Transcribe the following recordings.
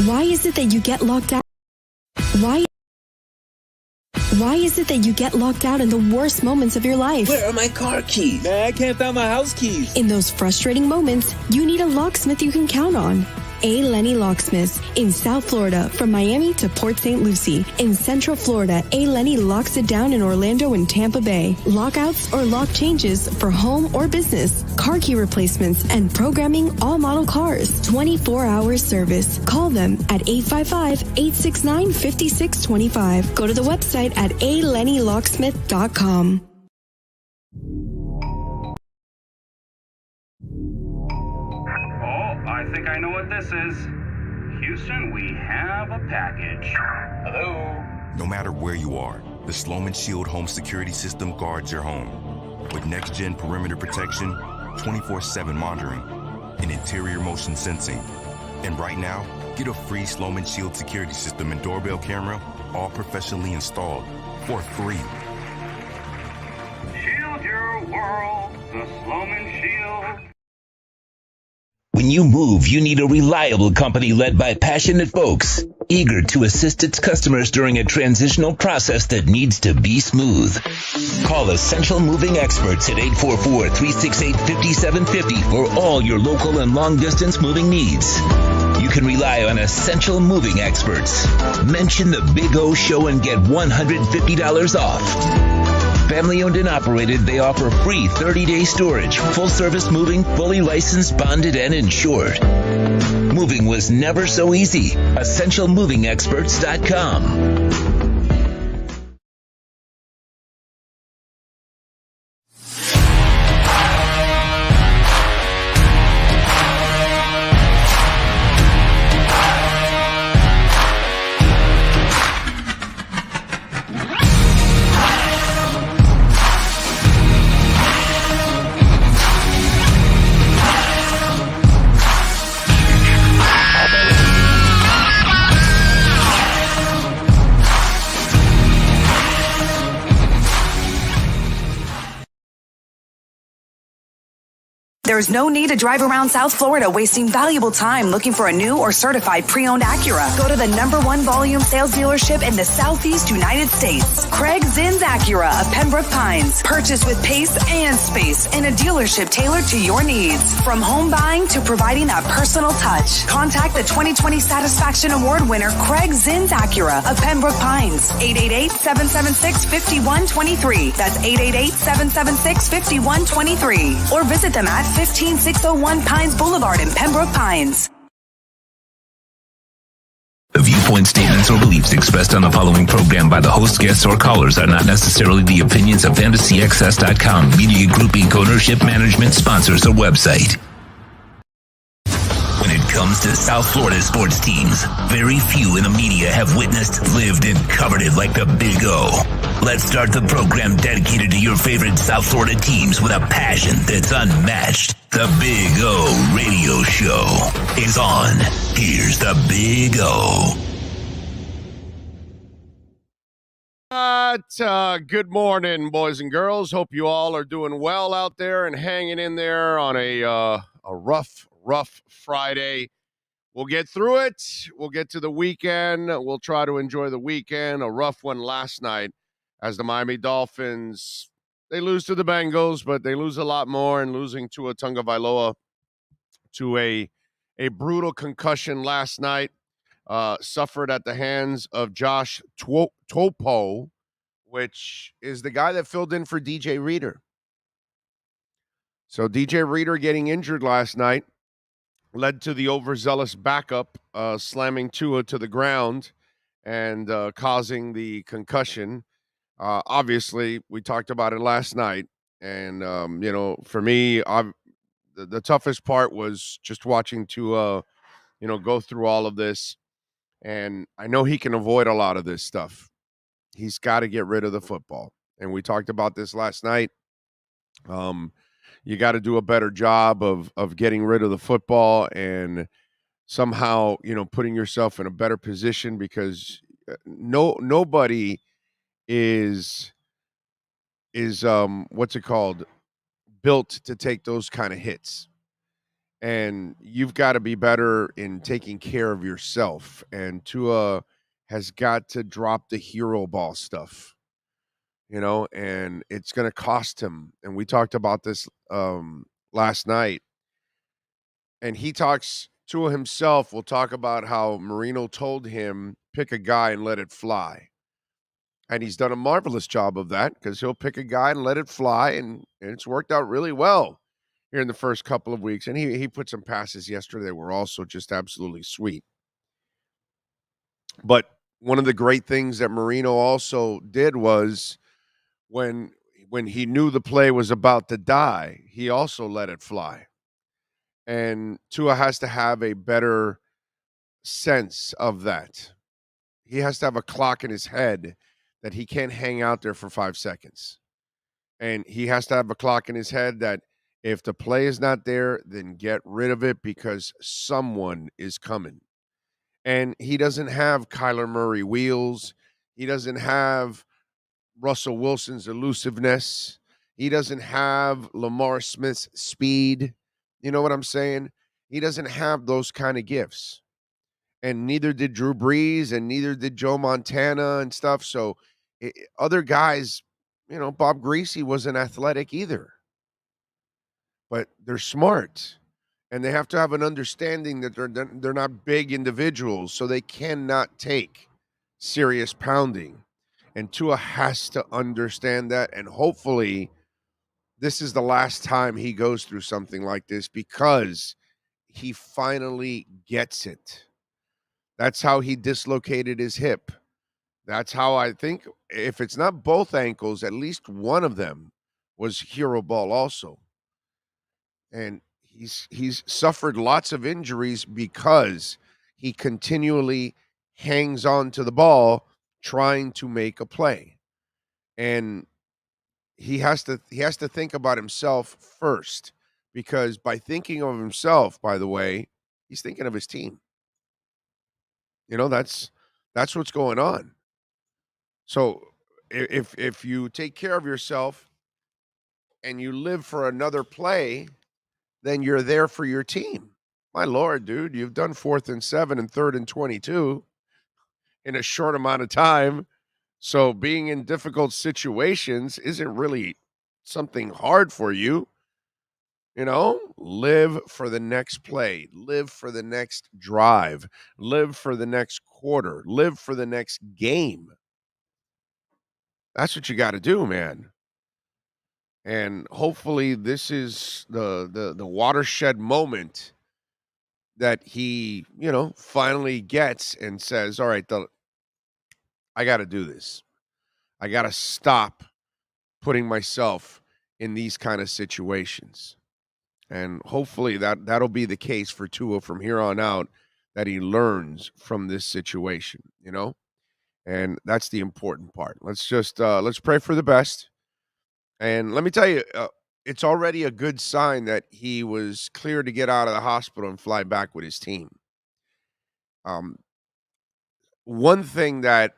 Why is it that you get locked out? Why is it that you get locked out in the worst moments of your life? Where are my car keys? Man, I can't find my house keys. In those frustrating moments, you need a locksmith you can count on. A. Lenny Locksmiths. In South Florida, from Miami to Port St. Lucie. In Central Florida, A. Lenny locks it down in Orlando and Tampa Bay. Lockouts or lock changes for home or business. Car key replacements and programming all model cars. 24-hour service. Call them at 855-869-5625. Go to the website at alennylocksmith.com. I think I know what this is. Houston, we have a package. Hello? No matter where you are, the Sloman Shield home security system guards your home. With next-gen perimeter protection, 24/7 monitoring, and interior motion sensing. And right now, get a free Sloman Shield security system and doorbell camera, all professionally installed, for free. Shield your world, the Sloman Shield. When you move, you need a reliable company led by passionate folks, eager to assist its customers during a transitional process that needs to be smooth. Call Essential Moving Experts at 844-368-5750 for all your local and long-distance moving needs. You can rely on Essential Moving Experts. Mention the Big O Show and get $150 off. Family owned and operated, they offer free 30-day storage, full-service moving, fully licensed, bonded, and insured. Moving was never so easy. EssentialMovingExperts.com. There's no need to drive around South Florida wasting valuable time looking for a new or certified pre-owned Acura. Go to the #1 volume sales dealership in the Southeast United States. Craig Zinn's Acura of Pembroke Pines. Purchase with pace and space in a dealership tailored to your needs. From home buying to providing that personal touch. Contact the 2020 Satisfaction Award winner Craig Zinn's Acura of Pembroke Pines. 888-776-5123. That's 888-776-5123. Or visit them at 15601 Pines Boulevard in Pembroke Pines. The viewpoint, statements, or beliefs expressed on the following program by the host, guests, or callers are not necessarily the opinions of FantasyXS.com, Media Group Inc. ownership, management, sponsors, or website. When it comes to South Florida sports teams, very few in the media have witnessed, lived, and covered it like the Big O. Let's start the program dedicated to your favorite South Florida teams with a passion that's unmatched. The Big O Radio Show is on. Here's the Big O. Good morning, boys and girls. Hope you all are doing well out there and hanging in there on a rough Friday. We'll get through it. We'll get to the weekend. We'll try to enjoy the weekend. A rough one last night as the Miami Dolphins, they lose to the Bengals, but they lose a lot more, and losing Tua Tagovailoa to a brutal concussion last night, suffered at the hands of Josh Topo, which is the guy that filled in for DJ Reader. So DJ Reader getting injured last night led to the overzealous backup slamming Tua to the ground and causing the concussion. Obviously, we talked about it last night. And, for me, the toughest part was just watching Tua, go through all of this. And I know he can avoid a lot of this stuff. He's got to get rid of the football. And we talked about this last night. You got to do a better job of getting rid of the football and somehow, putting yourself in a better position, because nobody is built to take those kind of hits. And you've got to be better in taking care of yourself. And Tua has got to drop the hero ball stuff, and it's going to cost him. And we talked about this last night. And Tua himself will talk about how Marino told him, pick a guy and let it fly. And he's done a marvelous job of that because he'll pick a guy and let it fly. And it's worked out really well here in the first couple of weeks. And he put some passes yesterday that were also just absolutely sweet. But one of the great things that Marino also did was when he knew the play was about to die, he also let it fly. And Tua has to have a better sense of that. He has to have a clock in his head that he can't hang out there for 5 seconds. And he has to have a clock in his head that if the play is not there, then get rid of it because someone is coming. And he doesn't have Kyler Murray wheels. He doesn't have Russell Wilson's elusiveness. He doesn't have Lamar Smith's speed. You know what I'm saying? He doesn't have those kind of gifts. And neither did Drew Brees and neither did Joe Montana and stuff. So other guys, Bob Greasy wasn't athletic either. But they're smart. And they have to have an understanding that they're not big individuals, so they cannot take serious pounding. And Tua has to understand that. And hopefully this is the last time he goes through something like this because he finally gets it. That's how he dislocated his hip. That's how I think, if it's not both ankles, at least one of them was hero ball also. And he's suffered lots of injuries because he continually hangs on to the ball trying to make a play. And he has to think about himself first, because by thinking of himself, by the way, he's thinking of his team. That's what's going on. So if you take care of yourself and you live for another play, then you're there for your team. My Lord, dude, you've done 4th and 7 and 3rd and 22 in a short amount of time. So being in difficult situations isn't really something hard for you. Live for the next play, live for the next drive, live for the next quarter, live for the next game. That's what you got to do, man. And hopefully this is the watershed moment that he, finally gets and says, all right, I got to do this. I got to stop putting myself in these kind of situations. And hopefully that'll be the case for Tua from here on out, that he learns from this situation, and that's the important part. Let's just let's pray for the best. And let me tell you, it's already a good sign that he was clear to get out of the hospital and fly back with his team. One thing that,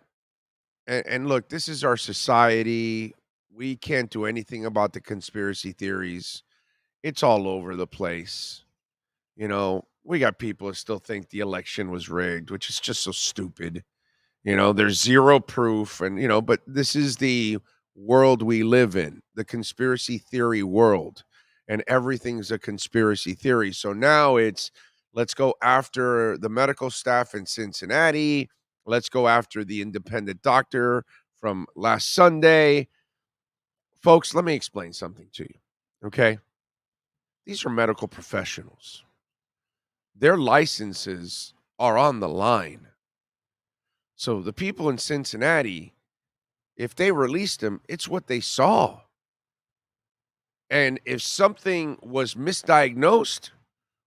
and look, this is our society. We can't do anything about the conspiracy theories. It's all over the place. We got people who still think the election was rigged, which is just so stupid. There's zero proof, and, but this is the world we live in, the conspiracy theory world, and everything's a conspiracy theory. So now let's go after the medical staff in Cincinnati. Let's go after the independent doctor from last Sunday. Folks, let me explain something to you, okay? These are medical professionals. Their licenses are on the line. So the people in Cincinnati, if they released them, it's what they saw. And if something was misdiagnosed,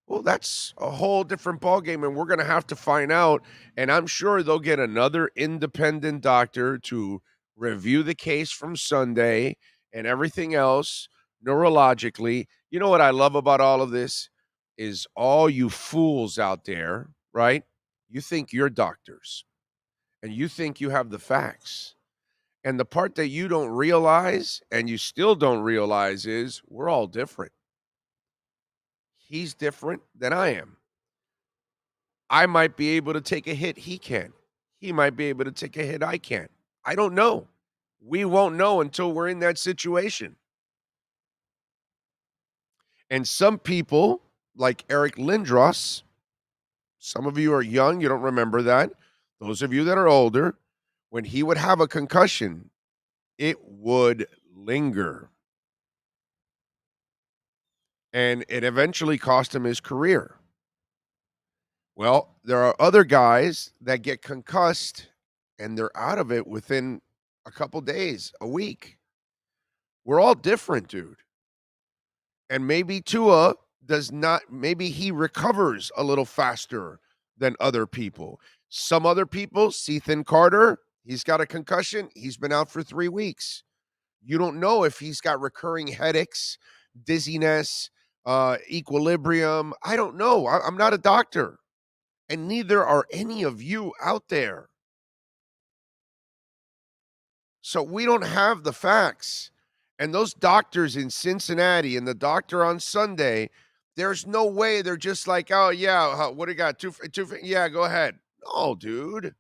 well, that's a whole different ballgame, and we're going to have to find out. And I'm sure they'll get another independent doctor to review the case from Sunday and everything else neurologically. You know what I love about all of this is all you fools out there, right? You think you're doctors, and you think you have the facts. And the part that you don't realize, and you still don't realize, is we're all different. He's different than I am. I might be able to take a hit he can. He might be able to take a hit I can't. I don't know. We won't know until we're in that situation. And some people, like Eric Lindros, some of you are young, you don't remember that. Those of you that are older, when he would have a concussion, it would linger. And it eventually cost him his career. Well, there are other guys that get concussed and they're out of it within a couple days, a week. We're all different, dude. And maybe Tua does not, maybe he recovers a little faster than other people. Some other people, Ethan Carter, he's got a concussion. He's been out for 3 weeks. You don't know if he's got recurring headaches, dizziness, equilibrium. I don't know. I'm not a doctor. And neither are any of you out there. So we don't have the facts. And those doctors in Cincinnati and the doctor on Sunday, there's no way they're just like, oh, yeah, what do you got? Two, yeah, go ahead. No, dude.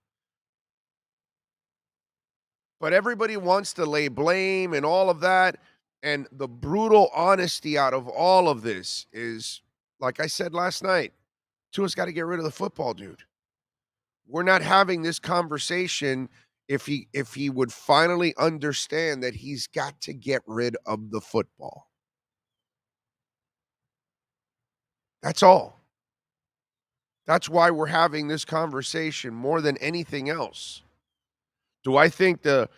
But everybody wants to lay blame and all of that. And the brutal honesty out of all of this is, like I said last night, Tua's got to get rid of the football, dude. We're not having this conversation if he would finally understand that he's got to get rid of the football. That's all. That's why we're having this conversation more than anything else. Do I think the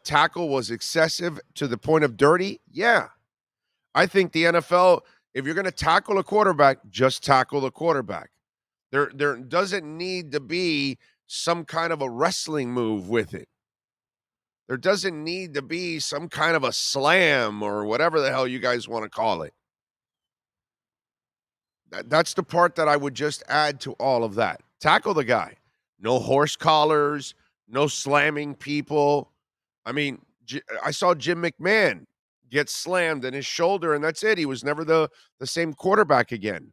tackle was excessive to the point of dirty? Yeah. I think the NFL, if you're going to tackle a quarterback, just tackle the quarterback. There doesn't need to be some kind of a wrestling move with it. There doesn't need to be some kind of a slam or whatever the hell you guys want to call it. That's the part that I would just add to all of that. Tackle the guy. No horse collars, no slamming people. I mean, I saw Jim McMahon get slammed in his shoulder, and that's it. He was never the same quarterback again.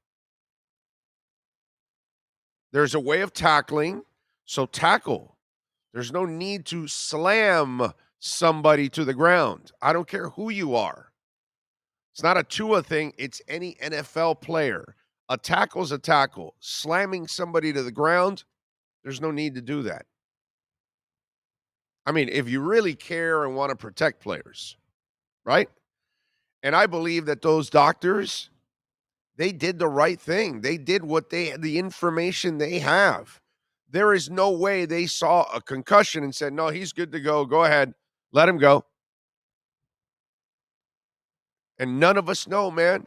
There's a way of tackling, so tackle. There's no need to slam somebody to the ground. I don't care who you are. It's not a Tua thing. It's any NFL player. A tackle's a tackle. Slamming somebody to the ground, there's no need to do that. I mean, if you really care and want to protect players, right? And I believe that those doctors, they did the right thing. They did the information they have. There is no way they saw a concussion and said, no, he's good to go. Go ahead. Let him go. And none of us know, man.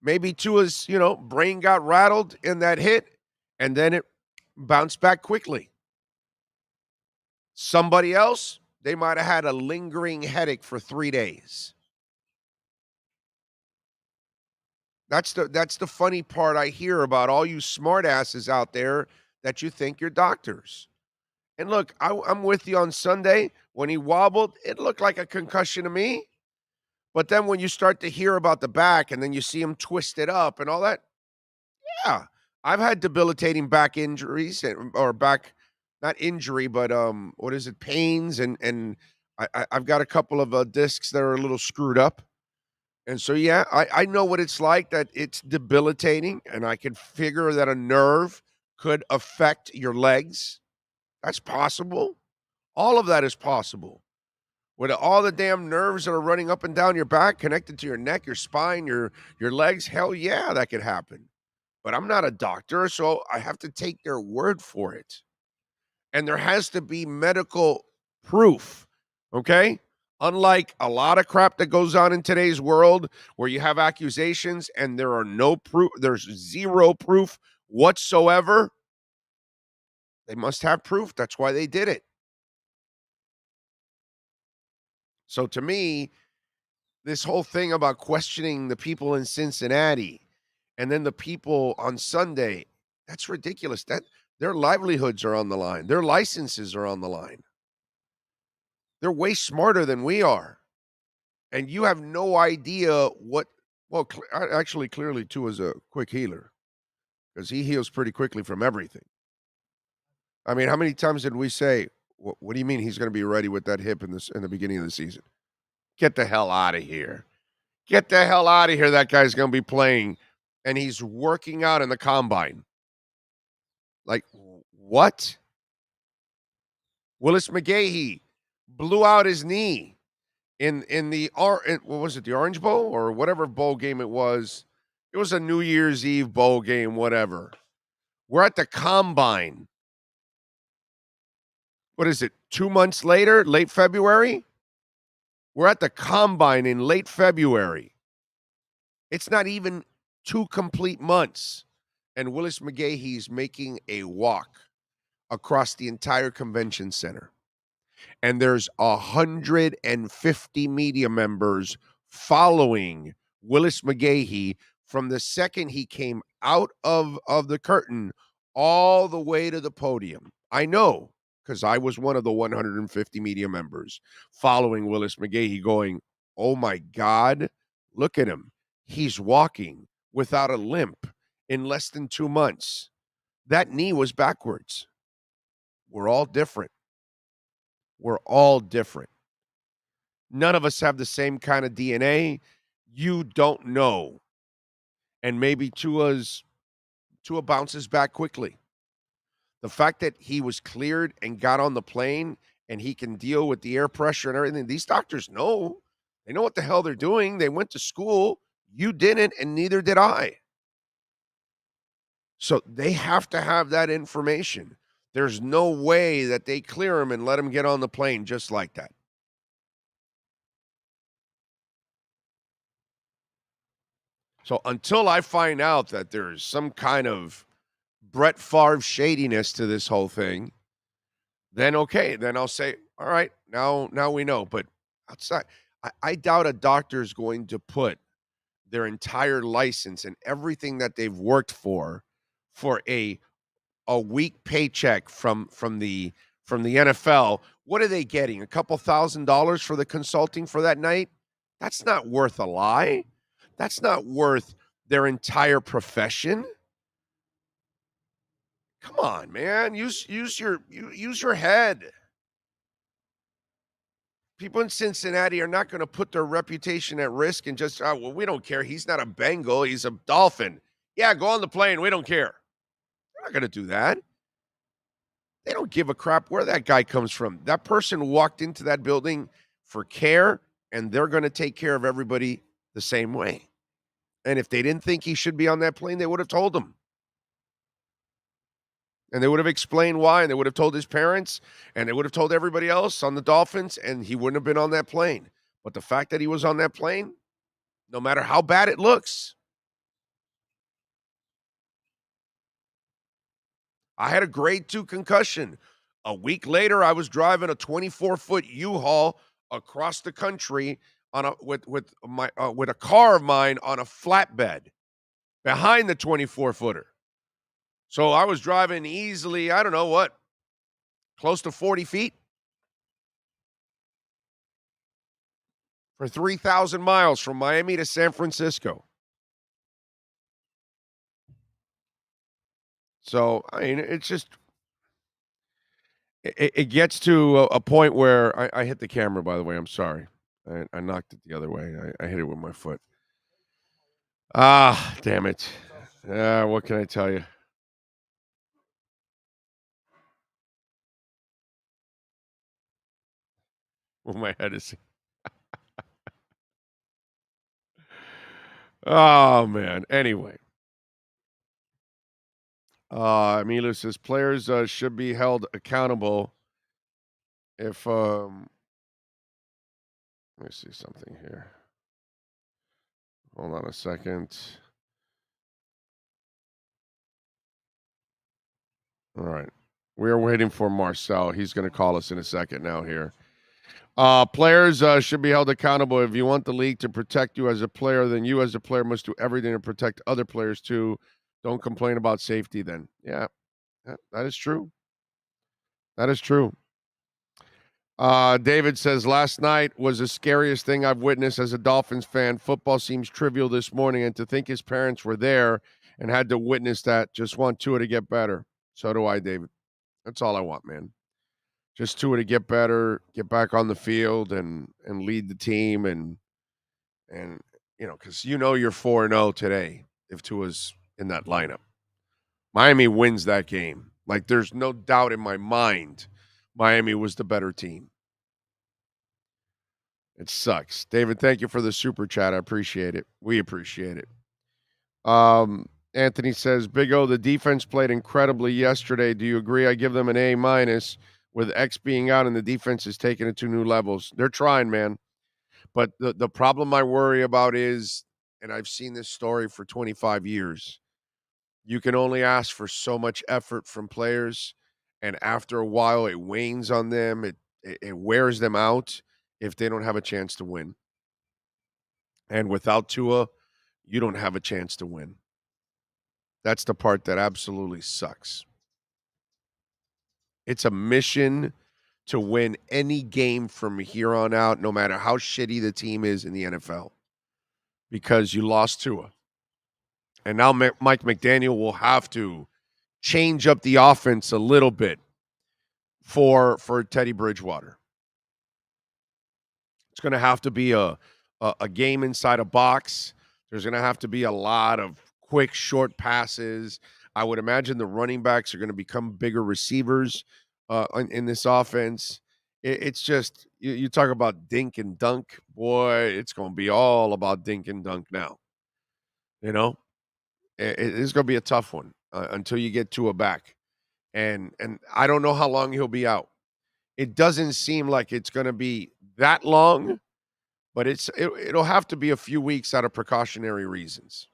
Maybe Tua's, brain got rattled in that hit, and then it bounced back quickly. Somebody else, they might have had a lingering headache for 3 days. That's the funny part I hear about all you smartasses out there that you think you're doctors. And look, I'm with you on Sunday. When he wobbled, it looked like a concussion to me. But then when you start to hear about the back and then you see him twist it up and all that, yeah. I've had debilitating back injuries or back, not injury, but pains. And I've got a couple of discs that are a little screwed up. And so, yeah, I know what it's like, that it's debilitating, and I can figure that a nerve could affect your legs. That's possible. All of that is possible. With all the damn nerves that are running up and down your back, connected to your neck, your spine, your legs, hell yeah, that could happen. But I'm not a doctor, so I have to take their word for it. And there has to be medical proof, okay? Unlike a lot of crap that goes on in today's world where you have accusations and there are no proof, there's zero proof whatsoever. They must have proof. That's why they did it. So to me, this whole thing about questioning the people in Cincinnati and then the people on Sunday, that's ridiculous. That their livelihoods are on the line. Their licenses are on the line. They're way smarter than we are. And you have no idea what Well, actually, clearly, Tua's a quick healer because he heals pretty quickly from everything. I mean, how many times did we say, what do you mean he's going to be ready with that hip in the beginning of the season? Get the hell out of here. Get the hell out of here. That guy's going to be playing, and he's working out in the combine. Like, what? Willis McGahee blew out his knee in what was it, the Orange Bowl or whatever bowl game it was. It was a New Year's Eve bowl game, whatever. We're at the combine. What is it, 2 months later, late February? We're at the combine in late February. It's not even 2 complete months. And Willis McGahee's making a walk across the entire convention center. And there's 150 media members following Willis McGahee from the second he came out of the curtain all the way to the podium. I know, because I was one of the 150 media members following Willis McGahee going, oh my God, look at him. He's walking without a limp in less than 2 months. That knee was backwards. We're all different. We're all different. None of us have the same kind of DNA. You don't know. And maybe Tua bounces back quickly. The fact that he was cleared and got on the plane and he can deal with the air pressure and everything, these doctors know. They know what the hell they're doing. They went to school. You didn't, and neither did I. So they have to have that information. There's no way that they clear him and let him get on the plane just like that. So until I find out that there's some kind of Brett Favre shadiness to this whole thing, then okay, then I'll say, all right, now we know. But outside, I doubt a doctor is going to put their entire license and everything that they've worked for a week paycheck from the NFL. What are they getting? A couple $1,000 for the consulting for that night? That's not worth a lie. That's not worth their entire profession. Come on, man. Use your head. People in Cincinnati are not going to put their reputation at risk and just, well, we don't care. He's not a Bengal. He's a Dolphin. Yeah, go on the plane. We don't care. They're not going to do that. They don't give a crap where that guy comes from. That person walked into that building for care, and they're going to take care of everybody the same way. And if they didn't think he should be on that plane, they would have told him. And they would have explained why, and they would have told his parents, and they would have told everybody else on the Dolphins, and he wouldn't have been on that plane. But the fact that he was on that plane, no matter how bad it looks. I had a grade 2 concussion. A week later, I was driving a 24-foot U-Haul across the country with a car of mine on a flatbed behind the 24-footer. So I was driving easily, I don't know what, close to 40 feet for 3,000 miles from Miami to San Francisco. So, I mean, it's just, it gets to a point where I hit the camera, by the way. I'm sorry. I knocked it the other way. I hit it with my foot. Ah, damn it. What can I tell you? Well, my head is. Oh, man. Anyway. Mila says players should be held accountable if. Let me see something here. Hold on a second. All right. We are waiting for Marcel. He's going to call us in a second now here. Players should be held accountable. If you want the league to protect you as a player, then you as a player must do everything to protect other players too. Don't complain about safety then. Yeah, that is true. That is true. David says, last night was the scariest thing I've witnessed as a Dolphins fan. Football seems trivial this morning, and to think his parents were there and had to witness that. Just want Tua to get better. So do I, David. That's all I want, man. Just Tua to get better, get back on the field, and lead the team, and because you're 4-0 today if Tua's in that lineup. Miami wins that game. Like, there's no doubt in my mind Miami was the better team. It sucks. David, thank you for the super chat. I appreciate it. We appreciate it. Anthony says, Big O, the defense played incredibly yesterday. Do you agree? I give them an A- with X being out and the defense is taking it to new levels. They're trying, man. But the problem I worry about is, and I've seen this story for 25 years, you can only ask for so much effort from players, and after a while it wanes on them. It wears them out if they don't have a chance to win. And without Tua, you don't have a chance to win. That's the part that absolutely sucks. It's a mission to win any game from here on out, no matter how shitty the team is in the NFL, because you lost Tua. And now Mike McDaniel will have to change up the offense a little bit for Teddy Bridgewater. It's going to have to be a game inside a box. There's going to have to be a lot of quick, short passes. I would imagine the running backs are going to become bigger receivers in this offense. It's just, you talk about dink and dunk. Boy, it's going to be all about dink and dunk now. It's going to be a tough one until you get Tua back. And I don't know how long he'll be out. It doesn't seem like it's going to be that long, but it'll have to be a few weeks out of precautionary reasons.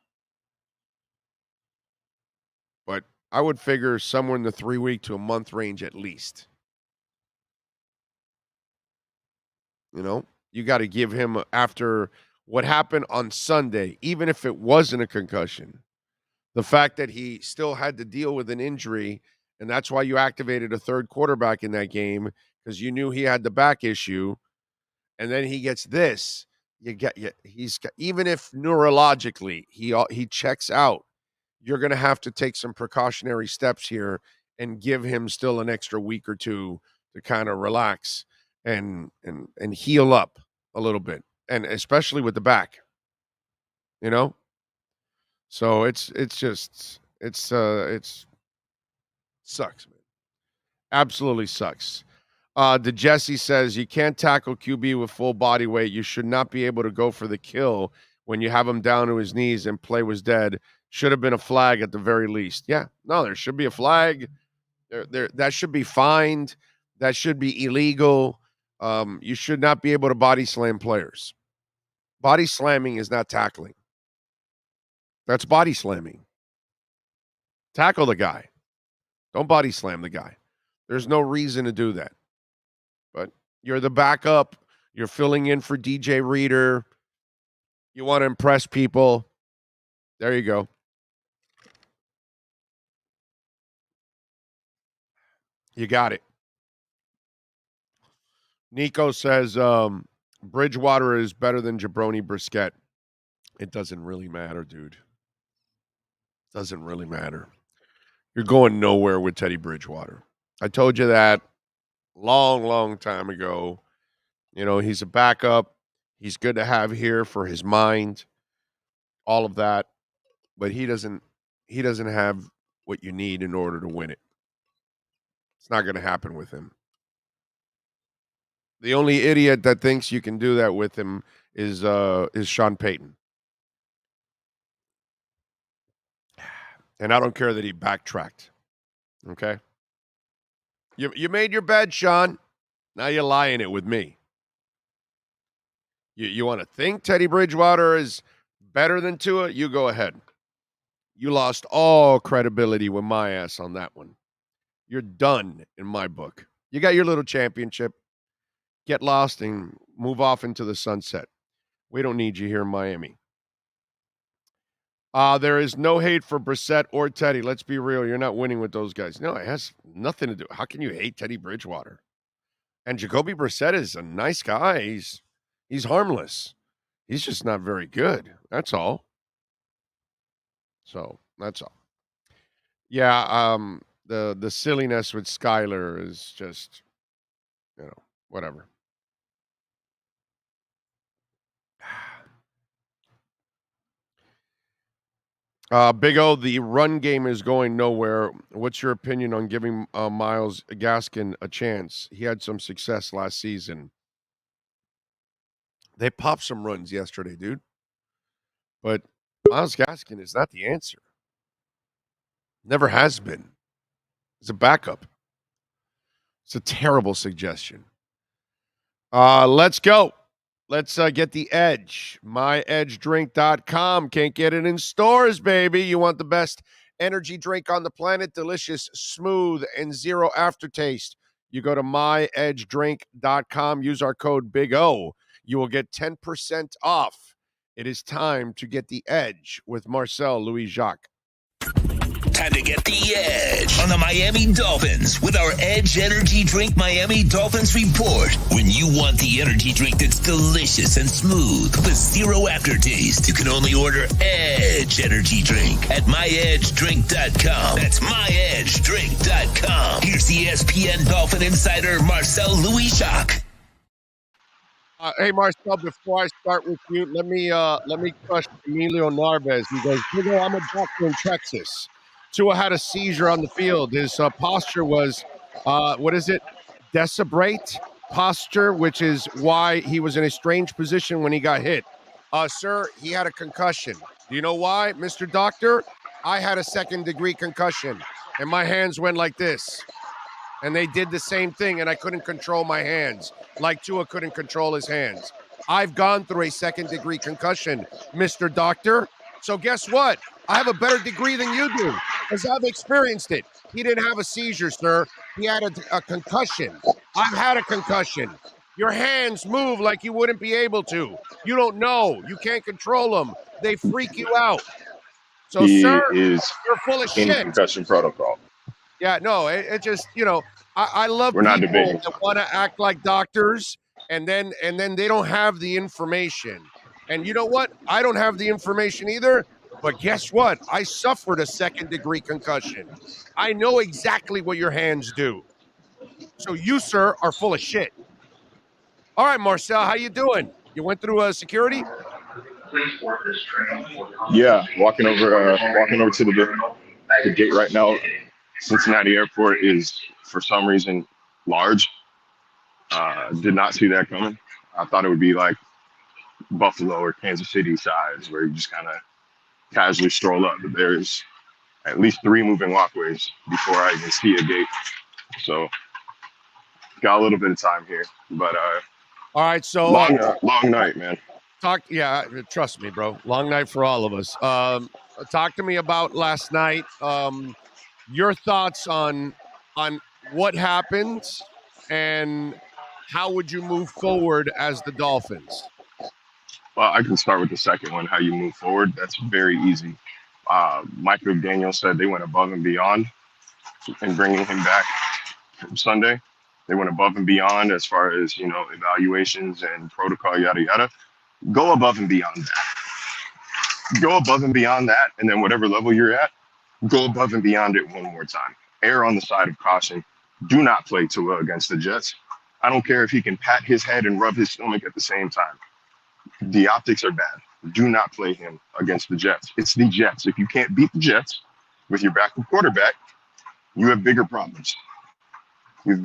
But I would figure somewhere in the 3-week to a month range at least. You got to give him, after what happened on Sunday, even if it wasn't a concussion, the fact that he still had to deal with an injury, and that's why you activated a third quarterback in that game, because you knew he had the back issue, and then he gets this. Even if neurologically he checks out, you're going to have to take some precautionary steps here and give him still an extra week or two to kind of relax and heal up a little bit, and especially with the back. So it sucks, man. Absolutely sucks. The Jesse says, you can't tackle QB with full body weight. You should not be able to go for the kill when you have him down to his knees and play was dead. Should have been a flag at the very least. Yeah, no, there should be a flag. That should be fined. That should be illegal. You should not be able to body slam players. Body slamming is not tackling. That's body slamming. Tackle the guy. Don't body slam the guy. There's no reason to do that. But you're the backup. You're filling in for DJ Reader. You want to impress people. There you go. You got it. Nico says Bridgewater is better than Jabroni Brissett. It doesn't really matter, dude. Doesn't really matter. You're going nowhere with Teddy Bridgewater. I told you that long, long time ago. He's a backup. He's good to have here for his mind, all of that. But he doesn't have what you need in order to win it. It's not going to happen with him. The only idiot that thinks you can do that with him is Sean Payton. And I don't care that he backtracked. Okay? You made your bed, Sean. Now you're lying it with me. You want to think Teddy Bridgewater is better than Tua? You go ahead. You lost all credibility with my ass on that one. You're done in my book. You got your little championship. Get lost and move off into the sunset. We don't need you here in Miami. There is no hate for Brissett or Teddy. Let's be real. You're not winning with those guys. No, it has nothing to do. How can you hate Teddy Bridgewater? And Jacoby Brissett is a nice guy. He's harmless. He's just not very good. That's all. So that's all. Yeah, the silliness with Skyler is just, whatever. Big O, the run game is going nowhere. What's your opinion on giving Myles Gaskin a chance? He had some success last season. They popped some runs yesterday, dude. But Myles Gaskin is not the answer. Never has been. It's a backup. It's a terrible suggestion. Let's go. Let's get the Edge. MyEdgeDrink.com. Can't get it in stores, baby. You want the best energy drink on the planet. Delicious, smooth, and zero aftertaste. You go to MyEdgeDrink.com. Use our code Big O. You will get 10% off. It is time to get the Edge with Marcel Louis-Jacques. Time to get the edge on the Miami Dolphins with our Edge Energy Drink Miami Dolphins report. When you want the energy drink that's delicious and smooth with zero aftertaste, you can only order Edge Energy Drink at myedgedrink.com. That's myedgedrink.com. Here's the ESPN Dolphin insider Marcel Louis-Jacques. Hey, Marcel, before I start with you, let me crush Emilio Narvaez. He goes, I'm a doctor in Texas. Tua had a seizure on the field. His posture was, decebrate posture, which is why he was in a strange position when he got hit. Sir, he had a concussion. Do you know why, Mr. Doctor? I had a second-degree concussion, and my hands went like this. And they did the same thing, and I couldn't control my hands, like Tua couldn't control his hands. I've gone through a second-degree concussion, Mr. Doctor. So guess what? I have a better degree than you do, because I've experienced it. He didn't have a seizure, sir. He had a concussion. I've had a concussion. Your hands move like you wouldn't be able to. You don't know. You can't control them. They freak you out. So, sir, you're full of shit. In concussion protocol. Yeah, no, it just, I love We're not people debating. that want to act like doctors, and then they don't have the information. And you know what? I don't have the information either, but guess what? I suffered a second-degree concussion. I know exactly what your hands do. So you, sir, are full of shit. All right, Marcel, how you doing? You went through security? Yeah, walking over to the gate right now. Cincinnati Airport is, for some reason, large. Did not see that coming. I thought it would be like Buffalo or Kansas City size, where you just kind of casually stroll up. But there's at least 3 moving walkways before I even see a gate. So got a little bit of time here. But all right, so long night, man. Trust me, bro. Long night for all of us. Talk to me about last night. Your thoughts on what happened and how would you move forward as the Dolphins? Well, I can start with the second one, how you move forward. That's very easy. Mike McDaniel said they went above and beyond in bringing him back from Sunday. They went above and beyond as far as, evaluations and protocol, yada, yada. Go above and beyond that. Go above and beyond that, and then whatever level you're at, go above and beyond it one more time. Err on the side of caution. Do not play Tua against the Jets. I don't care if he can pat his head and rub his stomach at the same time. The optics are bad. Do not play him against the Jets. It's the Jets. If you can't beat the Jets with your backup quarterback, you have bigger problems. You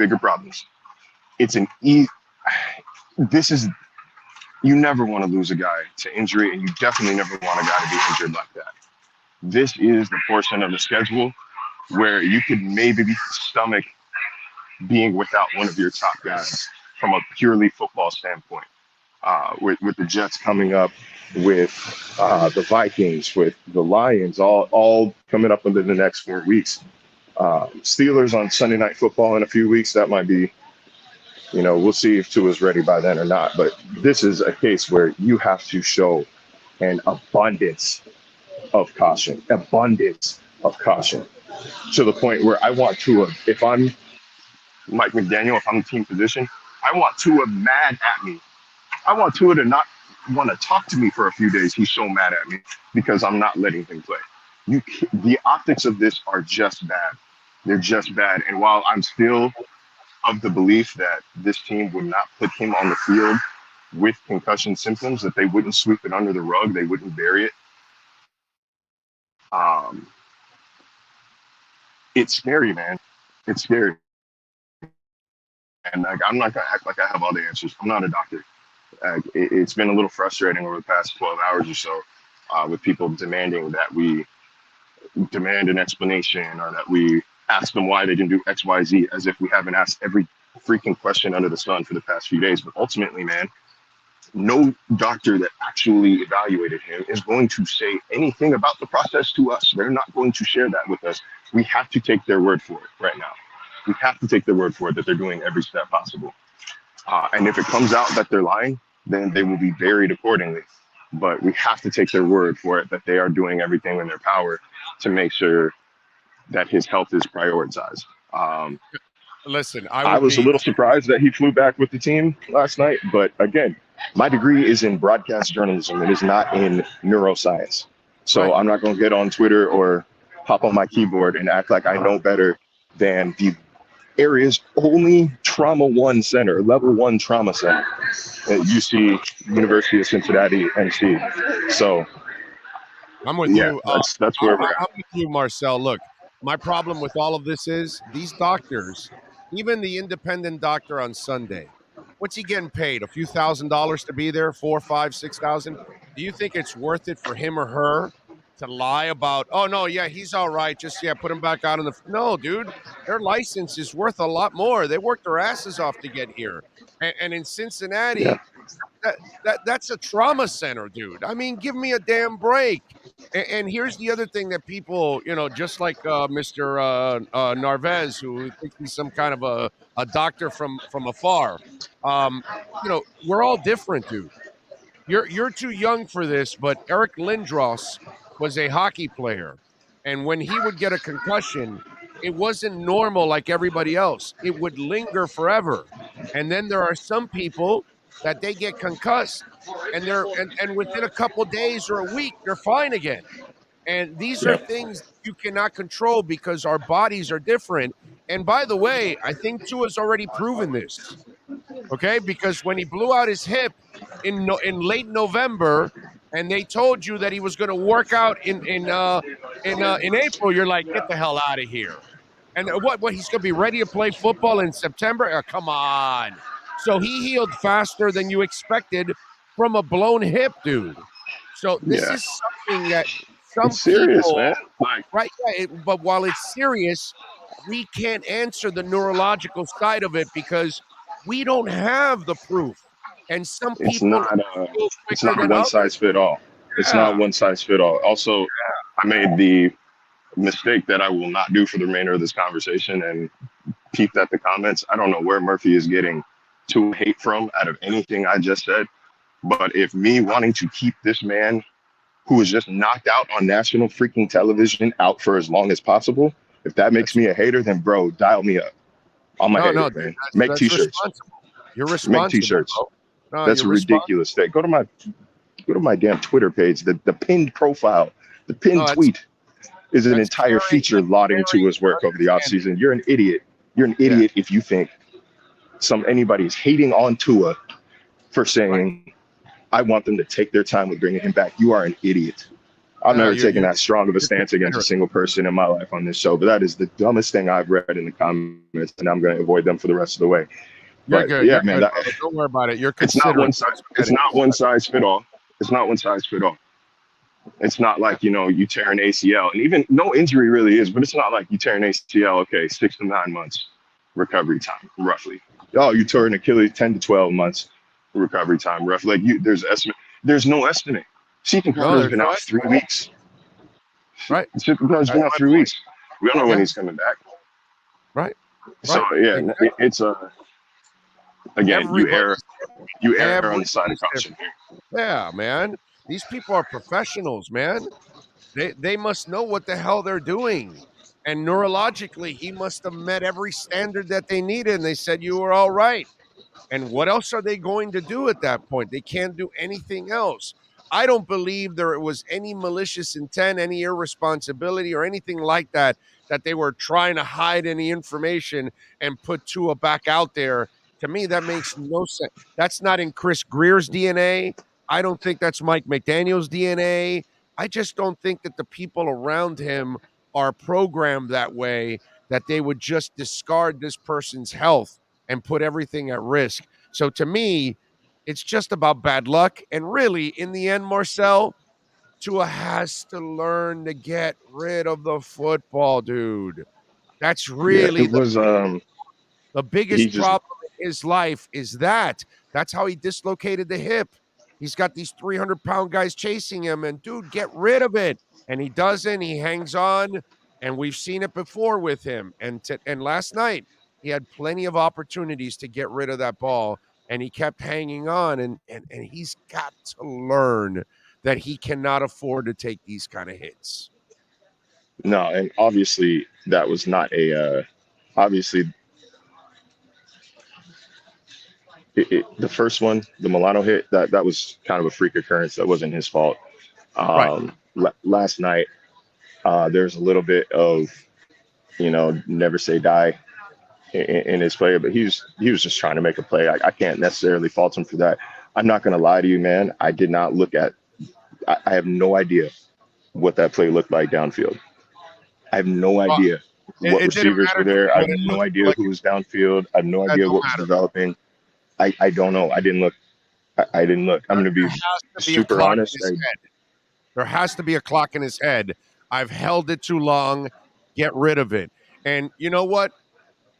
never want to lose a guy to injury, and you definitely never want a guy to be injured like that. This is the portion of the schedule where you could maybe stomach being without one of your top guys from a purely football standpoint. With the Jets coming up, with the Vikings, with the Lions, all coming up within the next 4 weeks. Steelers on Sunday Night Football in a few weeks. That might be, we'll see if Tua's ready by then or not. But this is a case where you have to show an abundance of caution, to the point where I want Tua, if I'm Mike McDaniel, if I'm the team physician, I want Tua mad at me. I want Tua to not want to talk to me for a few days. He's so mad at me because I'm not letting him play. The optics of this are just bad. They're just bad. And while I'm still of the belief that this team would not put him on the field with concussion symptoms, that they wouldn't sweep it under the rug, they wouldn't bury it. It's scary, man. It's scary. And like, I'm not gonna act like I have all the answers. I'm not a doctor. It's been a little frustrating over the past 12 hours or so, with people demanding that we demand an explanation or that we ask them why they didn't do X, Y, Z, as if we haven't asked every freaking question under the sun for the past few days. But ultimately, man, no doctor that actually evaluated him is going to say anything about the process to us. They're not going to share that with us. We have to take their word for it right now. We have to take their word for it that they're doing every step possible. And if it comes out that they're lying, then they will be buried accordingly. But we have to take their word for it that they are doing everything in their power to make sure that his health is prioritized. Listen, I was a little surprised that he flew back with the team last night. But again, my degree is in broadcast journalism. It is not in neuroscience. So I'm not going to get on Twitter or hop on my keyboard and act like I know better than the area's only trauma 1 center, level 1 trauma center at UC, University of Cincinnati, NC. So I'm with you. That's where we're at. I'm with you, Marcel. Look, my problem with all of this is these doctors, even the independent doctor on Sunday, what's he getting paid? A few $1,000s to be there? 4, 5, 6,000? Do you think it's worth it for him or her to lie about, oh, no, yeah, he's all right. Just, put him back out on the... No, dude, their license is worth a lot more. They worked their asses off to get here. And in Cincinnati, that's a trauma center, dude. I mean, give me a damn break. And here's the other thing that people, just like Mr. Narvez, who thinks he's some kind of a doctor from afar, we're all different, dude. You're too young for this, but Eric Lindros was a hockey player. And when he would get a concussion, it wasn't normal like everybody else. It would linger forever. And then there are some people that they get concussed and within a couple days or a week, they're fine again. And these are things you cannot control because our bodies are different. And by the way, I think Tua's already proven this. Okay, because when he blew out his hip in late November, and they told you that he was going to work out in April, you're like, get the hell out of here. And what he's going to be ready to play football in September? Oh, come on. So he healed faster than you expected from a blown hip, dude. So this is something that some it's serious, people, man. Right? But while it's serious, we can't answer the neurological side of it because we don't have the proof. And some people it's not one size fit all. It's not one size fit all. Also, I made the mistake that I will not do for the remainder of this conversation and peeped at the comments. I don't know where Murphy is getting to hate from out of anything I just said. But if me wanting to keep this man who was just knocked out on national freaking television out for as long as possible, if that makes me a hater, then bro, dial me up. I'm a hater, man. Make t-shirts. You're responsible. Make t-shirts. That's a ridiculous thing. Go to my damn Twitter page. The pinned profile, the pinned tweet is an entire feature lauding Tua's work over the offseason. You're an idiot. You're an idiot if you think anybody's hating on Tua for saying, I want them to take their time with bringing him back. You are an idiot. I've never taken that strong of a stance against a single person in my life on this show, but that is the dumbest thing I've read in the comments, and I'm going to avoid them for the rest of the way. You're good. Yeah, You're man. good. Don't worry about it. It's not one size. It's not one size fit all. It's not one size fit all. It's not like you tear an ACL, and even no injury really is, but it's not like you tear an ACL. Okay, 6 to 9 months recovery time, roughly. Oh, you tore an Achilles, 10 to 12 months recovery time, roughly. Like there's estimate. There's no estimate. Seton Carter's been out 3 weeks. Right. Seton Carter's been out 3 weeks. We don't know when he's coming back. Right. So it's a. Again, you err on the side of caution. Yeah, man. These people are professionals, man. They must know what the hell they're doing. And neurologically, he must have met every standard that they needed. And they said you were all right. And what else are they going to do at that point? They can't do anything else. I don't believe there was any malicious intent, any irresponsibility, or anything like that, that they were trying to hide any information and put Tua back out there. To me, that makes no sense. That's not in Chris Greer's DNA. I don't think that's Mike McDaniel's DNA. I just don't think that the people around him are programmed that way, that they would just discard this person's health and put everything at risk. So to me, it's just about bad luck. And really, in the end, Marcel, Tua has to learn to get rid of the football, dude. That's Yeah, really it was. the He biggest just problem in his life is that. That's how he dislocated the hip. He's got these 300-pound guys chasing him, and dude, get rid of it. And he doesn't. He hangs on, and we've seen it before with him. And last night, he had plenty of opportunities to get rid of that ball, and he kept hanging on. And he's got to learn that he cannot afford to take these kind of hits. no, and obviously that was not a. Obviously, the first one, the Milano hit, that was kind of a freak occurrence. That wasn't his fault. Right. Last night, there's a little bit of, never say die in his play, but he was just trying to make a play. I can't necessarily fault him for that. I'm not going to lie to you, man. I did not look at. I have no idea what that play looked like downfield. I have no idea what receivers were there. I have no idea who was downfield. I have no idea what was developing. I don't know. I didn't look. I didn't look. I'm going to be super honest. There has to be a clock in his head. I've held it too long. Get rid of it. And you know what?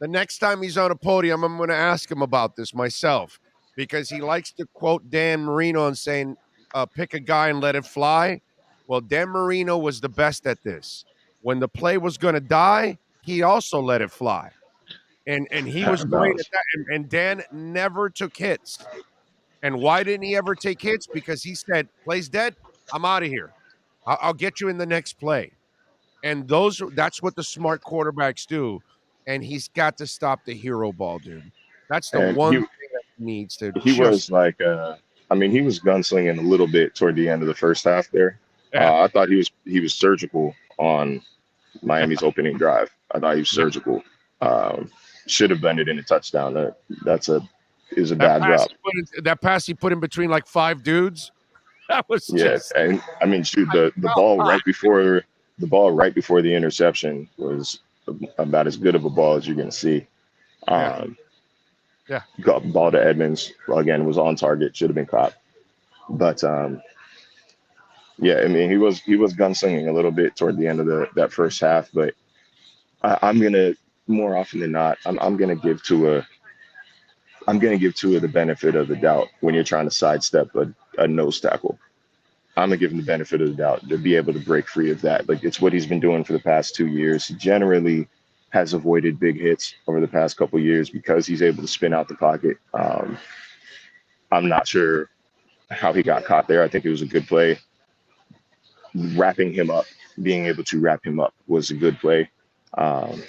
The next time he's on a podium, I'm going to ask him about this myself, because he likes to quote Dan Marino and saying, pick a guy and let it fly. Well, Dan Marino was the best at this. When the play was going to die, he also let it fly. And he was great at that. And Dan never took hits. And why didn't he ever take hits? Because he said, play's dead, I'm out of here. I'll get you in the next play. And that's what the smart quarterbacks do. And he's got to stop the hero ball, dude. That's the one thing that he needs to. He was like, he was gunslinging a little bit toward the end of the first half there. Yeah. I thought he was surgical on Miami's opening drive. I thought he was surgical. Should have been it in a touchdown. Is a bad drop. That pass he put in between like 5 dudes. That was and I mean, shoot, the ball right before the interception was about as good of a ball as you're going to see. Got ball to Edmonds. Again, was on target. Should have been caught. But he was gunslinging a little bit toward the end of that first half. But I'm gonna, more often than not, I'm gonna give Tua the benefit of the doubt when you're trying to sidestep a nose tackle. I'm gonna give him the benefit of the doubt to be able to break free of that. Like, it's what he's been doing for the past 2 years. He generally has avoided big hits over the past couple of years because he's able to spin out the pocket. I'm not sure how he got caught there. I think it was a good play. Being able to wrap him up was a good play. And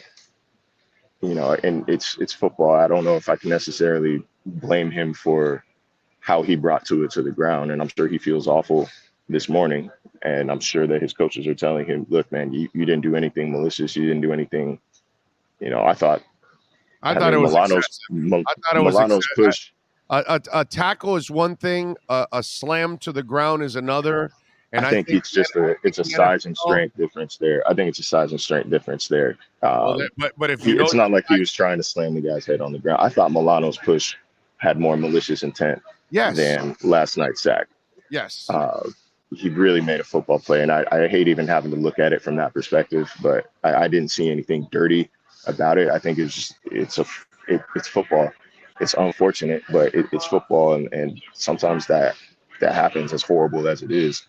it's football. I don't know if I can necessarily blame him for how he brought Tua to the ground. And I'm sure he feels awful this morning. And I'm sure that his coaches are telling him, look, man, you didn't do anything malicious. You didn't do anything. I thought it was Milano's push. A tackle is one thing. A slam to the ground is another. And I think it's just a size and strength difference there. I think it's a size and strength difference there. But if it's not like he was trying to slam the guy's head on the ground. I thought Milano's push had more malicious intent than last night's sack. Yes. He really made a football play, and I hate even having to look at it from that perspective. But I didn't see anything dirty about it. I think it's football. It's unfortunate, but it's football, and sometimes that happens, as horrible as it is.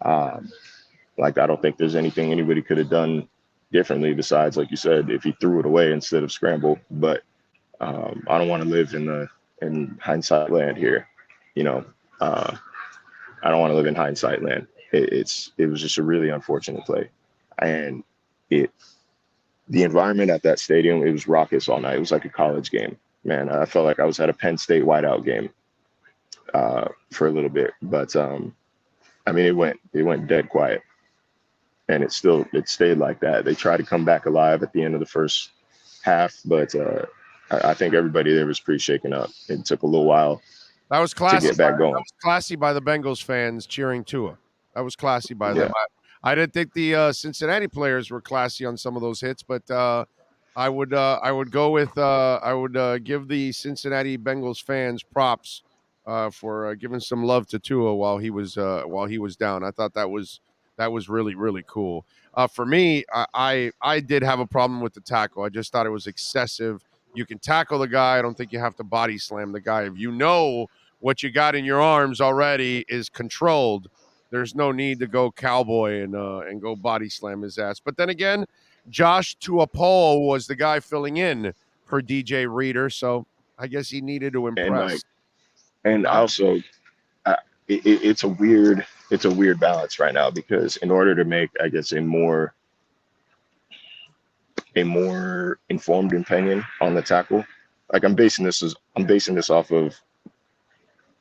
I don't think there's anything anybody could have done differently besides, like you said, if he threw it away instead of scramble. But I don't want to live in hindsight land here. I don't want to live in hindsight land. It was just a really unfortunate play, and the environment at that stadium, it was raucous all night. It was like a college game. man, I felt like I was at a Penn State whiteout game for a little bit. But I mean, it went dead quiet, and it stayed like that. They tried to come back alive at the end of the first half, but I think everybody there was pretty shaken up. It took a little while. That was classy. To get back going. That was classy by the Bengals fans cheering Tua. That was classy by them. I didn't think the Cincinnati players were classy on some of those hits, but I would go with I would give the Cincinnati Bengals fans props for giving some love to Tua while he was down. I thought that was really, really cool. For me, I did have a problem with the tackle. I just thought it was excessive. You can tackle the guy. I don't think you have to body slam the guy. If you know what you got in your arms already is controlled, there's no need to go cowboy and go body slam his ass. But then again, Josh Tuapolo was the guy filling in for DJ Reader, so I guess he needed to impress. And also, it's a weird balance right now, because in order to make, I guess, a more informed opinion on the tackle, like I'm basing this off of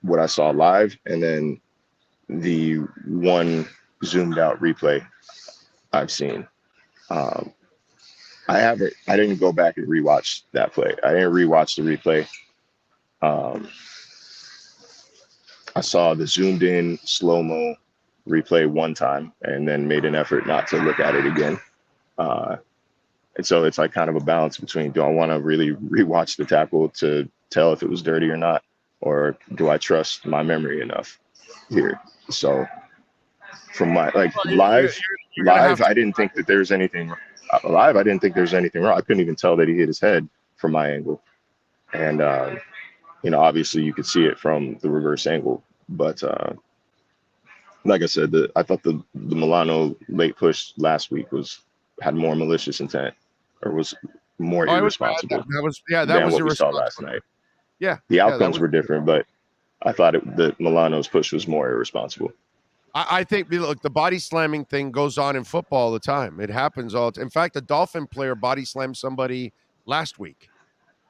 what I saw live, and then the one zoomed out replay I've seen. I didn't go back and rewatch that play. I didn't rewatch the replay. I saw the zoomed in slow-mo replay one time and then made an effort not to look at it again. And so it's like kind of a balance between, do I want to really rewatch the tackle to tell if it was dirty or not? Or do I trust my memory enough here? So from my live, I didn't think that there's anything live. I didn't think there's anything wrong. I couldn't even tell that he hit his head from my angle. And, obviously you could see it from the reverse angle, but like I said, I thought the Milano late push last week had more malicious intent, or was more irresponsible. That was what we saw last night. Yeah, the outcomes were different, but I thought that Milano's push was more irresponsible. I think, look, the body slamming thing goes on in football all the time. It happens all the time. In fact, a Dolphin player body slammed somebody last week.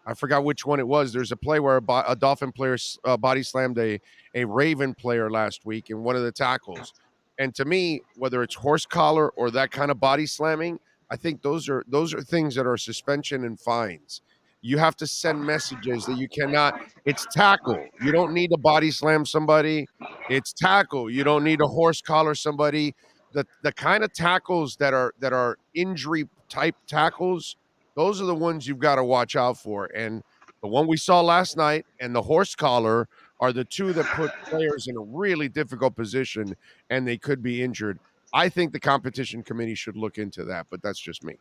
I forgot which one it was. There's a play where a Dolphin player body slammed a Raven player last week in one of the tackles. And to me, whether it's horse collar or that kind of body slamming, I think those are things that are suspension and fines. You have to send messages that you cannot. It's tackle. You don't need to body slam somebody. It's tackle. You don't need to horse collar somebody. The kind of tackles that are injury type tackles, those are the ones you've got to watch out for. And the one we saw last night and the horse collar are the two that put players in a really difficult position, and they could be injured. I think the competition committee should look into that, but that's just me.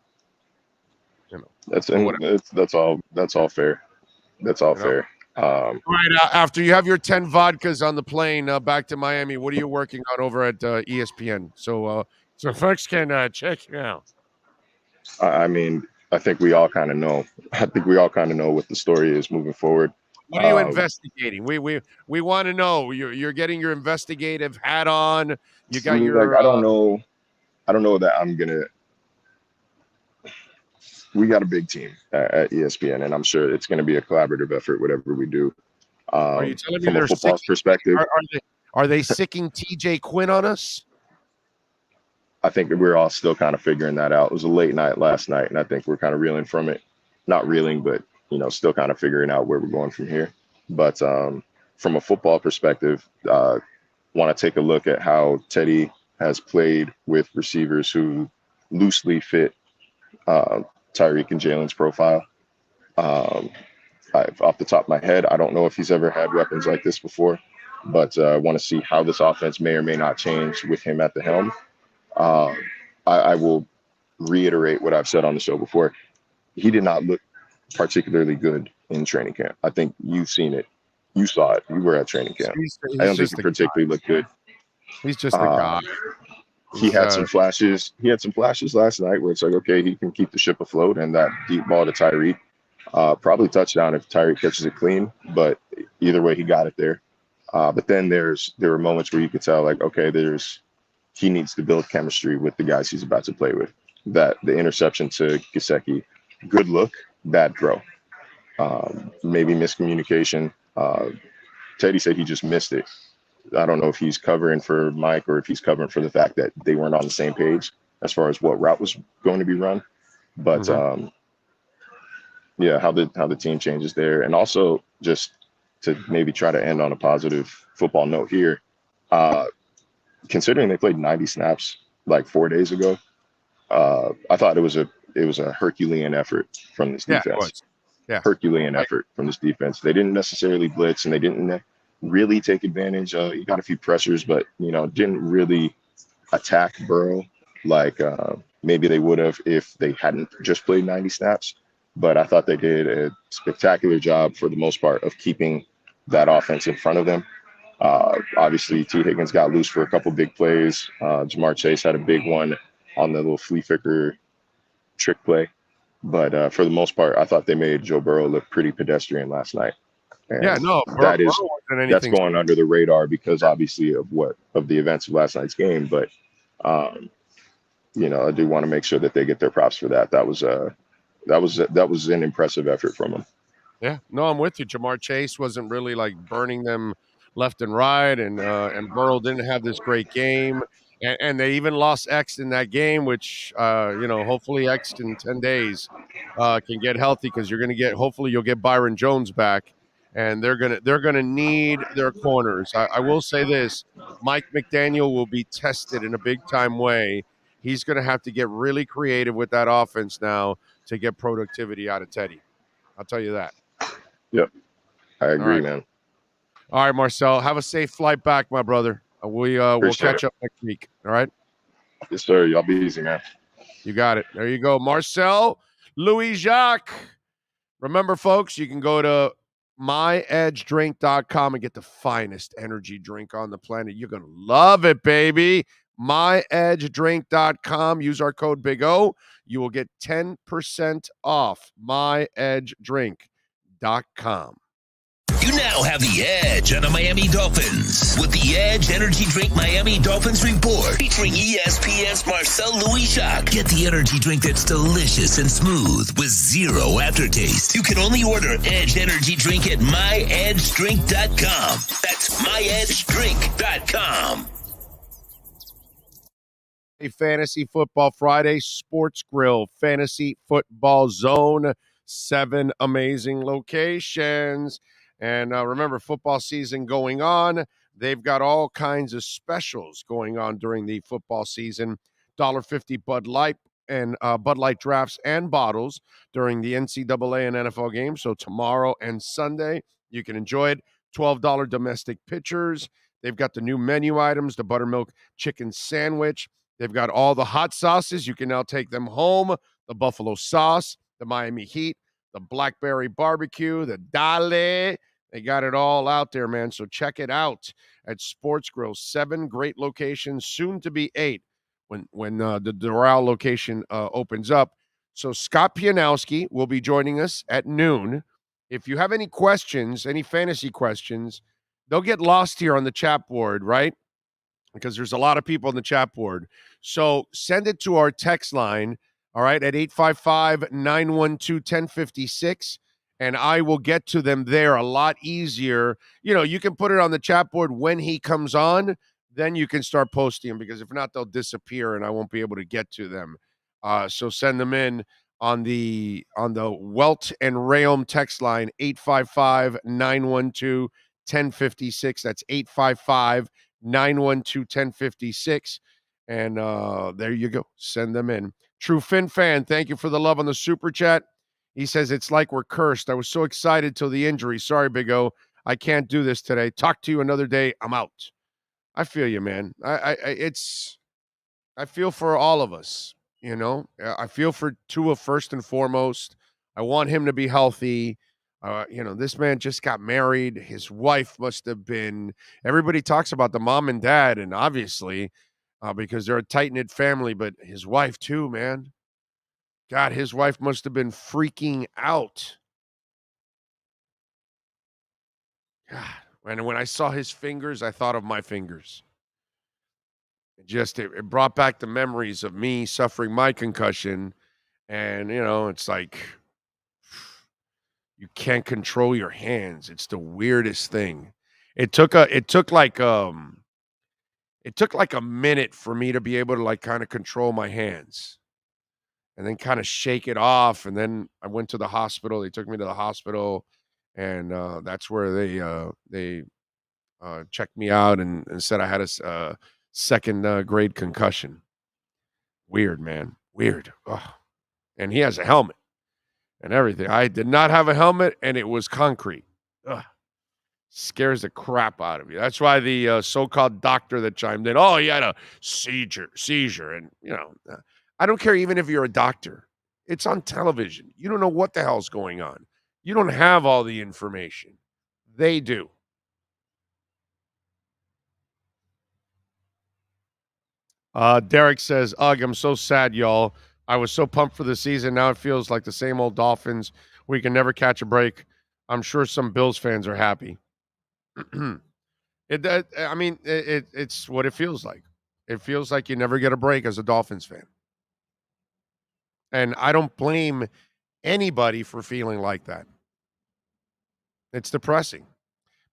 That's all fair. That's all fair. Right after you have your 10 vodkas on the plane back to Miami, what are you working on over at ESPN? So folks can check you out. I mean, I think we all kind of know. I think we all kind of know what the story is moving forward. What are you investigating? We want to know. You're getting your investigative hat on. You got your. I don't know that I'm gonna. We got a big team at ESPN, and I'm sure it's going to be a collaborative effort, whatever we do. Are you telling me from a football perspective? Are they sicking TJ Quinn on us? I think that we're all still kind of figuring that out. It was a late night last night, and I think we're kind of reeling from it. Not reeling, but still kind of figuring out where we're going from here. But from a football perspective, want to take a look at how Teddy has played with receivers who loosely fit Tyreek and Jalen's profile. Off the top of my head, I don't know if he's ever had weapons like this before, but I want to see how this offense may or may not change with him at the helm. I will reiterate what I've said on the show before. He did not look particularly good in training camp. I think you've seen it. You saw it. You were at training camp. I don't think he particularly looked good. He's just a guy. He had some flashes. He had some flashes last night where it's like, okay, he can keep the ship afloat, and that deep ball to Tyreek, probably touchdown if Tyreek catches it clean. But either way, he got it there. But then there were moments where you could tell, like, okay, he needs to build chemistry with the guys he's about to play with. That the interception to Gesicki, good look, bad throw. maybe miscommunication. Teddy said he just missed it. I don't know if he's covering for Mike or if he's covering for the fact that they weren't on the same page as far as what route was going to be run. But yeah, how the team changes there, and also just to maybe try to end on a positive football note here. Considering they played 90 snaps like 4 days ago, I thought it was a Herculean effort from this defense. Yeah, it was. Yeah. Herculean effort from this defense. They didn't necessarily blitz, and they didn't really take advantage. You got a few pressures, but didn't really attack Burrow like maybe they would have if they hadn't just played 90 snaps. But I thought they did a spectacular job for the most part of keeping that offense in front of them. Obviously, T. Higgins got loose for a couple big plays. Jamar Chase had a big one on the little flea flicker trick play. But for the most part, I thought they made Joe Burrow look pretty pedestrian last night. And that's going under the radar because obviously of the events of last night's game. But I do want to make sure that they get their props for that. That was an impressive effort from them. Yeah, no, I'm with you. Jamar Chase wasn't really like burning them left and right, and Burrow didn't have this great game, and they even lost X in that game, which hopefully X in 10 days can get healthy because hopefully you'll get Byron Jones back, and they're gonna need their corners. I will say this: Mike McDaniel will be tested in a big time way. He's gonna have to get really creative with that offense now to get productivity out of Teddy. I'll tell you that. Yep. I agree, man. All right, Marcel, have a safe flight back, my brother. We'll catch up next week. All right? Yes, sir. Y'all be easy, man. You got it. There you go. Marcel Louis-Jacques. Remember, folks, you can go to myedgedrink.com and get the finest energy drink on the planet. You're going to love it, baby. myedgedrink.com. Use our code Big O. You will get 10% off myedgedrink.com. You now have the edge on the Miami Dolphins with the Edge Energy Drink Miami Dolphins Report featuring ESPN's Marcel Louis-Jacques. Get the energy drink that's delicious and smooth with zero aftertaste. You can only order Edge Energy Drink at myedgedrink.com. That's myedgedrink.com. A Fantasy Football Friday Sports Grill Fantasy Football Zone. 7 amazing locations. And remember, football season going on. They've got all kinds of specials going on during the football season. $1.50 Bud Light and Bud Light drafts and bottles during the NCAA and NFL games. So tomorrow and Sunday, you can enjoy it. $12 domestic pitchers. They've got the new menu items, the buttermilk chicken sandwich. They've got all the hot sauces. You can now take them home. The buffalo sauce, the Miami Heat, the blackberry barbecue, the Dale. They got it all out there, man. So check it out at Sports Grill. 7 great locations, soon to be 8 when the Doral location opens up. So Scott Pianowski will be joining us at noon. If you have any questions, any fantasy questions, they'll get lost here on the chat board, right? Because there's a lot of people on the chat board. So send it to our text line, all right, at 855-912-1056, and I will get to them there a lot easier. You can put it on the chat board when he comes on, then you can start posting them, because if not, they'll disappear and I won't be able to get to them. So send them in on the Welt and Rayom text line, 855-912-1056. That's 855-912-1056. And there you go. Send them in. True Fin Fan, thank you for the love on the super chat. He says, it's like we're cursed. I was so excited till the injury. Sorry, Big O. I can't do this today. Talk to you another day. I'm out. I feel you, man. I feel for all of us, I feel for Tua first and foremost. I want him to be healthy. This man just got married. His wife must have been, everybody talks about the mom and dad, and obviously, because they're a tight-knit family, but his wife too, man. God, his wife must have been freaking out. God, and when I saw his fingers, I thought of my fingers. It brought back the memories of me suffering my concussion. And, it's like, You can't control your hands. It's the weirdest thing. It took like a minute for me to be able to like kind of control my hands and then kind of shake it off. And then I went to the hospital. They took me to the hospital, and that's where they checked me out and said I had a second grade concussion. Weird, man. Weird. Ugh. And he has a helmet and everything. I did not have a helmet, and it was concrete. Ugh. Scares the crap out of you. That's why the so-called doctor that chimed in, oh, he had a seizure. And, I don't care even if you're a doctor. It's on television. You don't know what the hell's going on. You don't have all the information. They do. Derek says, ugh, I'm so sad, y'all. I was so pumped for the season. Now it feels like the same old Dolphins. We can never catch a break. I'm sure some Bills fans are happy. It's what it feels like. It feels like you never get a break as a Dolphins fan. And I don't blame anybody for feeling like that. It's depressing.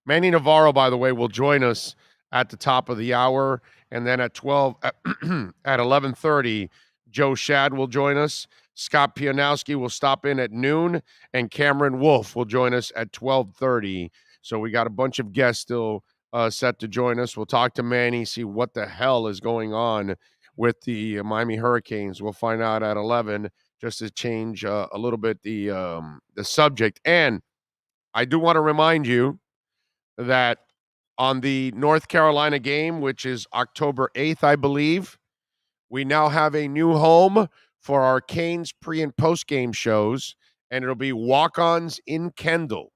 Manny Navarro, by the way, will join us at the top of the hour. And then at 11:30, Joe Shad will join us. Scott Pianowski will stop in at noon, and Cameron Wolf will join us at 12:30. So we got a bunch of guests still set to join us. We'll talk to Manny, see what the hell is going on with the Miami Hurricanes. We'll find out at 11, just to change a little bit the subject. And I do want to remind you that on the North Carolina game, which is October 8th, I believe, we now have a new home for our Canes pre- and post-game shows, and it'll be Walk-Ons in Kendall.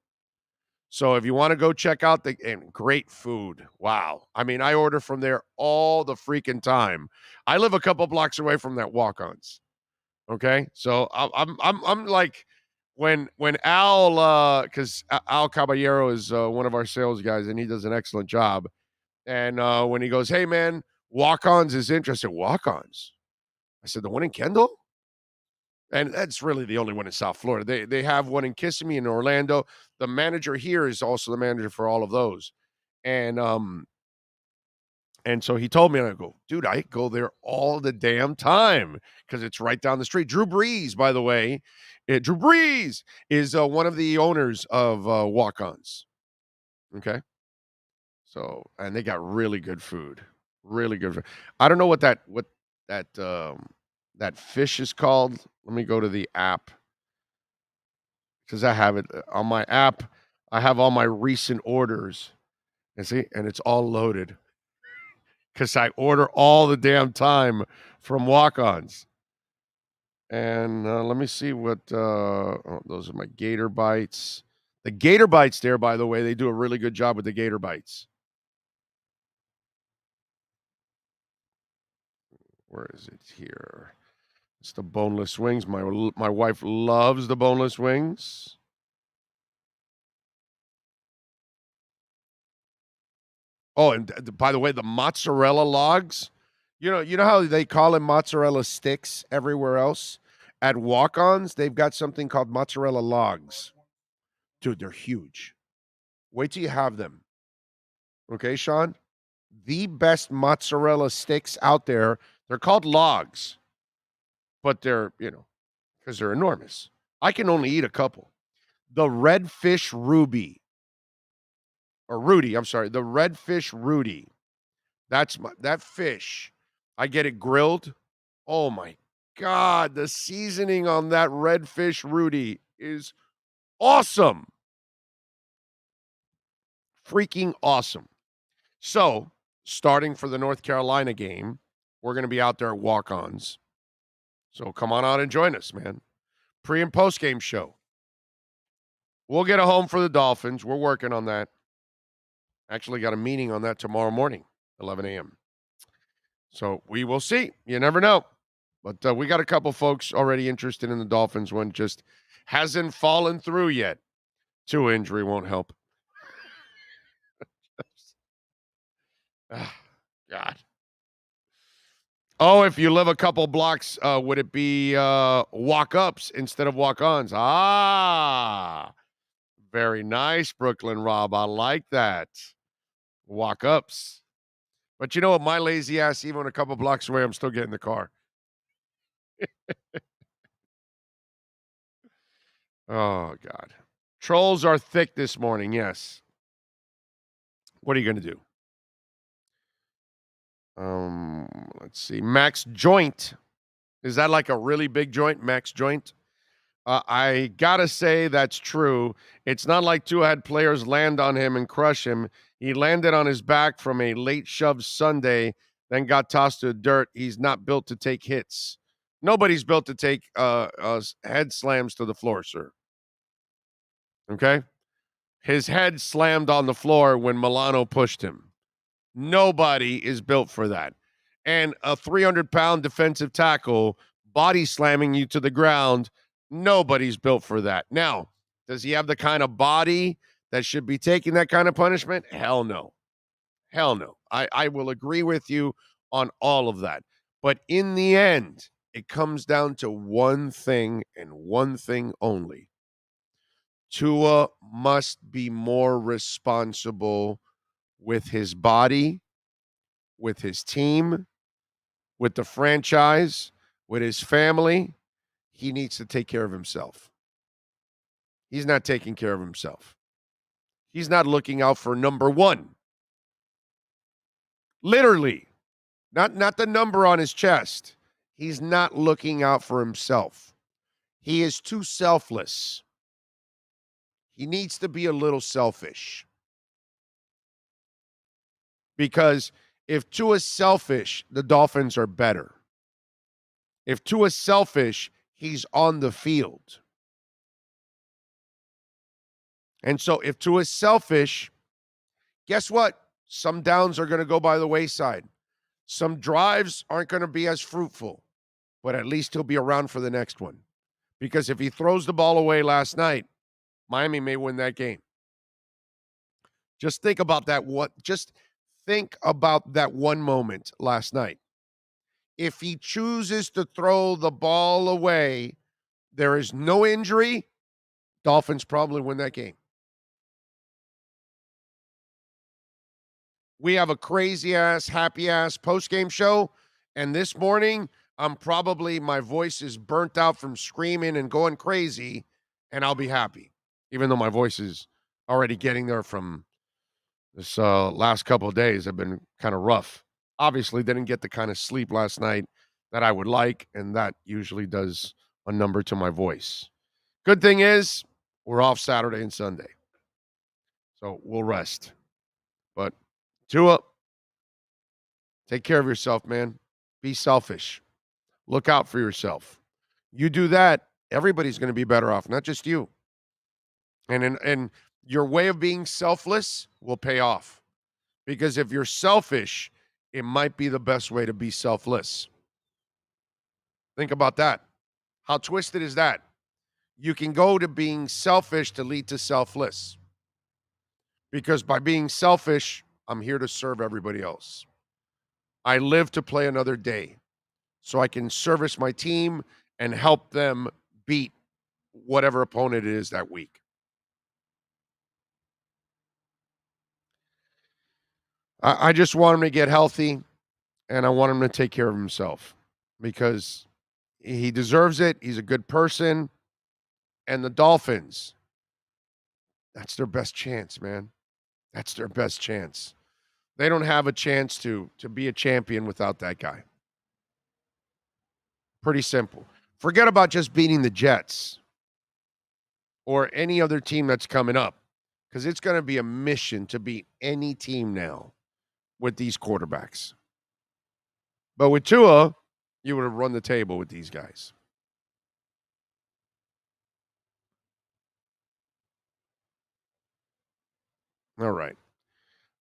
So if you want to go check out and great food. Wow. I mean, I order from there all the freaking time. I live a couple blocks away from that Walk-Ons. Okay? So I'm like, when Al, because Al Caballero is one of our sales guys, and he does an excellent job. And when he goes, hey, man, Walk-Ons is interested. Walk-Ons? I said, the one in Kendall? And that's really the only one in South Florida. They have one in Kissimmee and Orlando. The manager here is also the manager for all of those. And so he told me, and I go, dude, I go there all the damn time because it's right down the street. Drew Brees, by the way, Drew Brees is one of the owners of Walk-Ons. Okay. So, and they got really good food. Really good food. I don't know what that fish is called. Let me go to the app, because I have it on my app. I have all my recent orders, and see, and it's all loaded because I order all the damn time from Walk-Ons. And let me see what those are my Gator Bites. The Gator Bites there, by the way, they do a really good job with the Gator Bites. Where is it here? It's the boneless wings. My wife loves the boneless wings. Oh, and by the way, the mozzarella logs. You know how they call them mozzarella sticks everywhere else? At Walk-Ons, they've got something called mozzarella logs. Dude, they're huge. Wait till you have them. Okay, Sean? The best mozzarella sticks out there. They're called logs. But they're, because they're enormous. I can only eat a couple. The redfish ruby. Or Rudy, I'm sorry. The redfish Rudy. That fish. I get it grilled. Oh, my God. The seasoning on that redfish Rudy is awesome. Freaking awesome. So, starting for the North Carolina game, we're going to be out there at Walk-Ons. So come on out and join us, man. Pre- and post-game show. We'll get a home for the Dolphins. We're working on that. Actually got a meeting on that tomorrow morning, 11 a.m. So we will see. You never know. But we got a couple folks already interested in the Dolphins. One just hasn't fallen through yet. Tua injury won't help. God. Oh, if you live a couple blocks, would it be walk-ups instead of walk-ons? Ah, Very nice, Brooklyn Rob. I like that. Walk-ups. But you know what? My lazy ass, even a couple blocks away, I'm still getting the car. Oh, God. Trolls are thick this morning, yes. What are you going to do? Let's see. Max Joint. Is that like a really big joint, Max Joint? I got to say that's true. It's not like Tua had players land on him and crush him. He landed on his back from a late shove Sunday, then got tossed to the dirt. He's not built to take hits. Nobody's built to take head slams to the floor, sir. Okay? His head slammed on the floor when Milano pushed him. Nobody is built for that. And a 300-pound defensive tackle body slamming you to the ground, nobody's built for that. Now, does he have the kind of body that should be taking that kind of punishment? Hell no. Hell no. I will agree with you on all of that. But in the end, it comes down to one thing and one thing only. Tua must be more responsible with his body, with his team, with the franchise, with his family. He needs to take care of himself. He's not taking care of himself. He's not looking out for number one. Literally. Not the number on his chest. He's not looking out for himself. He is too selfless. He needs to be a little selfish. Because if Tua's selfish, the Dolphins are better. If Tua's selfish, he's on the field. And so if Tua's selfish, guess what? Some downs are going to go by the wayside. Some drives aren't going to be as fruitful, but at least he'll be around for the next one. Because if he throws the ball away last night, Miami may win that game. Just think about that. Just think about that one moment last night. If he chooses to throw the ball away, there is no injury, Dolphins probably win that game. We have a crazy-ass, happy-ass post-game show, and this morning, my voice is burnt out from screaming and going crazy, and I'll be happy, even though my voice is already getting there from this last couple of days have been kind of rough. Obviously, didn't get the kind of sleep last night that I would like, and that usually does a number to my voice. Good thing is, we're off Saturday and Sunday, so we'll rest. But Tua, take care of yourself, man. Be selfish. Look out for yourself. You do that, everybody's going to be better off, not just you. And your way of being selfless will pay off. Because if you're selfish, it might be the best way to be selfless. Think about that. How twisted is that? You can go to being selfish to lead to selfless. Because by being selfish, I'm here to serve everybody else. I live to play another day so I can service my team and help them beat whatever opponent it is that week. I just want him to get healthy, and I want him to take care of himself because he deserves it. He's a good person. And the Dolphins, that's their best chance, man. That's their best chance. They don't have a chance to be a champion without that guy. Pretty simple. Forget about just beating the Jets or any other team that's coming up because it's going to be a mission to beat any team now with these quarterbacks. But with Tua, you would have run the table with these guys. All right.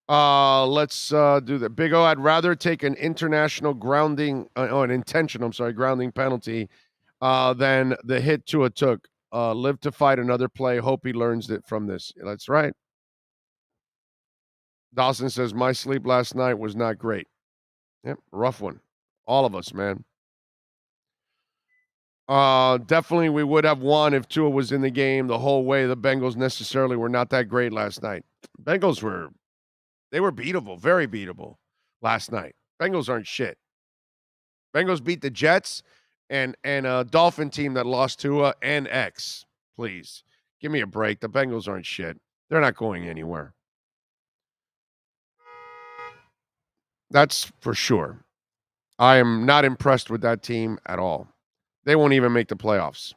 Let's do that. Big O, I'd rather take an international grounding, grounding penalty than the hit Tua took. Live to fight another play. Hope he learns it from this. That's right. Dawson says, my sleep last night was not great. Yep, rough one. All of us, man. Definitely we would have won if Tua was in the game the whole way. The Bengals necessarily were not that great last night. Bengals were beatable, very beatable last night. Bengals aren't shit. Bengals beat the Jets and a Dolphin team that lost Tua and X. Please, give me a break. The Bengals aren't shit. They're not going anywhere. That's for sure. I am not impressed with that team at all. They won't even make the playoffs.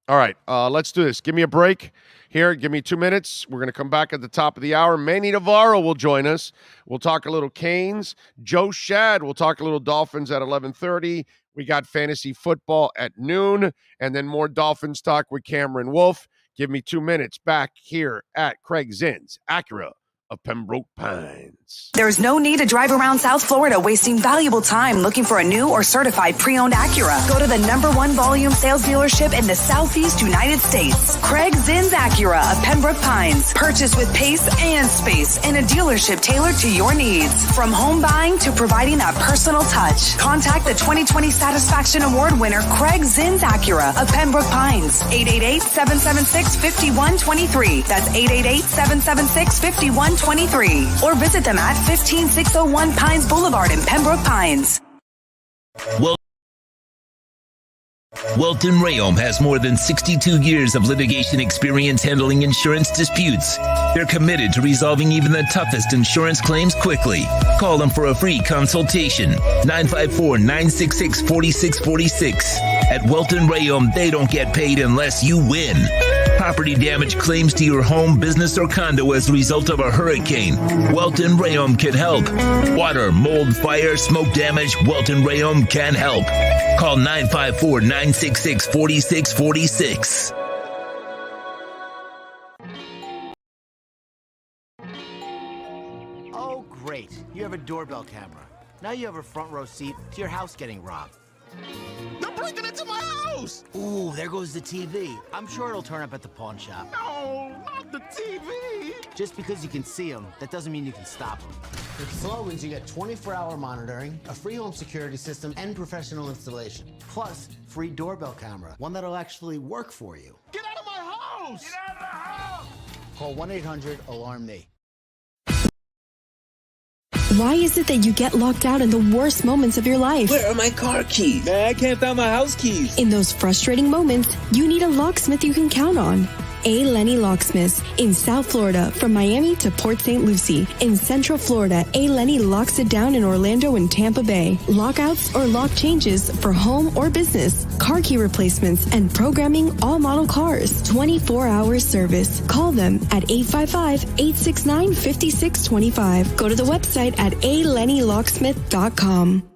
All right, let's do this. Give me a break here. Give me 2 minutes. We're going to come back at the top of the hour. Manny Navarro will join us. We'll talk a little Canes. Joe Shad. We'll talk a little Dolphins at 11:30. We got fantasy football at noon, and then more Dolphins talk with Cameron Wolf. Give me 2 minutes back here at Craig Zinn's Acura of Pembroke Pines. There's no need to drive around South Florida wasting valuable time looking for a new or certified pre-owned Acura. Go to the #1 volume sales dealership in the Southeast United States. Craig Zinn's Acura of Pembroke Pines. Purchase with pace and space in a dealership tailored to your needs. From home buying to providing that personal touch. Contact the 2020 Satisfaction Award winner Craig Zinn's Acura of Pembroke Pines. 888-776-5123. That's 888-776-5123. Or visit them at 15601 Pines Boulevard in Pembroke Pines. Welton Rayom has more than 62 years of litigation experience handling insurance disputes. They're committed to resolving even the toughest insurance claims quickly. Call them for a free consultation. 954-966-4646. At Welton Rayom, they don't get paid unless you win. Property damage claims to your home, business, or condo as a result of a hurricane. Welton Rayom can help. Water, mold, fire, smoke damage, Welton Rayom can help. Call 954-966-4646. Oh, great. You have a doorbell camera. Now you have a front row seat to your house getting robbed. They're breaking into my house! Ooh, there goes the TV. I'm sure it'll turn up at the pawn shop. No, not the TV! Just because you can see them, that doesn't mean you can stop them. With Slogans, you get 24-hour monitoring, a free home security system, and professional installation. Plus, free doorbell camera, one that'll actually work for you. Get out of my house! Get out of the house! Call 1-800-ALARM-ME. Why is it that you get locked out in the worst moments of your life? Where are my car keys? Man, I can't find my house keys. In those frustrating moments, you need a locksmith you can count on. A. Lenny Locksmiths in South Florida, from Miami to Port St. Lucie. In Central Florida, A. Lenny locks it down in Orlando and Tampa Bay. Lockouts or lock changes for home or business, car key replacements, and programming all model cars. 24-hour service. Call them at 855-869-5625. Go to the website at alennylocksmith.com.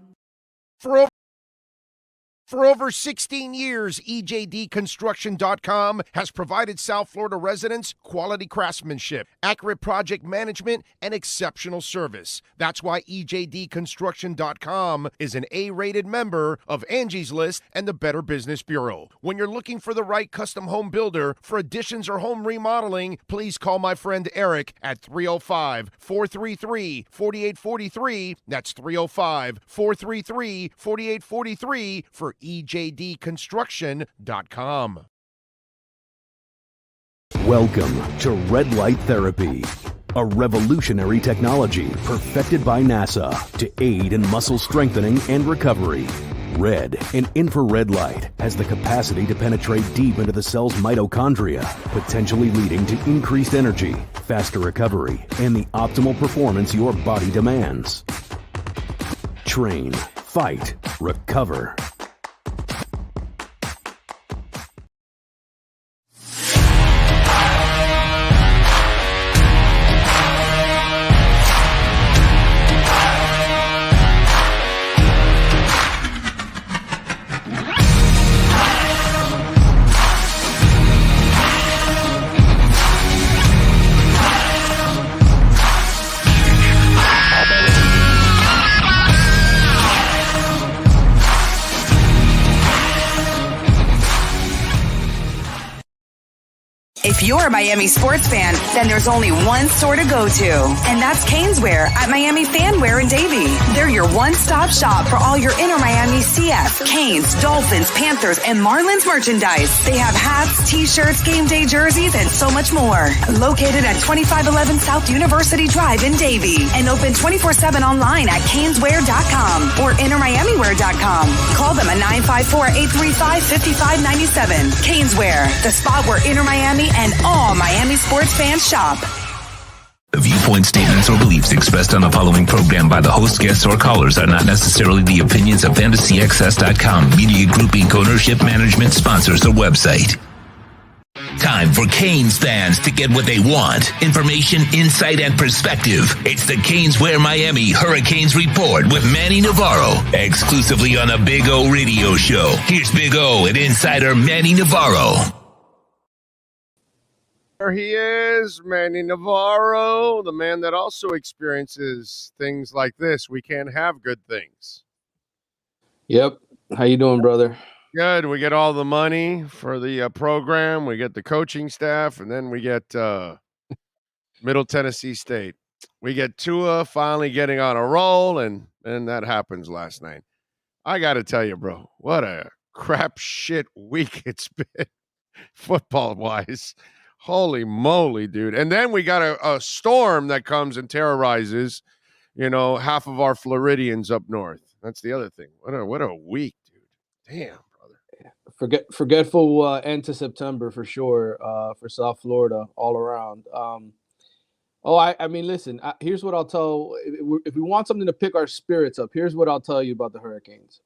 For over 16 years, EJDconstruction.com has provided South Florida residents quality craftsmanship, accurate project management, and exceptional service. That's why EJDconstruction.com is an A-rated member of Angie's List and the Better Business Bureau. When you're looking for the right custom home builder for additions or home remodeling, please call my friend Eric at 305-433-4843. That's 305-433-4843 for EJDconstruction.com. Welcome to Red Light Therapy, a revolutionary technology perfected by NASA to aid in muscle strengthening and recovery. Red and infrared light has the capacity to penetrate deep into the cell's mitochondria, potentially leading to increased energy, faster recovery, and the optimal performance your body demands. Train, fight, recover. If you're a Miami sports fan, then there's only one store to go to, and that's Caneswear at Miami Fanwear in Davie. They're your one-stop shop for all your inner Miami CF, Canes, Dolphins, Panthers, and Marlins merchandise. They have hats, t-shirts, game day jerseys, and so much more. Located at 2511 South University Drive in Davie, and open 24/7 online at caneswear.com or innermiamiwear.com. Call them at 954-835-5597. Caneswear, the spot where Inner Miami and all Miami sports fans shop. The viewpoint statements or beliefs expressed on the following program by the host, guests, or callers are not necessarily the opinions of FantasyXS.com, Media Group Inc. ownership, management, sponsors, or website. Time for Canes fans to get what they want. Information, insight, and perspective. It's the Caneswear Miami Hurricanes Report with Manny Navarro, exclusively on the Big O Radio Show. Here's Big O and insider Manny Navarro. There he is, Manny Navarro, the man that also experiences things like this. We can't have good things. Yep. How you doing, brother? Good. We get all the money for the program. We get the coaching staff, and then we get Middle Tennessee State. We get Tua finally getting on a roll, and that happens last night. I got to tell you, bro, what a crap shit week it's been football-wise. Holy moly, dude. And then we got a storm that comes and terrorizes, half of our Floridians up north. That's the other thing. What a week, dude. Damn, brother. Forgetful end to September for sure for South Florida all around. I mean, listen, here's what I'll tell. If we want something to pick our spirits up, here's what I'll tell you about the Hurricanes.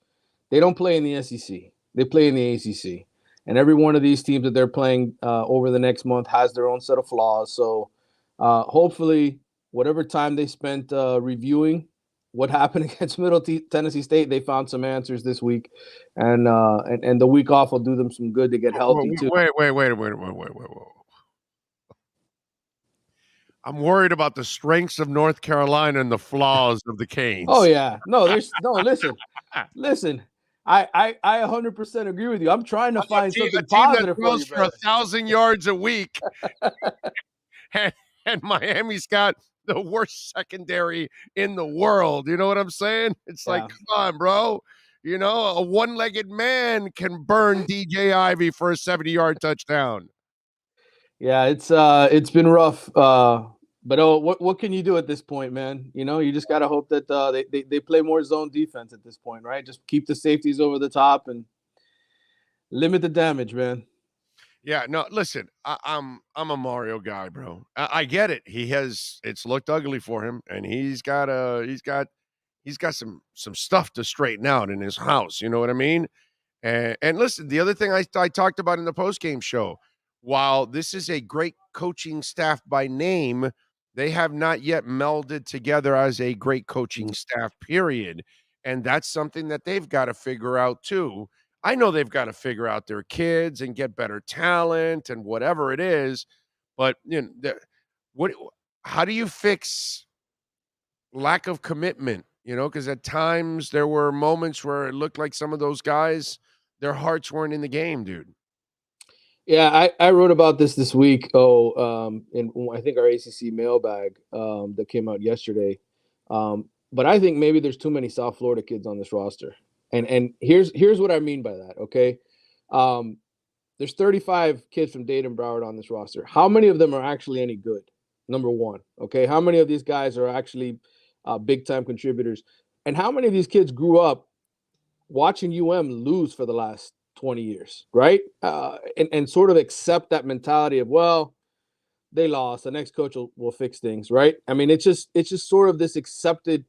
They don't play in the SEC. They play in the ACC. And every one of these teams that they're playing over the next month has their own set of flaws. So hopefully whatever time they spent reviewing what happened against Middle Tennessee State, they found some answers this week. And the week off will do them some good to get healthy, too. Wait. I'm worried about the strengths of North Carolina and the flaws of the Canes. Oh, yeah. Listen. I 100% agree with you. I'm trying to find something positive for you, for 1,000 yards a week, and Miami's got the worst secondary in the world. You know what I'm saying? It's like, come on, bro. A one-legged man can burn DJ Ivy for a 70-yard touchdown. Yeah, it's been rough. But what can you do at this point, man? You just got to hope that they play more zone defense at this point, right? Just keep the safeties over the top and limit the damage, man. Yeah, no, listen, I'm a Mario guy, bro. I get it. It's looked ugly for him, and he's got some stuff to straighten out in his house. You know what I mean? And listen, the other thing I talked about in the postgame show, while this is a great coaching staff by name, they have not yet melded together as a great coaching staff, period. And that's something that they've got to figure out, too. I know they've got to figure out their kids and get better talent and whatever it is. But, how do you fix lack of commitment? Because at times there were moments where it looked like some of those guys, their hearts weren't in the game, dude. Yeah, I wrote about this week. In I think our ACC mailbag that came out yesterday. But I think maybe there's too many South Florida kids on this roster, and here's what I mean by that. Okay, there's 35 kids from Dayton Broward on this roster. How many of them are actually any good? Number one. Okay, how many of these guys are actually big time contributors, and how many of these kids grew up watching lose for the last 20 years, right? And sort of accept that mentality of, well, they lost. The next coach will fix things, right? I mean, it's just sort of this accepted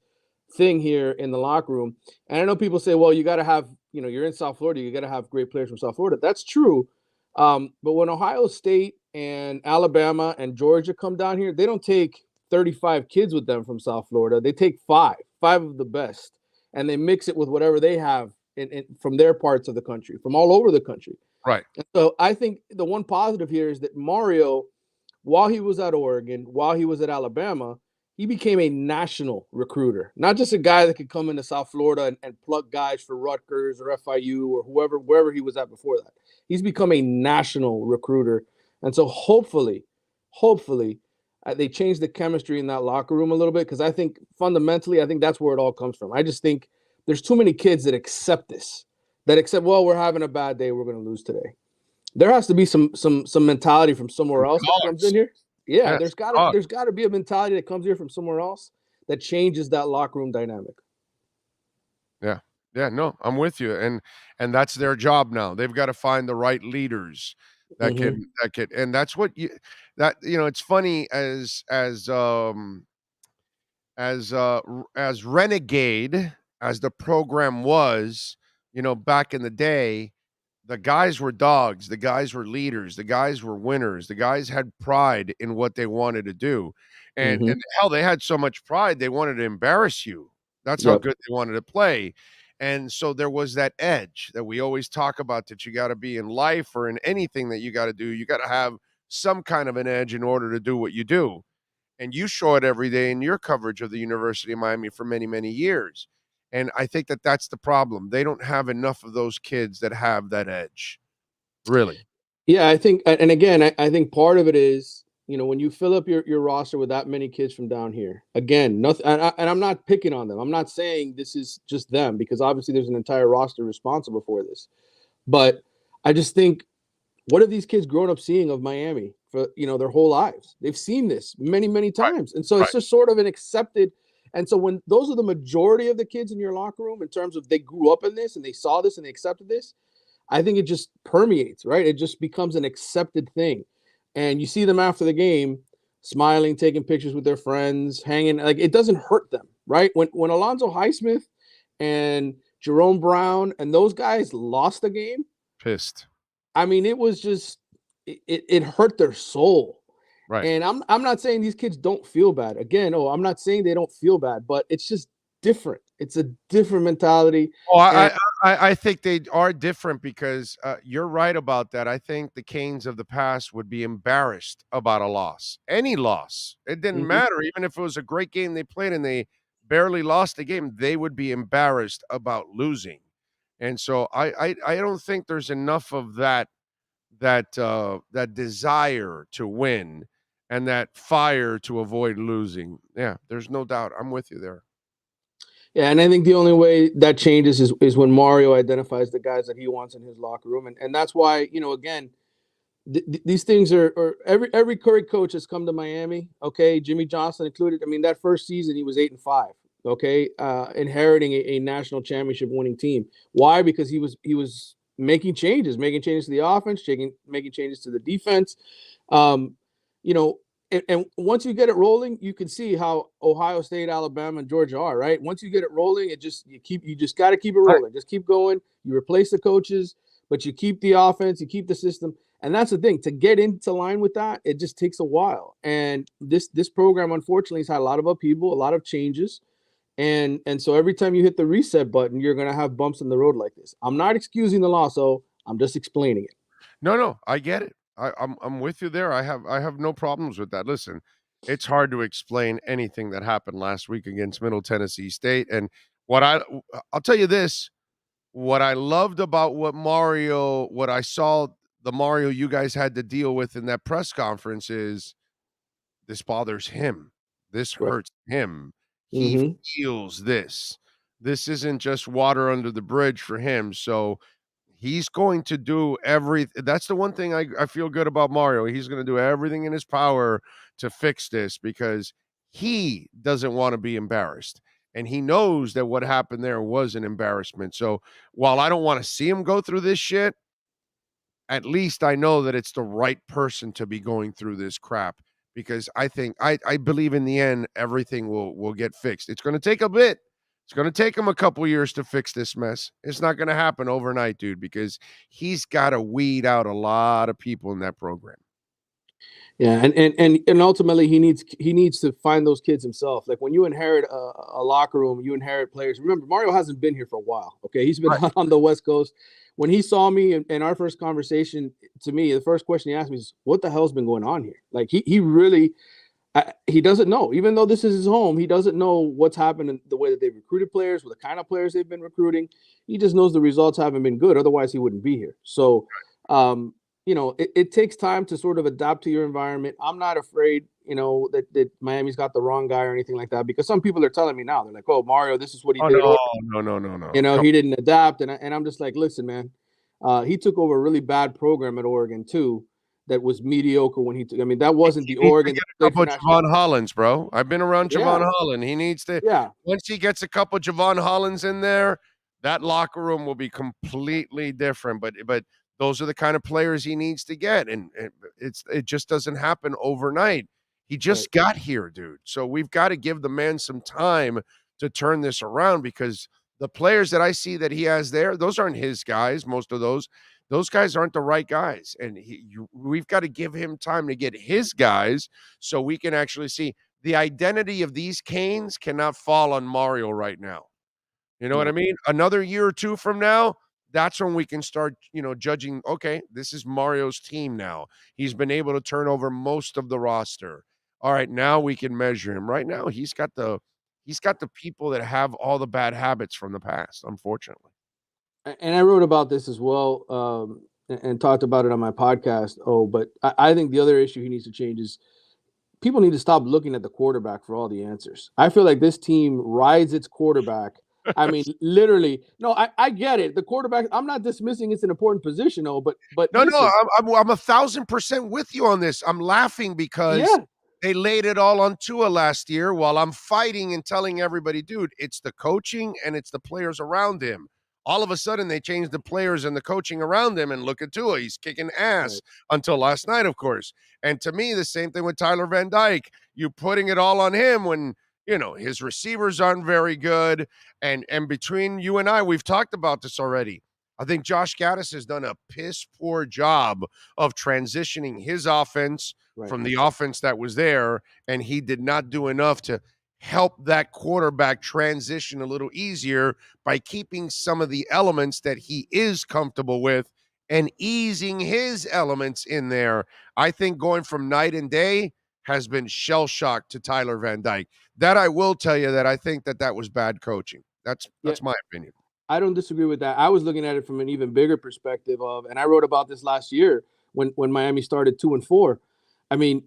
thing here in the locker room. And I know people say, well, you got to have, you're in South Florida, you got to have great players from South Florida. That's true. But when Ohio State and Alabama and Georgia come down here, they don't take 35 kids with them from South Florida. They take five of the best, and they mix it with whatever they have from their parts of the country, from all over the country. Right. And so I think the one positive here is that Mario, while he was at Oregon, while he was at Alabama, he became a national recruiter, not just a guy that could come into South Florida and pluck guys for Rutgers or FIU or wherever he was at before that. He's become a national recruiter. And so hopefully, they change the chemistry in that locker room a little bit, because I think fundamentally, I think that's where it all comes from. I just think there's too many kids that accept this, well, we're having a bad day, we're going to lose today. There has to be some mentality from somewhere else that comes in here. Yeah, Yes, there's got to be a mentality that comes here from somewhere else that changes that locker room dynamic. Yeah. Yeah, no, I'm with you. And that's their job now. They've got to find the right leaders that can and that's what it's funny as renegade as the program was, back in the day, the guys were dogs, the guys were leaders, the guys were winners, the guys had pride in what they wanted to do. And hell, they had so much pride they wanted to embarrass you. That's how Yep. good they wanted to play. And so there was that edge that we always talk about, that you got to be in life or in anything that you got to do. You got to have some kind of an edge in order to do what you do. And you show it every day in your coverage of the University of Miami for many, many years. And I think that that's the problem. They don't have enough of those kids that have that edge, really. Yeah, I think, and again, I think part of it is, when you fill up your roster with that many kids from down here, again, nothing, and I'm not picking on them. I'm not saying this is just them, because obviously there's an entire roster responsible for this. But I just think, what have these kids grown up seeing of Miami for, their whole lives? They've seen this many, many times. And so it's just sort of an accepted. And so when those are the majority of the kids in your locker room, in terms of they grew up in this and they saw this and they accepted this, I think it just permeates, right? It just becomes an accepted thing. And you see them after the game smiling, taking pictures with their friends, hanging, like it doesn't hurt them, right? When Alonzo Highsmith and Jerome Brown and those guys lost the game, pissed. I mean, it was just it hurt their soul. Right. And I'm not saying these kids don't feel bad. Again, I'm not saying they don't feel bad, but it's just different. It's a different mentality. Well, I think they are different, because you're right about that. I think the Canes of the past would be embarrassed about a loss. Any loss. It didn't matter. Even if it was a great game they played and they barely lost the game, they would be embarrassed about losing. And so I don't think there's enough of that desire to win and that fire to avoid losing. Yeah, there's no doubt. I'm with you there. Yeah, and I think the only way that changes is when Mario identifies the guys that he wants in his locker room. And that's why, again, these things are every Curry coach has come to Miami, okay, Jimmy Johnson included. I mean, that first season he was 8-5, okay, inheriting a national championship winning team. Why? Because he was making changes to the offense, making changes to the defense. And once you get it rolling, you can see how Ohio State, Alabama, and Georgia are, right? Once you get it rolling, you just got to keep it rolling. Just keep going. You replace the coaches, but you keep the offense, you keep the system. And that's the thing, to get into line with that, it just takes a while. And this program, unfortunately, has had a lot of upheaval, a lot of changes. And so every time you hit the reset button, you're going to have bumps in the road like this. I'm not excusing the loss, I'm just explaining it. No, I get it. I'm with you there. I have no problems with that. Listen, it's hard to explain anything that happened last week against Middle Tennessee State. And I'll tell you this, what I loved about what I saw the Mario you guys had to deal with in that press conference is this bothers him. This hurts him. He feels this. This isn't just water under the bridge for him. So he's going to do that's the one thing I feel good about Mario. He's going to do everything in his power to fix this, because he doesn't want to be embarrassed. And he knows that what happened there was an embarrassment. So while I don't want to see him go through this shit, at least I know that it's the right person to be going through this crap, because I think I believe in the end everything will get fixed. It's going to take a bit. It's going to take him a couple years to fix this mess. It's not going to happen overnight, dude, because he's got to weed out a lot of people in that program. Yeah, and ultimately he needs to find those kids himself. Like when you inherit a locker room, you inherit players. Remember, Mario hasn't been here for a while. Okay, he's been on the West Coast. When he saw me in our first conversation, to me, the first question he asked me is, "What the hell's been going on here?" Like he really. He doesn't know, even though this is his home, he doesn't know what's happened in the way that they've recruited players, with the kind of players they've been recruiting. He just knows the results haven't been good. Otherwise, he wouldn't be here. So, it takes time to sort of adapt to your environment. I'm not afraid, that Miami's got the wrong guy or anything like that, because some people are telling me now, they're like, oh, Mario, this is what he Oh, did. no. He didn't adapt. And I'm just like, listen, man, he took over a really bad program at Oregon too. That was mediocre when he took. I mean, that wasn't the Oregon. Get a couple of Javon Hollands, bro. I've been around Javon Holland. He needs to. Yeah. Once he gets a couple of Javon Hollands in there, that locker room will be completely different. But those are the kind of players he needs to get, and it just doesn't happen overnight. He just got here, dude. So we've got to give the man some time to turn this around, because the players that I see that he has there, those aren't his guys. Most of those guys aren't the right guys. And we've got to give him time to get his guys so we can actually see the identity of these Canes cannot fall on Mario right now. You know what I mean? Another year or two from now, that's when we can start, judging, okay, this is Mario's team now. He's been able to turn over most of the roster. All right, now we can measure him. Right now, he's got the people that have all the bad habits from the past, unfortunately. And I wrote about this as well, and talked about it on my podcast. But I think the other issue he needs to change is people need to stop looking at the quarterback for all the answers. I feel like this team rides its quarterback. I mean, literally. No, I get it. The quarterback, I'm not dismissing it's an important position, but no, listen. I'm 1,000% with you on this. I'm laughing because they laid it all on Tua last year, while I'm fighting and telling everybody, dude, it's the coaching and it's the players around him. All of a sudden, they changed the players and the coaching around him, and look at Tua. He's kicking ass until last night, of course. And to me, the same thing with Tyler Van Dyke. You putting it all on him when, his receivers aren't very good. And between you and I, we've talked about this already. I think Josh Gaddis has done a piss-poor job of transitioning his offense from the offense that was there, and he did not do enough to help that quarterback transition a little easier by keeping some of the elements that he is comfortable with and easing his elements in there. I think going from night and day has been shell shock to Tyler Van Dyke. That I will tell you that I think that was bad coaching. That's my opinion. I don't disagree with that. I was looking at it from an even bigger perspective and I wrote about this last year when Miami started 2-4. I mean,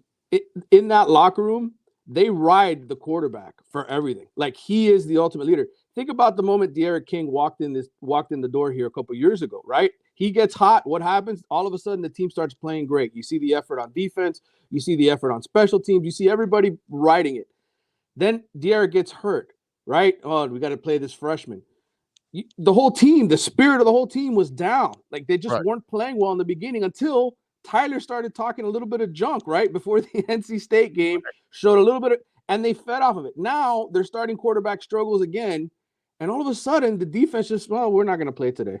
in that locker room, they ride the quarterback for everything. Like, he is the ultimate leader. Think about the moment De'Aaron King walked in the door here a couple years ago, right? He gets hot. What happens? All of a sudden, the team starts playing great. You see the effort on defense. You see the effort on special teams. You see everybody riding it. Then De'Aaron gets hurt, right? Oh, we got to play this freshman. The whole team, the spirit of the whole team was down. Like, they just weren't playing well in the beginning until Tyler started talking a little bit of junk, right? Before the NC State game, showed a little bit of, and they fed off of it. Now they're starting quarterback struggles again. And all of a sudden, the defense just, we're not going to play today.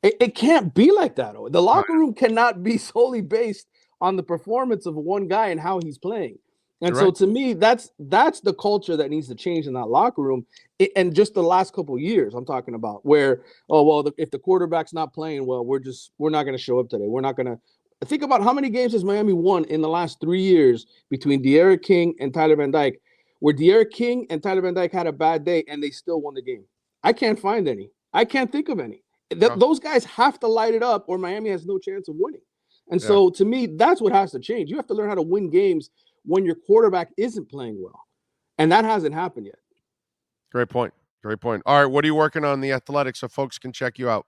It can't be like that. The locker room cannot be solely based on the performance of one guy and how he's playing. And so to me, that's the culture that needs to change in that locker room. And just the last couple of years, I'm talking about, where, if the quarterback's not playing well, we're not going to show up today. We're not going to. Think about how many games has Miami won in the last 3 years between De'Aaron King and Tyler Van Dyke, where De'Aaron King and Tyler Van Dyke had a bad day and they still won the game. I can't find any. I can't think of any. Those guys have to light it up or Miami has no chance of winning. And so to me, that's what has to change. You have to learn how to win games when your quarterback isn't playing well. And that hasn't happened yet. Great point. Great point. All right, what are you working on in the Athletics so folks can check you out?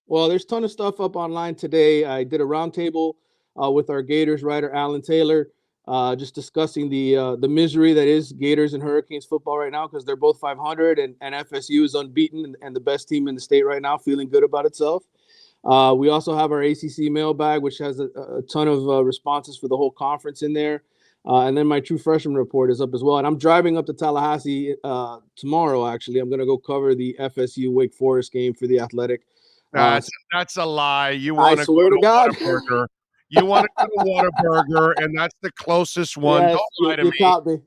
Well, there's a ton of stuff up online today. I did a roundtable with our Gators writer, Alan Taylor, just discussing the misery that is Gators and Hurricanes football right now, because they're both 500 and FSU is unbeaten and the best team in the state right now, feeling good about itself. We also have our ACC mailbag, which has a ton of responses for the whole conference in there. And then my True Freshman report is up as well. And I'm driving up to Tallahassee tomorrow, actually. I'm going to go cover the FSU Wake Forest game for the Athletic. That's a lie. You want to swear go to God. Whataburger. You want to go to Whataburger, and that's the closest one. Yes, Don't lie to me.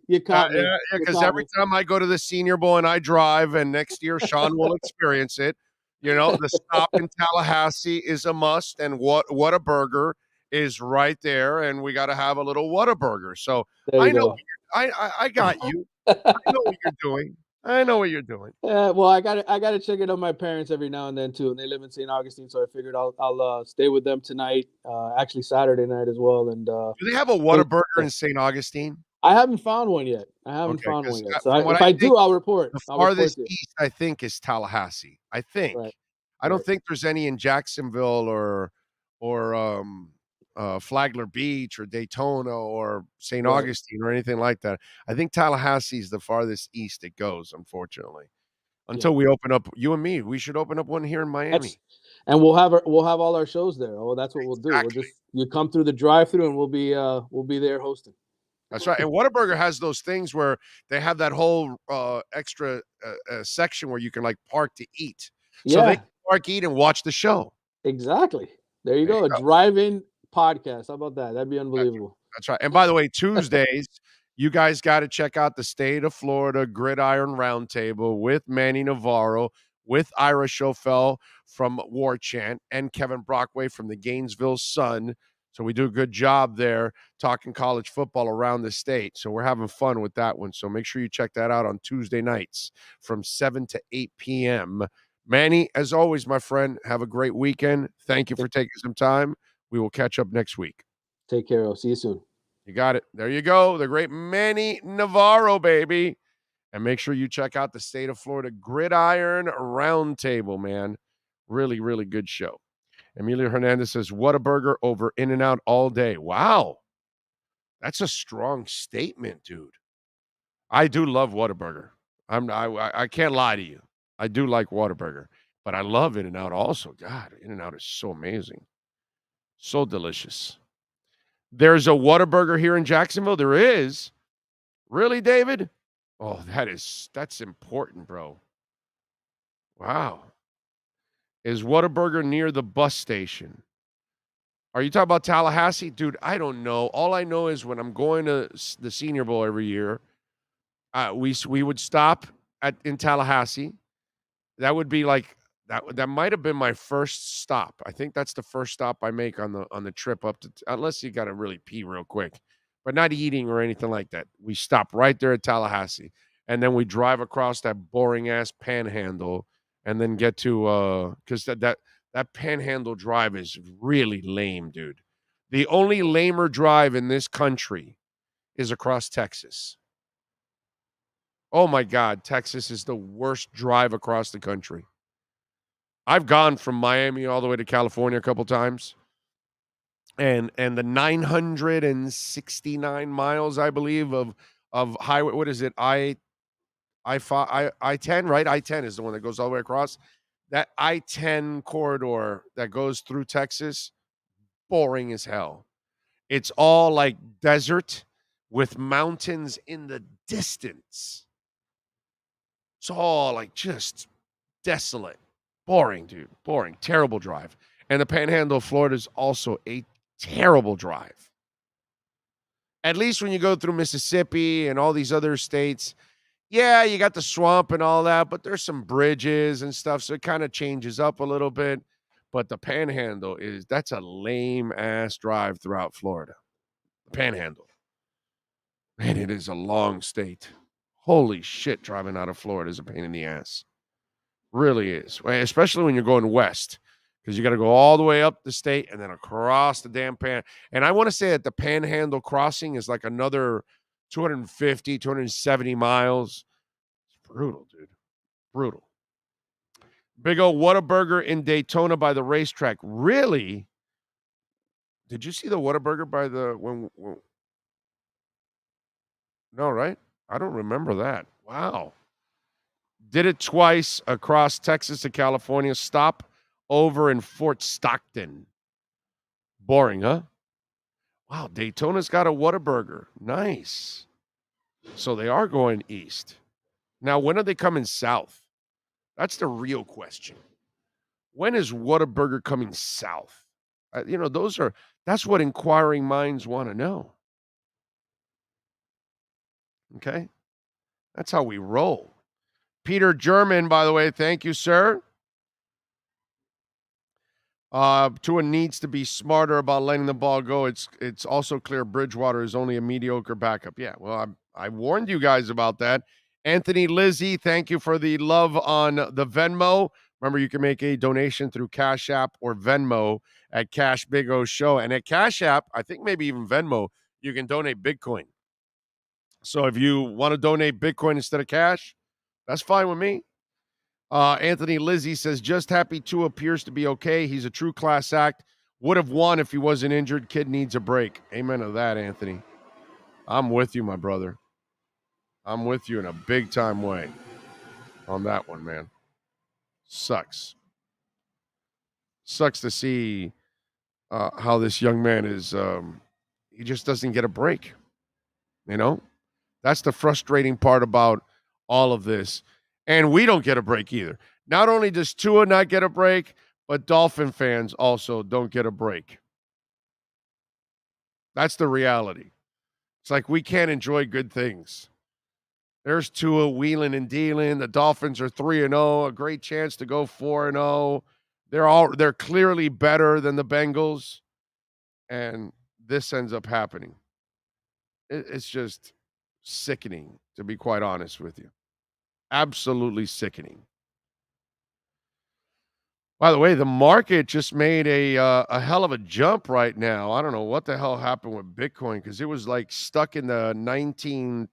You caught me. Yeah, because every time I go to the Senior Bowl and I drive, and next year Sean will experience it, the stop in Tallahassee is a must, and Whataburger is right there, and we got to have a little Whataburger. So I know I got you. I know what you're doing. I know what you're doing. Well, I gotta check in on my parents every now and then too, and they live in St. Augustine, so I figured I'll stay with them tonight. Actually Saturday night as well. And do they have a Whataburger in St. Augustine? I haven't found one yet. Okay, because So from what if I I think, do, I'll report. the I'll report farthest to you. east, I think, is Tallahassee. I think. Right. I don't Right. think there's any in Jacksonville or Flagler Beach or Daytona or St. Right. Augustine or anything like that. I think Tallahassee is the farthest east it goes, unfortunately. Until we open up, you and me, we should open up one here in Miami. And we'll have all our shows there. Oh, that's what we'll do. We'll just you come through the drive-through, and we'll be there hosting. That's right. And Whataburger has those things where they have that whole extra section where you can like park to eat. So they can park, eat, and watch the show. Exactly. There you go. A drive-in podcast. How about that? That'd be unbelievable. That's right. And by the way, Tuesdays, you guys got to check out the State of Florida Gridiron Roundtable with Manny Navarro, with Ira Schofel from War Chant, and Kevin Brockway from the Gainesville Sun. So we do a good job there talking college football around the state. So we're having fun with that one. So make sure you check that out on Tuesday nights from 7 to 8 p.m. Manny, as always, my friend, have a great weekend. Thank you for taking some time. We will catch up next week. Take care. I'll see you soon. You got it. There you go. The great Manny Navarro, baby. And make sure you check out the State of Florida Gridiron Roundtable, man. Really, really good show. Emilio Hernandez says, Whataburger over In-N-Out all day. Wow. That's a strong statement, dude. I do love Whataburger. I can't lie to you. I do like Whataburger, but I love In-N-Out also. God, In-N-Out is so amazing. So delicious. There's a Whataburger here in Jacksonville. There is. Really, David? Oh, that's important, bro. Wow. Is Whataburger near the bus station? Are you talking about Tallahassee? Dude, I don't know. All I know is when I'm going to the Senior Bowl every year, we would stop in Tallahassee. That would be like that might have been my first stop. I think that's the first stop I make on the trip up to, unless you got to really pee real quick, but not eating or anything like that. We stop right there at Tallahassee, and then we drive across that boring ass Panhandle, and then get to because that Panhandle drive is really lame, dude. The only lamer drive in this country is across Texas. Oh my God, Texas is the worst drive across the country. I've gone from Miami all the way to California a couple times. And the 969 miles, I believe, of highway, what is it? I-10, right? I-10 is the one that goes all the way across. That I-10 corridor that goes through Texas, boring as hell. It's all like desert with mountains in the distance. It's all like just desolate. Boring, dude. Boring. Terrible drive. And the Panhandle of Florida is also a terrible drive. At least when you go through Mississippi and all these other states, yeah, you got the swamp and all that, but there's some bridges and stuff, so it kind of changes up a little bit. But the Panhandle that's a lame-ass drive throughout Florida. The Panhandle. Man, it is a long state. Holy shit, driving out of Florida is a pain in the ass. Really is, especially when you're going west, because you got to go all the way up the state and then across the damn And I want to say that the Panhandle crossing is like another 250, 270 miles. It's brutal, dude. Brutal. Big O Whataburger in Daytona by the racetrack. Really? Did you see the Whataburger by the when? No, right? I don't remember that. Wow. Did it twice across Texas and California. Stop over in Fort Stockton. Boring, huh? Wow, Daytona's got a Whataburger. Nice. So they are going east. Now, when are they coming south? That's the real question. When is Whataburger coming south? That's what inquiring minds want to know. Okay? That's how we roll. Peter German, by the way, thank you, sir. Tua needs to be smarter about letting the ball go. It's also clear Bridgewater is only a mediocre backup. Yeah, well, I warned you guys about that, Anthony Lizzie, thank you for the love on the Venmo. Remember, you can make a donation through Cash App or Venmo at Cash Big O Show. And at Cash App, I think maybe even Venmo, you can donate Bitcoin. So if you want to donate Bitcoin instead of cash, that's fine with me. Anthony Lizzie says, just happy Tua appears to be okay. He's a true class act. Would have won if he wasn't injured. Kid needs a break. Amen to that, Anthony. I'm with you, my brother. I'm with you in a big time way on that one, man. Sucks to see how this young man is. He just doesn't get a break. You know, that's the frustrating part about all of this. And we don't get a break either. Not only does Tua not get a break, but Dolphin fans also don't get a break. That's the reality. It's like we can't enjoy good things. There's Tua wheeling and dealing. The Dolphins are 3-0, a great chance to go 4-0. They're clearly better than the Bengals, and this ends up happening. It's just sickening, to be quite honest with you. Absolutely sickening. By the way, the market just made a hell of a jump right now. I don't know what the hell happened with Bitcoin because it was like stuck in the 19.3,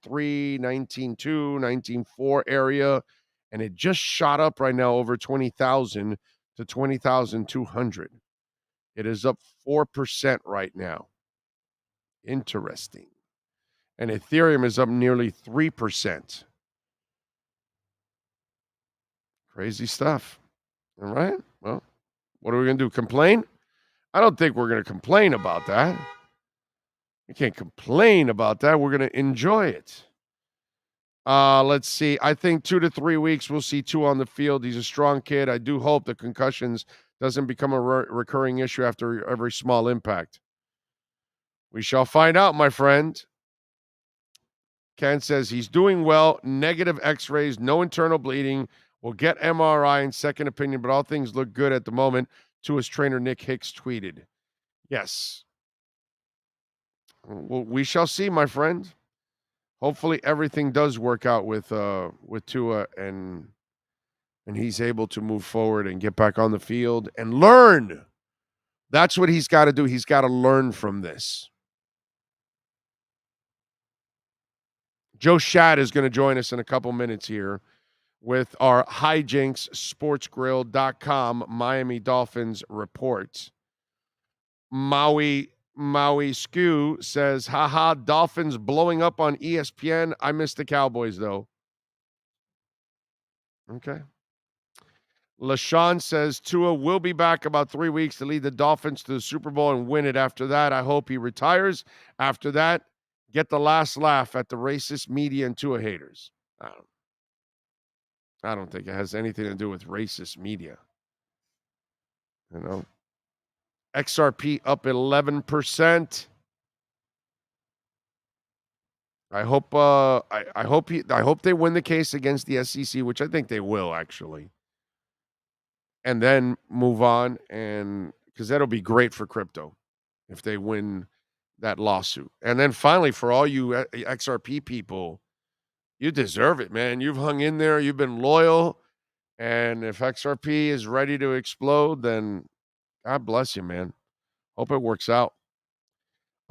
19.2, 19.4 area, and it just shot up right now over 20,000 to 20,200. It is up 4% right now. Interesting. And Ethereum is up nearly 3%. Crazy stuff. All right. Well, what are we going to do? Complain? I don't think we're going to complain about that. We can't complain about that. We're going to enjoy it. Let's see. I think 2 to 3 weeks we'll see Tua on the field. He's a strong kid. I do hope the concussions doesn't become a recurring issue after every small impact. We shall find out, my friend. Ken says he's doing well. Negative x-rays, no internal bleeding. We'll get MRI and second opinion, but all things look good at the moment. Tua's trainer Nick Hicks tweeted. Yes. Well, we shall see, my friend. Hopefully everything does work out with Tua and he's able to move forward and get back on the field and learn. That's what he's got to do. He's got to learn from this. Joe Shad is going to join us in a couple minutes here with our hijinksportsgrill.com Miami Dolphins report. Maui Skew says, haha, Dolphins blowing up on ESPN. I miss the Cowboys, though. Okay. LaShawn says, Tua will be back about 3 weeks to lead the Dolphins to the Super Bowl and win it. After that, I hope he retires. After that, get the last laugh at the racist media and Tua haters. I don't think it has anything to do with racist media. You know, XRP up 11%. I hope I hope they win the case against the SEC, which I think they will actually. And then move on, and because that'll be great for crypto if they win that lawsuit. And then finally, for all you XRP people, you deserve it, man. You've hung in there. You've been loyal. And if XRP is ready to explode, then God bless you, man. Hope it works out.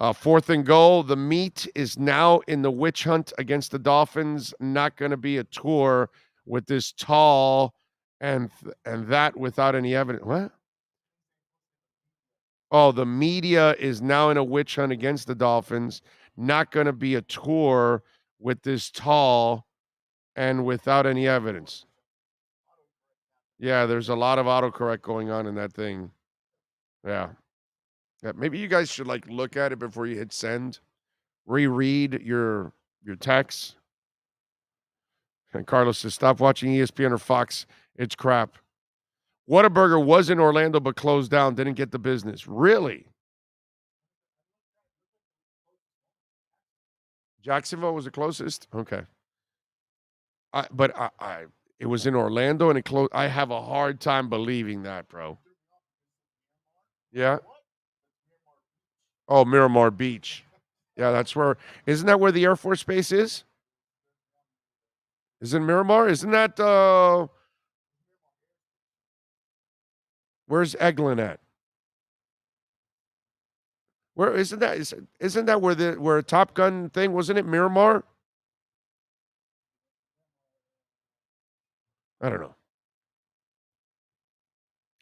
4th and goal. The meat is now in the witch hunt against the Dolphins. Not going to be a tour with this tall and that without any evidence. What? Oh, the media is now in a witch hunt against the Dolphins. Not going to be a tour with this tall and without any evidence. Yeah, there's a lot of autocorrect going on in that thing. Yeah. Maybe you guys should look at it before you hit send. Reread your text. And Carlos says, stop watching ESPN or Fox. It's crap. Whataburger was in Orlando but closed down. Didn't get the business. Really? Jacksonville was the closest? Okay. It was in Orlando and it closed. I have a hard time believing that, bro. Yeah. Oh, Miramar Beach. Yeah, that's where. Isn't that where the Air Force Base is? Is it Miramar? Isn't that where's Eglin at? Where isn't that where a Top Gun thing, wasn't it Miramar? I don't know.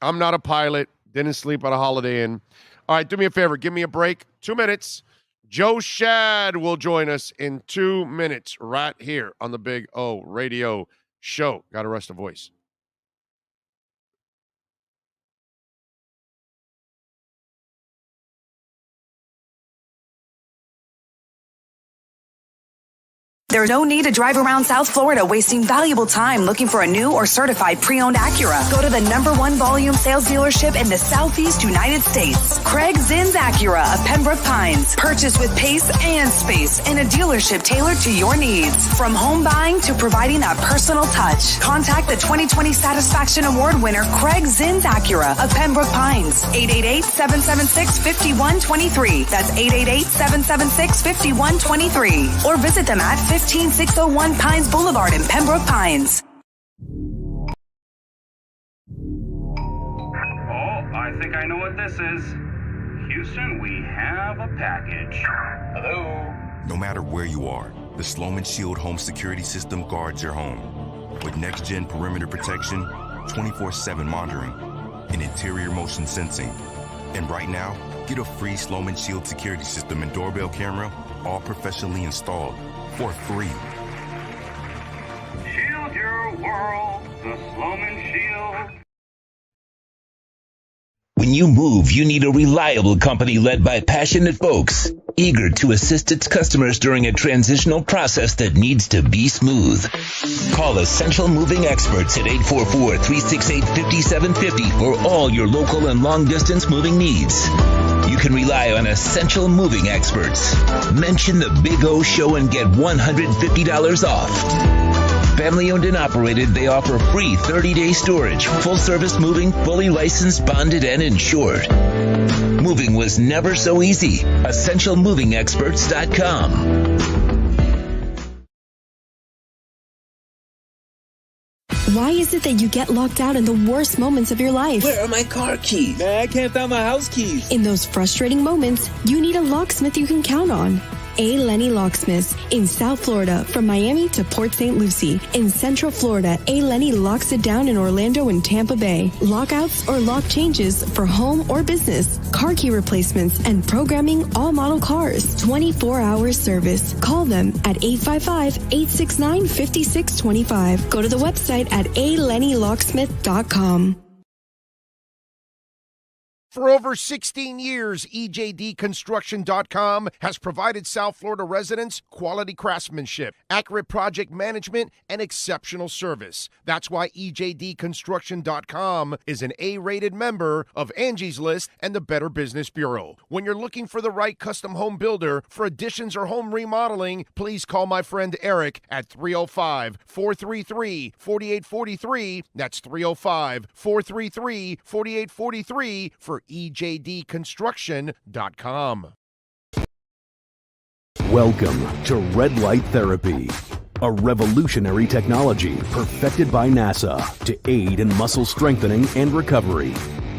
I'm not a pilot. Didn't sleep at a Holiday Inn. All right, do me a favor. Give me a break. 2 minutes. Joe Shad will join us in 2 minutes right here on the Big O Radio Show. Got to rest a voice. There's no need to drive around South Florida wasting valuable time looking for a new or certified pre-owned Acura. Go to the #1 volume sales dealership in the Southeast United States. Craig Zinn's Acura of Pembroke Pines. Purchase with pace and space in a dealership tailored to your needs. From home buying to providing that personal touch. Contact the 2020 Satisfaction Award winner Craig Zinn's Acura of Pembroke Pines. 888-776-5123. That's 888-776-5123. Or visit them at 15601 Pines Boulevard in Pembroke Pines. Oh, I think I know what this is. Houston, we have a package. Hello? No matter where you are, the Sloman Shield home security system guards your home. With next-gen perimeter protection, 24/7 monitoring, and interior motion sensing. And right now, get a free Sloman Shield security system and doorbell camera, all professionally installed, for free. Shield your world, the Sloman Shield. When you move, you need a reliable company led by passionate folks, eager to assist its customers during a transitional process that needs to be smooth. Call Essential Moving Experts at 844-368-5750 for all your local and long-distance moving needs. You can rely on Essential Moving Experts. Mention the Big O Show and get $150 off. Family owned and operated, they offer free 30-day storage, full-service moving, fully licensed, bonded, and insured. Moving was never so easy. EssentialMovingExperts.com. Why is it that you get locked out in the worst moments of your life? Where are my car keys? Man, I can't find my house keys. In those frustrating moments, you need a locksmith you can count on. A. Lenny Locksmiths in South Florida, from Miami to Port St. Lucie. In Central Florida, A. Lenny locks it down in Orlando and Tampa Bay. Lockouts or lock changes for home or business. Car key replacements and programming all model cars. 24-hour service. Call them at 855-869-5625. Go to the website at alennylocksmith.com. For over 16 years, EJDconstruction.com has provided South Florida residents quality craftsmanship, accurate project management, and exceptional service. That's why EJDconstruction.com is an A-rated member of Angie's List and the Better Business Bureau. When you're looking for the right custom home builder for additions or home remodeling, please call my friend Eric at 305-433-4843. That's 305-433-4843 for EJDconstruction.com. Welcome to Red Light Therapy, a revolutionary technology perfected by NASA to aid in muscle strengthening and recovery.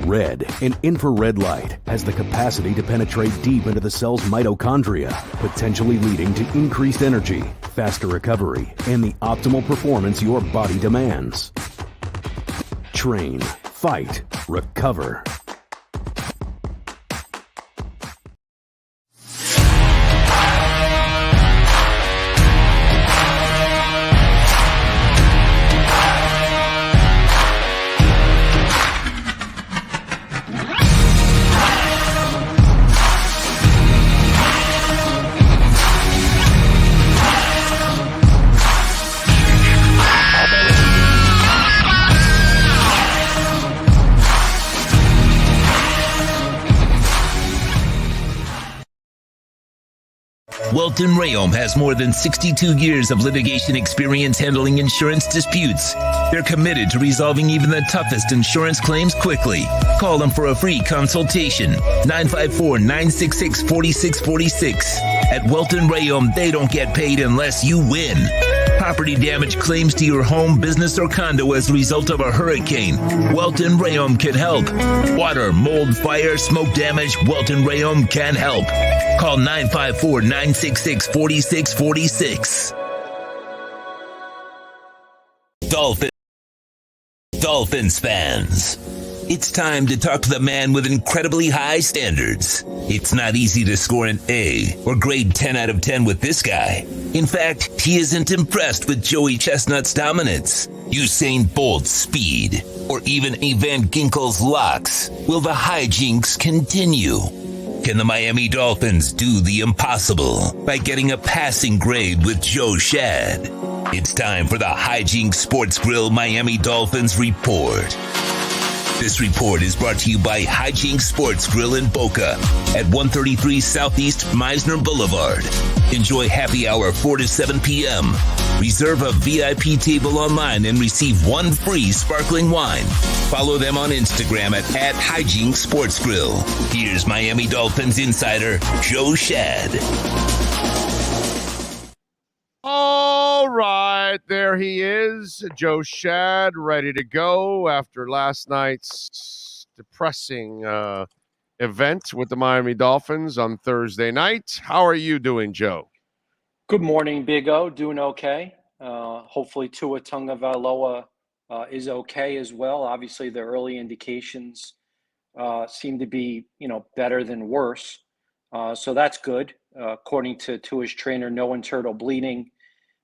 Red and infrared light has the capacity to penetrate deep into the cell's mitochondria, potentially leading to increased energy, faster recovery, and the optimal performance your body demands. Train, fight, recover. Welton Rayom has more than 62 years of litigation experience handling insurance disputes. They're committed to resolving even the toughest insurance claims quickly. Call them for a free consultation. 954-966-4646. At Welton Rayom, they don't get paid unless you win. property damage claims to your home, business, or condo as a result of a hurricane, Welton Rayom can help. Water, mold, fire, smoke damage, Welton Rayom can help. Call 954-966-4646. Dolphins fans, it's time to talk to the man with incredibly high standards. It's not easy to score an A or grade 10 out of 10 with this guy. In fact, he isn't impressed with Joey Chestnut's dominance, Usain Bolt's speed, or even Evan Ginkel's locks. Will the hijinks continue? Can the Miami Dolphins do the impossible by getting a passing grade with Joe Shad? It's time for the Hijinks Sports Grill Miami Dolphins Report. This report is brought to you by Hijinks Sports Grill in Boca at 133 Southeast Meisner Boulevard. Enjoy happy hour 4 to 7 p.m. Reserve a VIP table online and receive one free sparkling wine. Follow them on Instagram at Hijinks Sports Grill. Here's Miami Dolphins insider Joe Shad. All right, there he is, Joe Shad, ready to go after last night's depressing event with the Miami Dolphins on Thursday night. How are you doing, Joe? Good morning, Big O. Doing okay. Hopefully Tua Tagovailoa is okay as well. Obviously, the early indications seem to be, better than worse. So that's good. According to Tua's trainer, no internal bleeding,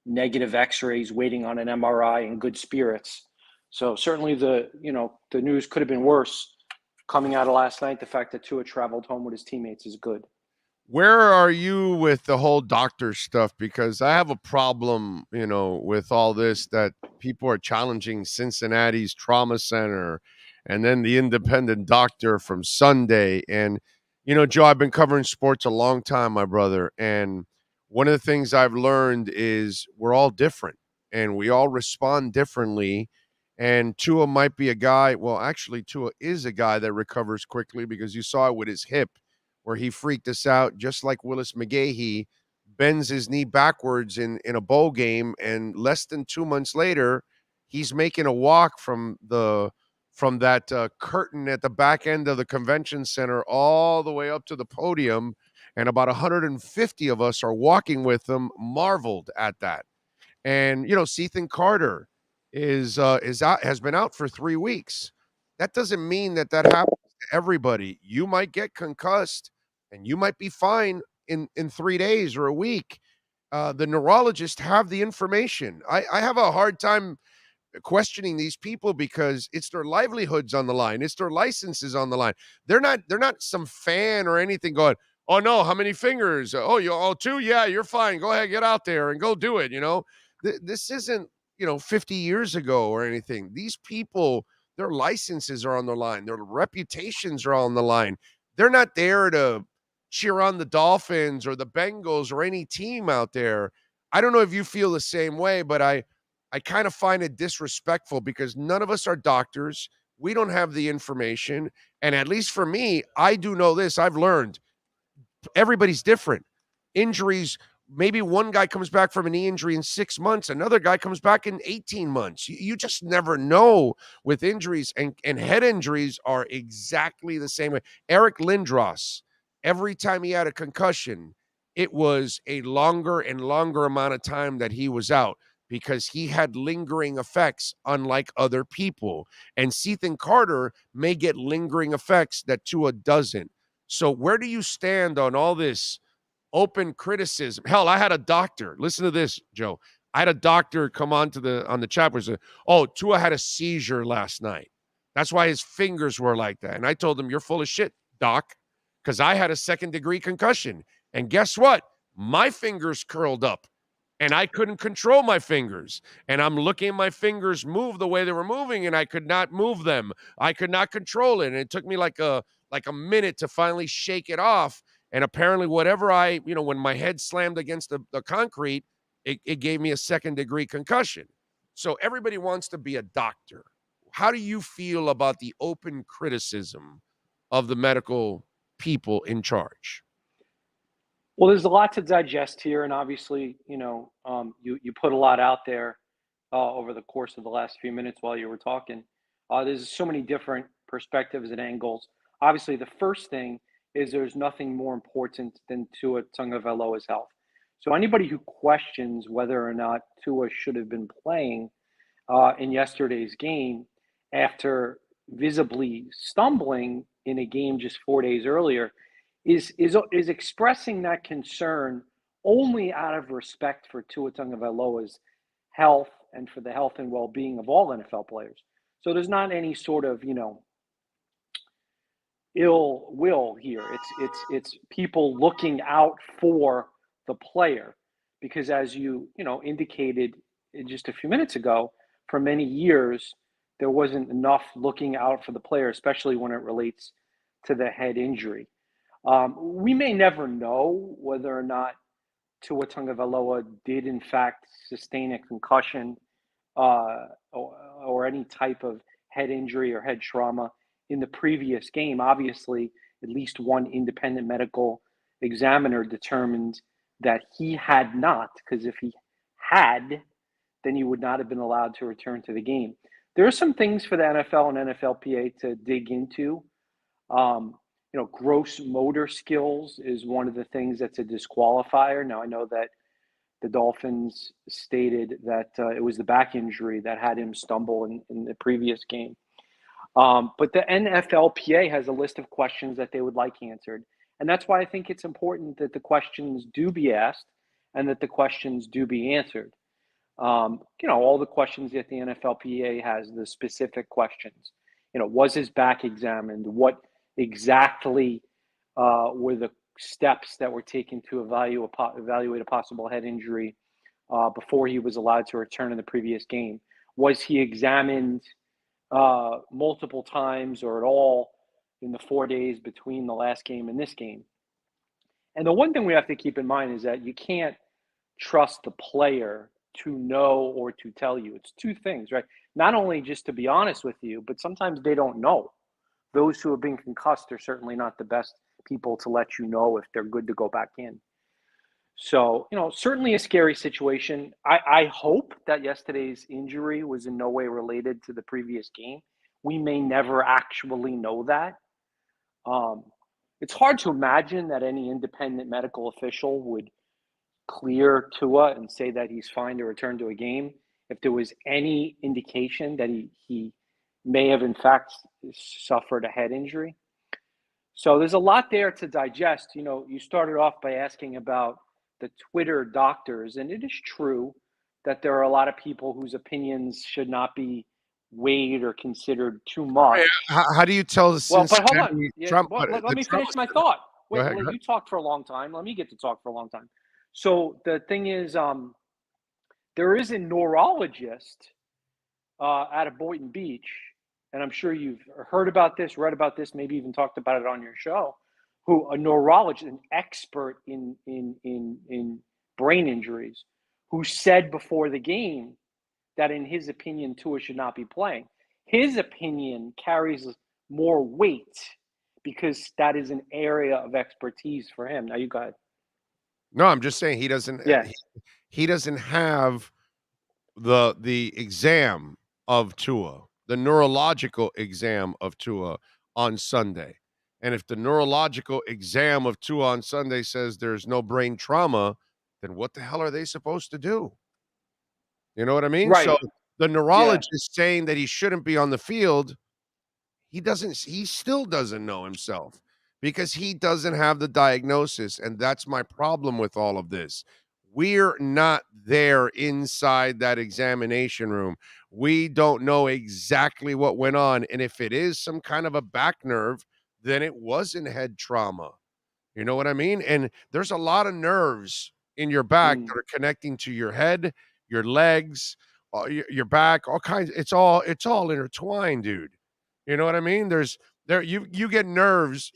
negative x-rays, waiting on an MRI, and good spirits. So certainly the news could have been worse coming out of last night. The fact that Tua traveled home with his teammates is good. Where are you with the whole doctor stuff? Because I have a problem, with all this, that people are challenging Cincinnati's trauma center and then the independent doctor from Sunday. And, Joe, I've been covering sports a long time, my brother. And one of the things I've learned is we're all different and we all respond differently. And Tua might be a guy. Well, actually, Tua is a guy that recovers quickly, because you saw it with his hip, where he freaked us out, just like Willis McGahee bends his knee backwards in a bowl game, and less than 2 months later, he's making a walk from that curtain at the back end of the convention center all the way up to the podium, and about 150 of us are walking with him, marveled at that. And Sethan Carter is out, has been out for 3 weeks. That doesn't mean that happens to everybody. You might get concussed and you might be fine in 3 days or a week. The neurologists have the information. I have a hard time questioning these people, because it's their livelihoods on the line. It's their licenses on the line. They're not some fan or anything going, oh no, how many fingers? Oh, 2? Yeah, you're fine. Go ahead, get out there and go do it. This isn't, 50 years ago or anything. These people, their licenses are on the line. Their reputations are on the line. They're not there to cheer on the Dolphins or the Bengals or any team out there. I don't know if you feel the same way, but I kind of find it disrespectful, because none of us are doctors. We don't have the information. And at least for me, I do know this. I've learned everybody's different. Injuries, maybe one guy comes back from a knee injury in 6 months. Another guy comes back in 18 months. You just never know with injuries, and head injuries are exactly the same way. Eric Lindros, every time he had a concussion, it was a longer and longer amount of time that he was out, because he had lingering effects, unlike other people. And Sethan Carter may get lingering effects that Tua doesn't. So where do you stand on all this open criticism? Hell, I had a doctor. Listen to this, Joe. I had a doctor come on the chat and say, oh, Tua had a seizure last night. That's why his fingers were like that. And I told him, you're full of shit, doc, because I had a 2nd-degree concussion. And guess what? My fingers curled up. And I couldn't control my fingers. And I'm looking at my fingers move the way they were moving, and I could not move them. I could not control it. And it took me like a minute to finally shake it off. And apparently whatever when my head slammed against the concrete, it gave me a 2nd-degree concussion. So everybody wants to be a doctor. How do you feel about the open criticism of the medical people in charge? Well, there's a lot to digest here, and obviously, you put a lot out there over the course of the last few minutes while you were talking. There's so many different perspectives and angles. Obviously, the first thing is there's nothing more important than Tua Tagovailoa's health. So anybody who questions whether or not Tua should have been playing in yesterday's game after visibly stumbling in a game just 4 days earlier is expressing that concern only out of respect for Tua Tagovailoa's health and for the health and well-being of all NFL players. So there's not any sort of, ill will here. It's people looking out for the player because as you indicated just a few minutes ago, for many years there wasn't enough looking out for the player, especially when it relates to the head injury. We may never know whether or not Tua Tagovailoa did in fact sustain a concussion or any type of head injury or head trauma in the previous game. Obviously, at least one independent medical examiner determined that he had not, because if he had, then he would not have been allowed to return to the game. There are some things for the NFL and NFLPA to dig into. Gross motor skills is one of the things that's a disqualifier. Now, I know that the Dolphins stated that it was the back injury that had him stumble in the previous game. But the NFLPA has a list of questions that they would like answered. And that's why I think it's important that the questions do be asked and that the questions do be answered. All the questions that the NFLPA has, the specific questions. Was his back examined? What exactly were the steps that were taken to evaluate a possible head injury before he was allowed to return in the previous game? Was he examined multiple times or at all in the 4 days between the last game and this game? And the one thing we have to keep in mind is that you can't trust the player to know or to tell you. It's two things, right? Not only just to be honest with you, but sometimes they don't know. Those who have been concussed are certainly not the best people to let you know if they're good to go back in. So, certainly a scary situation. I hope that yesterday's injury was in no way related to the previous game. We may never actually know that. It's hard to imagine that any independent medical official would clear Tua and say that he's fine to return to a game if there was any indication that he may have in fact suffered a head injury. So there's a lot there to digest. You started off by asking about the Twitter doctors, and it is true that there are a lot of people whose opinions should not be weighed or considered too much. How do you tell the Well, but hold on. Trump? Let me finish my thought. Go ahead. You talked for a long time. Let me get to talk for a long time. So the thing is, there is a neurologist out of Boynton Beach, and I'm sure you've heard about this, read about this, maybe even talked about it on your show, a neurologist, an expert in brain injuries, who said before the game that in his opinion, Tua should not be playing. His opinion carries more weight because that is an area of expertise for him. Now you go ahead. No, I'm just saying he doesn't. Yeah. He doesn't have the exam of Tua, the neurological exam of Tua on Sunday. And if the neurological exam of Tua on Sunday says there's no brain trauma, then what the hell are they supposed to do? You know what I mean? Right. So the neurologist saying that he shouldn't be on the field, he still doesn't know himself because he doesn't have the diagnosis. And that's my problem with all of this. We're not there inside that examination room. We don't know exactly what went on. And if it is some kind of a back nerve, then it wasn't head trauma. You know what I mean? And there's a lot of nerves in your back that are connecting to your head, your legs, your back, all kinds. It's all intertwined, dude. You know what I mean? You get nerves,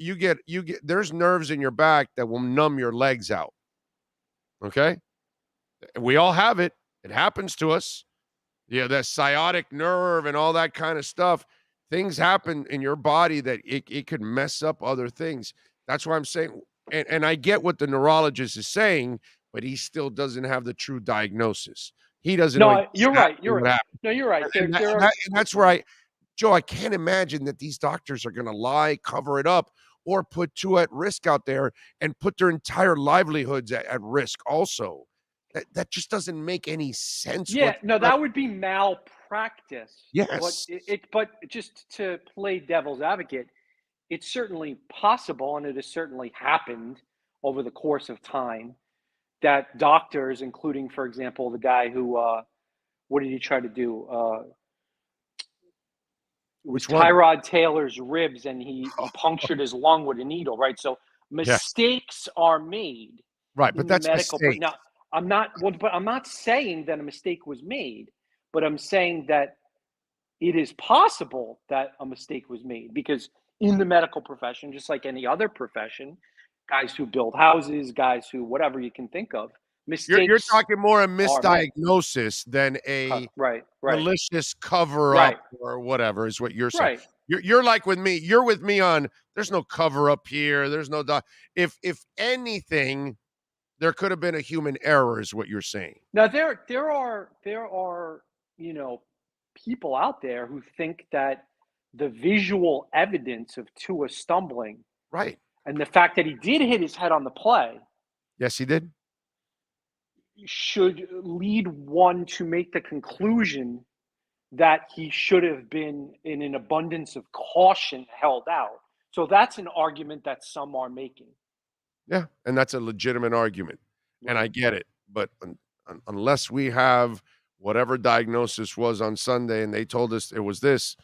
there's nerves in your back that will numb your legs out. Okay? We all have it. It happens to us. Yeah, the sciatic nerve and all that kind of stuff. Things happen in your body that it could mess up other things. That's why I'm saying and I get what the neurologist is saying, but he still doesn't have the true diagnosis. He doesn't know No, you're right. exactly You're what right. happened. No, you're right. And that's where Joe, I can't imagine that these doctors are going to lie, cover it up, or put Tua at risk out there and put their entire livelihoods at risk also. That just doesn't make any sense. Yeah, no, that would be malpractice. Yes. But just to play devil's advocate, it's certainly possible, and it has certainly happened over the course of time, that doctors, including, for example, the guy who, what did he try to do? Which one? Tyrod Taylor's ribs, and he punctured his lung with a needle, right? So mistakes are made, right? But in the that's medical. mistake. Now, I'm not saying that a mistake was made, but I'm saying that it is possible that a mistake was made, because in the medical profession, just like any other profession, guys who build houses, guys who whatever you can think of, mistakes. You're talking more a misdiagnosis than a right. malicious cover up or whatever is what you're saying. Right. You're like with me. You're with me on. There's no cover up here. There's no. If anything, there could have been a human error, is what you're saying. Now there are people out there who think that the visual evidence of Tua stumbling, right, and the fact that he did hit his head on the play, yes, he did, should lead one to make the conclusion that he should have been, in an abundance of caution, held out. So that's an argument that some are making. Yeah, and that's a legitimate argument, and I get it. But unless we have whatever diagnosis was on Sunday, and they told us it was this,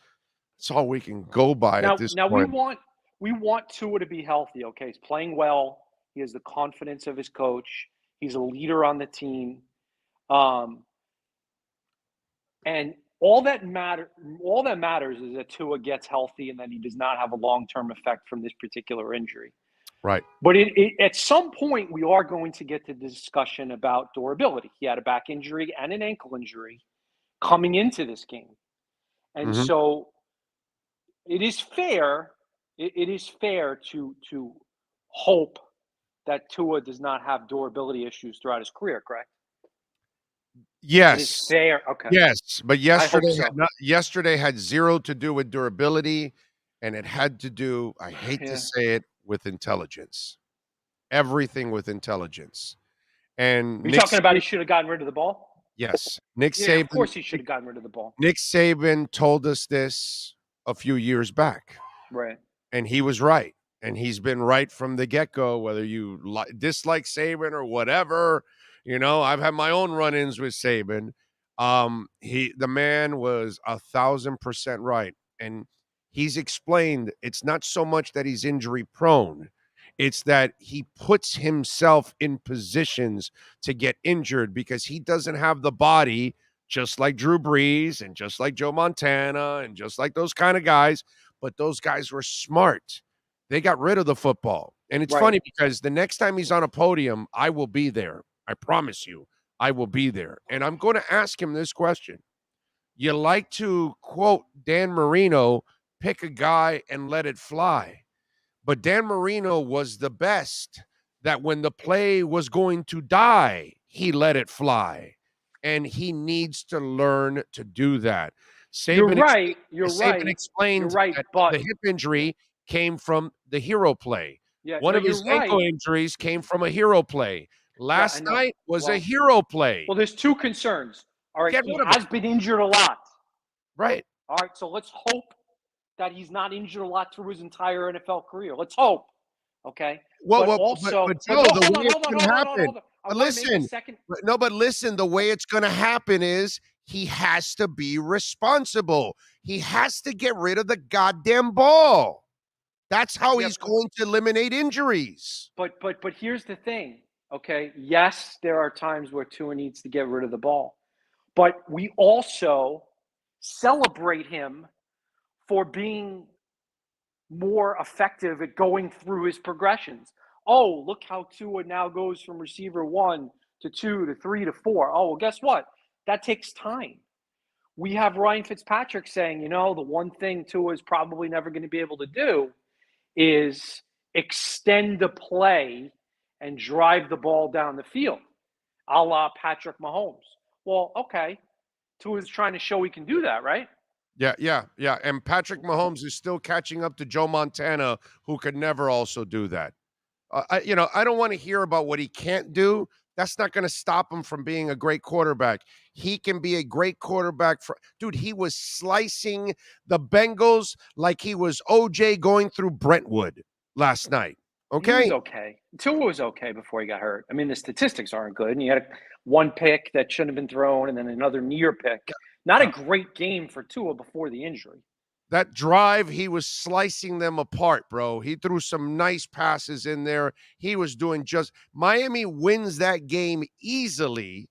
that's all we can go by at this point. Now we want Tua to be healthy. Okay, he's playing well. He has the confidence of his coach. He's a leader on the team, and all that matters is that Tua gets healthy and that he does not have a long-term effect from this particular injury. Right. But at some point, we are going to get to the discussion about durability. He had a back injury and an ankle injury coming into this game. And so it is fair. It is fair to hope that Tua does not have durability issues throughout his career, correct? Yes. It is fair. Okay. Yes, but yesterday, so. yesterday had zero to do with durability, and it had to do, I hate to say it, with intelligence. Everything with intelligence. And You're talking about he should have gotten rid of the ball? Yes. Nick Saban. Of course he should have gotten rid of the ball. Nick Saban told us this a few years back. Right. And he was right. And he's been right from the get-go, whether you dislike Saban or whatever. You know, I've had my own run-ins with Saban. The man was 1,000% right. And he's explained it's not so much that he's injury prone. It's that he puts himself in positions to get injured because he doesn't have the body, just like Drew Brees and just like Joe Montana and just like those kind of guys. But those guys were smart. They got rid of the football. And it's funny because the next time he's on a podium, I will be there. I promise you, I will be there. And I'm going to ask him this question. You like to quote Dan Marino, pick a guy and let it fly. But Dan Marino was the best that when the play was going to die, he let it fly. And he needs to learn to do that. You're right. Saban explained that the hip injury came from the hero play. Yeah, One of his ankle injuries came from a hero play. Last night was a hero play. Well, there's two concerns. All right, he has been injured a lot. Right. All right, so let's hope that he's not injured a lot through his entire NFL career. Let's hope. Okay. Well, but Joe, the way it's going to happen. But listen, the way it's going to happen is he has to be responsible. He has to get rid of the goddamn ball. That's how he's going to eliminate injuries. But here's the thing. Okay. Yes, there are times where Tua needs to get rid of the ball, but we also celebrate him for being more effective at going through his progressions. Oh, look how Tua now goes from receiver 1 to 2 to 3 to 4. Oh, well, guess what? That takes time. We have Ryan Fitzpatrick saying, the one thing Tua is probably never going to be able to do is extend the play and drive the ball down the field, a la Patrick Mahomes. Well, okay, Tua's trying to show he can do that, right? Yeah. And Patrick Mahomes is still catching up to Joe Montana, who could never also do that. I don't want to hear about what he can't do. That's not going to stop him from being a great quarterback. He can be a great quarterback. Dude, he was slicing the Bengals like he was OJ going through Brentwood last night. Okay? He was okay. Tua was okay before he got hurt. I mean, the statistics aren't good. And you had one pick that shouldn't have been thrown and then another near pick. Not a great game for Tua before the injury. That drive, he was slicing them apart, bro. He threw some nice passes in there. He was doing Miami wins that game easily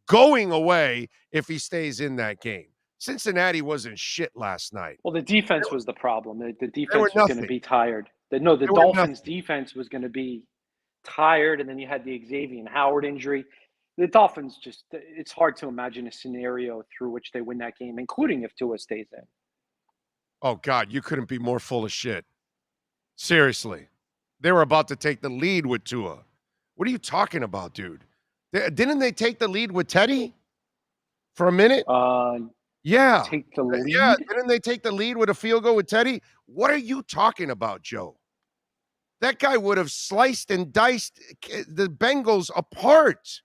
going away if he stays in that game. Cincinnati wasn't shit last night. Well, the defense was the problem. The defense was going to be tired. The Dolphins' defense was going to be tired, and then you had the Xavier Howard injury. The Dolphins it's hard to imagine a scenario through which they win that game, including if Tua stays in. Oh, God, you couldn't be more full of shit. Seriously. They were about to take the lead with Tua. What are you talking about, dude? Didn't they take the lead with Teddy for a minute? Yeah. Take the lead? Yeah, didn't they take the lead with a field goal with Teddy? What are you talking about, Joe? That guy would have sliced and diced the Bengals apart.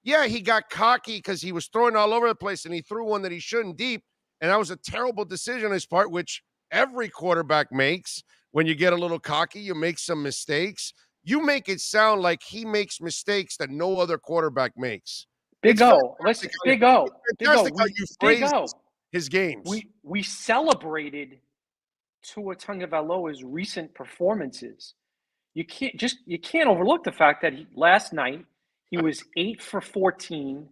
Yeah, he got cocky because he was throwing all over the place, and he threw one that he shouldn't deep. And that was a terrible decision on his part, which every quarterback makes. When you get a little cocky, you make some mistakes. You make it sound like he makes mistakes that no other quarterback makes. Big O. Listen, Big O. Fantastic how you phrase his games. We celebrated Tua Tagovailoa's recent performances. You can't overlook the fact that last night he was 8 for 14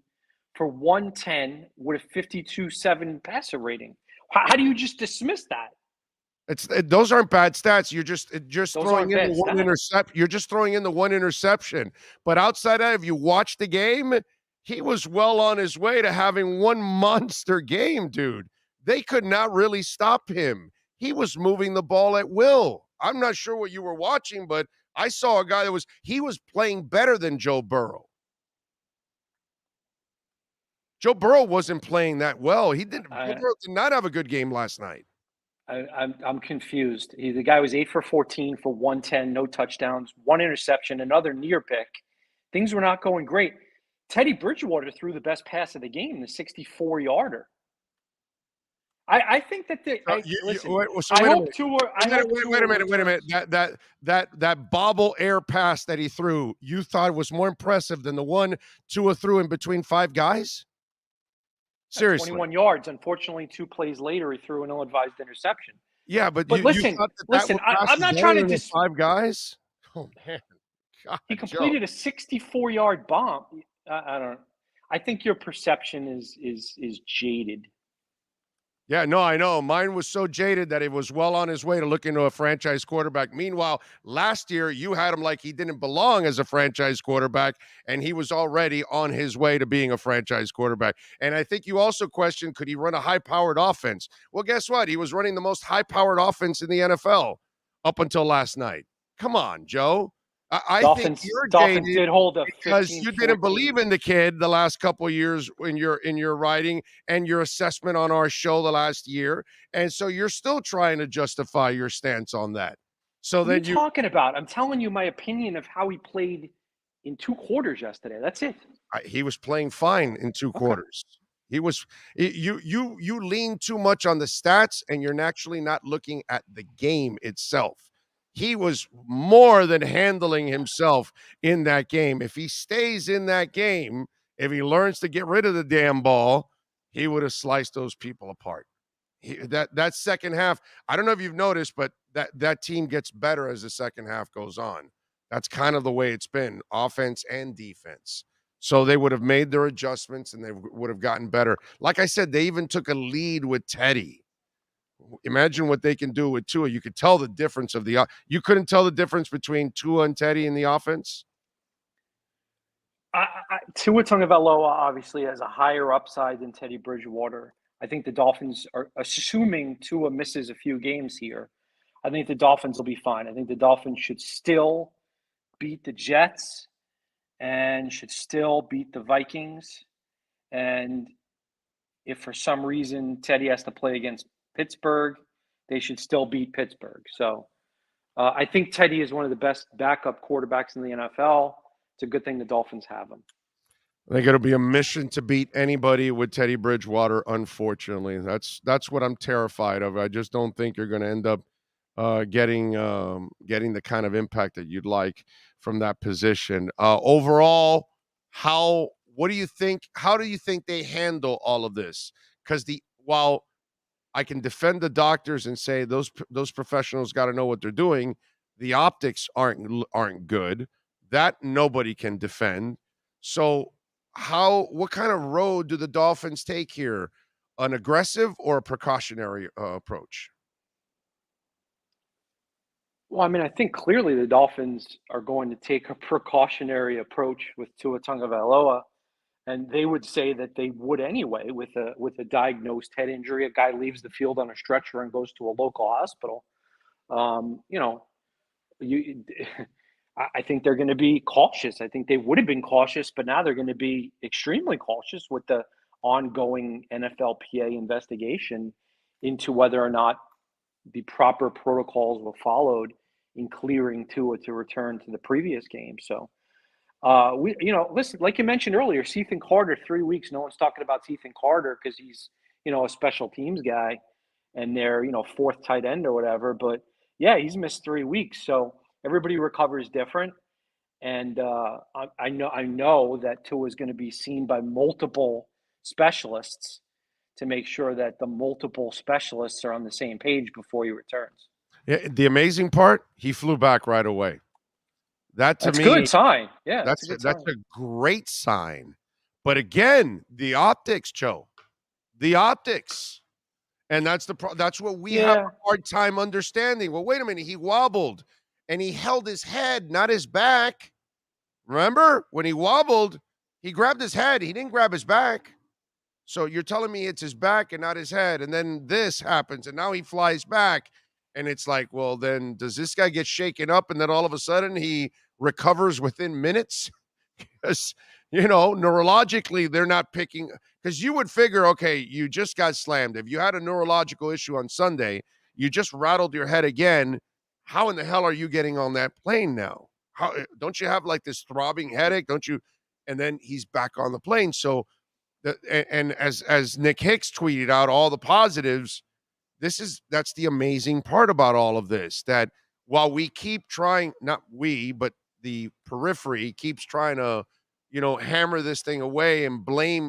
for 110 with a 52.7 passer rating. How do you just dismiss that? Those aren't bad stats. You're just throwing in the one interception. You're just throwing in the one interception. But outside that, if you watch the game, he was well on his way to having one monster game, dude. They could not really stop him. He was moving the ball at will. I'm not sure what you were watching, but I saw a guy he was playing better than Joe Burrow. Joe Burrow wasn't playing that well. Joe Burrow did not have a good game last night. I'm confused. The guy was 8 for 14 for 110, no touchdowns, one interception, another near pick. Things were not going great. Teddy Bridgewater threw the best pass of the game, the 64-yarder. I think that wait a minute. That bobble air pass that he threw, you thought was more impressive than the one Tua threw in between 5 guys? Seriously. 21 yards. Unfortunately, 2 plays later, he threw an ill-advised interception. Yeah, but listen, I'm not trying to 5 guys. Oh man, God, he completed a 64-yard bomb. I don't know. I think your perception is jaded. Yeah, no, I know. Mine was so jaded that it was well on his way to look into a franchise quarterback. Meanwhile, last year, you had him like he didn't belong as a franchise quarterback, and he was already on his way to being a franchise quarterback. And I think you also questioned, could he run a high-powered offense? Well, guess what? He was running the most high-powered offense in the NFL up until last night. Come on, Joe. I think you're Dolphins did hold a because you didn't believe in the kid the last couple of years in your writing and your assessment on our show the last year, and so you're still trying to justify your stance on that. So what are you talking about? I'm telling you my opinion of how he played in 2 quarters yesterday. That's it. He was playing fine in 2 quarters. He was you lean too much on the stats, and you're naturally not looking at the game itself. He was more than handling himself in that game. If he stays in that game, if he learns to get rid of the damn ball, he would have sliced those people apart. That second half, I don't know if you've noticed, but that team gets better as the second half goes on. That's kind of the way it's been, offense and defense. So they would have made their adjustments and they would have gotten better. Like I said, they even took a lead with Teddy. Imagine what they can do with Tua. You could tell the difference you couldn't tell the difference between Tua and Teddy in the offense? Tua Tagovailoa obviously has a higher upside than Teddy Bridgewater. I think the Dolphins are assuming Tua misses a few games here. I think the Dolphins will be fine. I think the Dolphins should still beat the Jets and should still beat the Vikings. And if for some reason Teddy has to play against Pittsburgh, they should still beat Pittsburgh. So I think Teddy is one of the best backup quarterbacks in the NFL. It's a good thing the Dolphins have him. I think it'll be a mission to beat anybody with Teddy Bridgewater, unfortunately. That's what I'm terrified of. I just don't think you're going to end up getting the kind of impact that you'd like from that position. Overall, what do you think? How do you think they handle all of this? Because while I can defend the doctors and say those professionals got to know what they're doing, the optics aren't good. That nobody can defend. So what kind of road do the Dolphins take here? An aggressive or a precautionary approach? Well, I mean, I think clearly the Dolphins are going to take a precautionary approach with Tua Tagovailoa, and they would say that they would anyway with a diagnosed head injury. A guy leaves the field on a stretcher and goes to a local hospital. I think they're going to be cautious. I think they would have been cautious, but now they're going to be extremely cautious with the ongoing NFLPA investigation into whether or not the proper protocols were followed in clearing Tua to return to the previous game. So, listen, like you mentioned earlier, Ethan Carter, 3 weeks. No one's talking about Ethan Carter because he's, a special teams guy and they're, fourth tight end or whatever. But yeah, he's missed 3 weeks. So everybody recovers different. And I know that Tua is going to be seen by multiple specialists to make sure that the multiple specialists are on the same page before he returns. Yeah, the amazing part, he flew back right away. That's a good sign. Yeah, that's a great sign. But again, the optics, Joe, the optics, and that's what we have a hard time understanding. Well, wait a minute, he wobbled and he held his head, not his back. Remember when he wobbled, he grabbed his head. He didn't grab his back. So you're telling me it's his back and not his head. And then this happens and now he flies back. And it's like, well, then does this guy get shaken up and then all of a sudden he recovers within minutes? Because, neurologically, they're not picking. Because you would figure, okay, you just got slammed. If you had a neurological issue on Sunday, you just rattled your head again. How in the hell are you getting on that plane now? Don't you have like this throbbing headache? Don't you? And then he's back on the plane. So, and as Nick Hicks tweeted out all the positives, that's the amazing part about all of this, that while we keep trying, not we, but the periphery keeps trying to, hammer this thing away and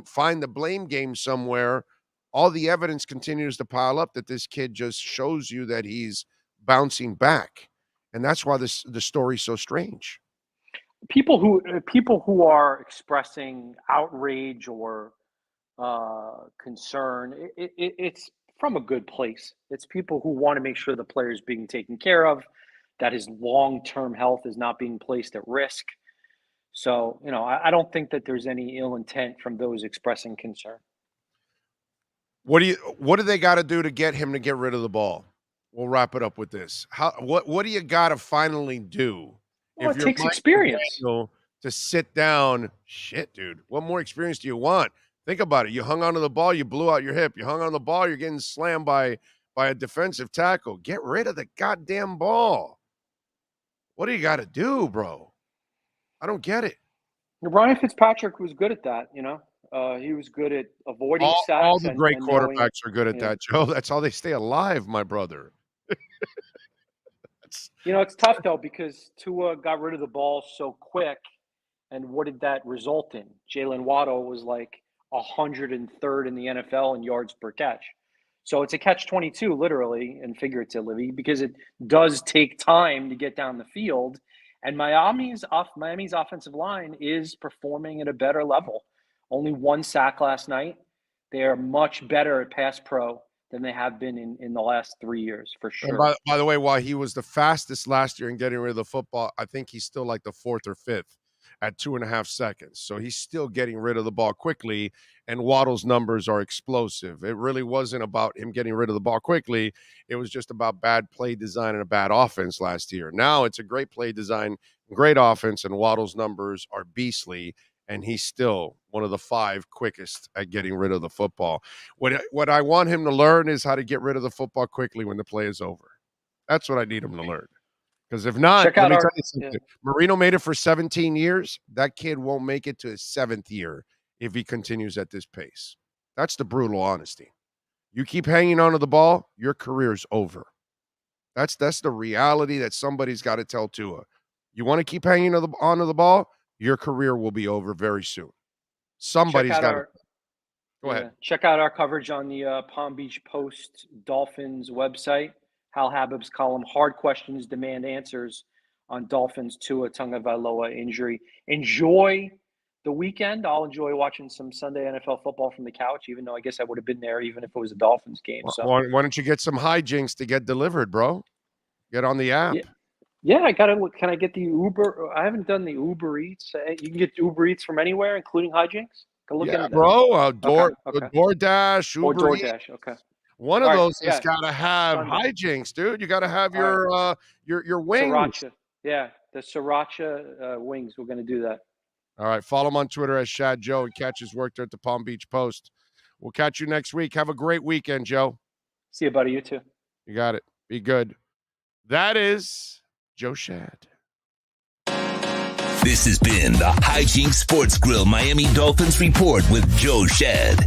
find the blame game somewhere, all the evidence continues to pile up that this kid just shows you that he's bouncing back. And that's why the story's so strange. People who are expressing outrage or concern, it's from a good place. It's people who want to make sure the player is being taken care of, that his long-term health is not being placed at risk. So, I don't think that there's any ill intent from those expressing concern. What do they got to do to get him to get rid of the ball? We'll wrap it up with this. What do you got to finally do? Well, it takes experience to sit down. Shit, dude. What more experience do you want? Think about it. You hung onto the ball, you blew out your hip. You hung on the ball, you're getting slammed by a defensive tackle. Get rid of the goddamn ball. What do you got to do, bro? I don't get it. Ryan Fitzpatrick was good at that, He was good at avoiding sacks. All the great quarterbacks are good at that, Joe. That's how they stay alive, my brother. It's tough, though, because Tua got rid of the ball so quick, and what did that result in? Jalen Waddle was like 103rd in the NFL in yards per catch. So it's a catch-22, literally and figuratively, because it does take time to get down the field. And Miami's offensive line is performing at a better level. Only one sack last night. They are much better at pass pro than they have been in the last 3 years, for sure. And by the way, while he was the fastest last year in getting rid of the football, I think he's still like the fourth or fifth at 2.5 seconds. So he's still getting rid of the ball quickly, and Waddle's numbers are explosive. It really wasn't about him getting rid of the ball quickly. It was just about bad play design and a bad offense last year. Now it's a great play design, great offense, and Waddle's numbers are beastly, and he's still one of the 5 quickest at getting rid of the football. What I want him to learn is how to get rid of the football quickly when the play is over. That's what I need him to learn. Because if not, let me tell you something. Marino made it for 17 years. That kid won't make it to his 7th year if he continues at this pace. That's the brutal honesty. You keep hanging onto the ball, your career's over. That's the reality that somebody's got to tell Tua. You want to keep hanging onto the ball, your career will be over very soon. Somebody's got to. Go ahead. Check out our coverage on the Palm Beach Post Dolphins website. Hal Habib's column, Hard Questions Demand Answers, on Dolphins Tua Tagovailoa injury. Enjoy the weekend. I'll enjoy watching some Sunday NFL football from the couch, even though I guess I would have been there even if it was a Dolphins game. So why don't you get some hijinks to get delivered, bro? Get on the app. Yeah, I got to. Can I get the Uber? I haven't done the Uber Eats. You can get Uber Eats from anywhere, including hijinks. Go look into that. Bro. DoorDash, Uber DoorDash. Eats. Okay. One of those has got to have hijinks, dude. You got to have your wings. Sriracha. Yeah, the sriracha wings. We're going to do that. All right. Follow him on Twitter as Shad Joe and catch his work there at the Palm Beach Post. We'll catch you next week. Have a great weekend, Joe. See you, buddy. You too. You got it. Be good. That is Joe Shad. This has been the Hijinks Sports Grill Miami Dolphins Report with Joe Shad.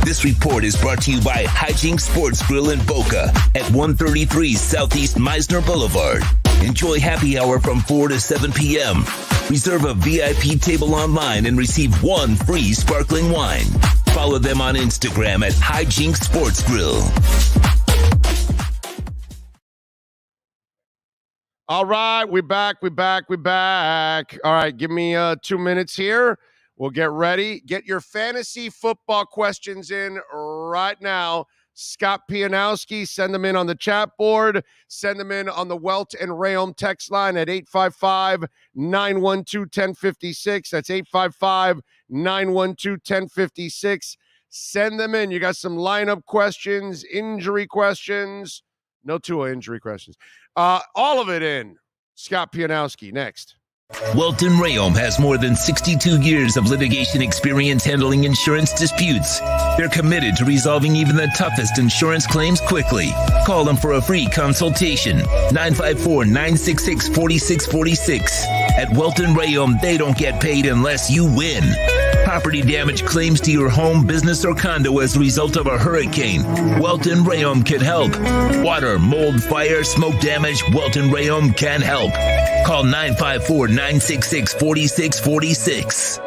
This report is brought to you by Hijinks Sports Grill in Boca at 133 Southeast Meisner Boulevard. Enjoy happy hour from 4 to 7 p.m. Reserve a VIP table online and receive 1 free sparkling wine. Follow them on Instagram at Hijinks Sports Grill. All right, we're back. All right, give me 2 minutes here. We'll get ready. Get your fantasy football questions in right now. Scott Pianowski, send them in on the chat board. Send them in on the Welt and Rayom text line at 855-912-1056. That's 855-912-1056. Send them in. You got some lineup questions, injury questions. No Tua injury questions. All of it in. Scott Pianowski, next. Welton Rayom has more than 62 years of litigation experience handling insurance disputes. They're committed to resolving even the toughest insurance claims quickly. Call them for a free consultation. 954-966-4646. At Welton Rayom, they don't get paid unless you win. Property damage claims to your home, business, or condo as a result of a hurricane. Welton Rayom can help. Water, mold, fire, smoke damage, Welton Rayom can help. Call 954-966-4646.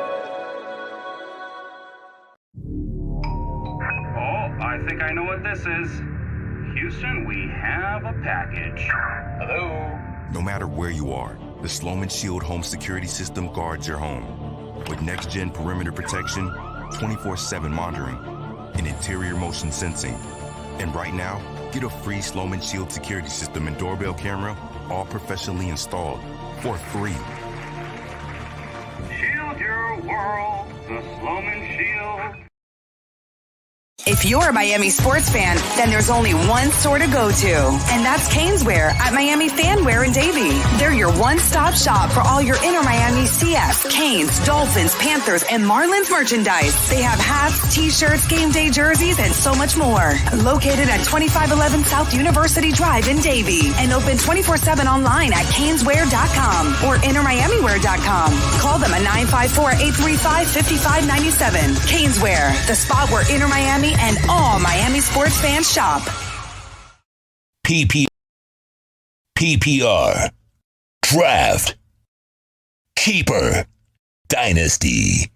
I think I know what this is. Houston, we have a package. Hello? No matter where you are, the Sloman Shield home security system guards your home. With next-gen perimeter protection, 24/7 monitoring, and interior motion sensing. And right now, get a free Sloman Shield security system and doorbell camera, all professionally installed, for free. Shield your world, the Sloman Shield. If you're a Miami sports fan, then there's only one store to go to, and that's Caneswear at Miami Fanwear in Davie. They're your one-stop shop for all your inner Miami CF, Canes, Dolphins, Panthers, and Marlins merchandise. They have hats, t-shirts, game day jerseys, and so much more. Located at 2511 South University Drive in Davie, and open 24/7 online at caneswear.com or innermiamiwear.com. Call them at 954-835-5597. Caneswear, the spot where Inner Miami and all Miami sports fans shop. PPR, Draft, Keeper, Dynasty.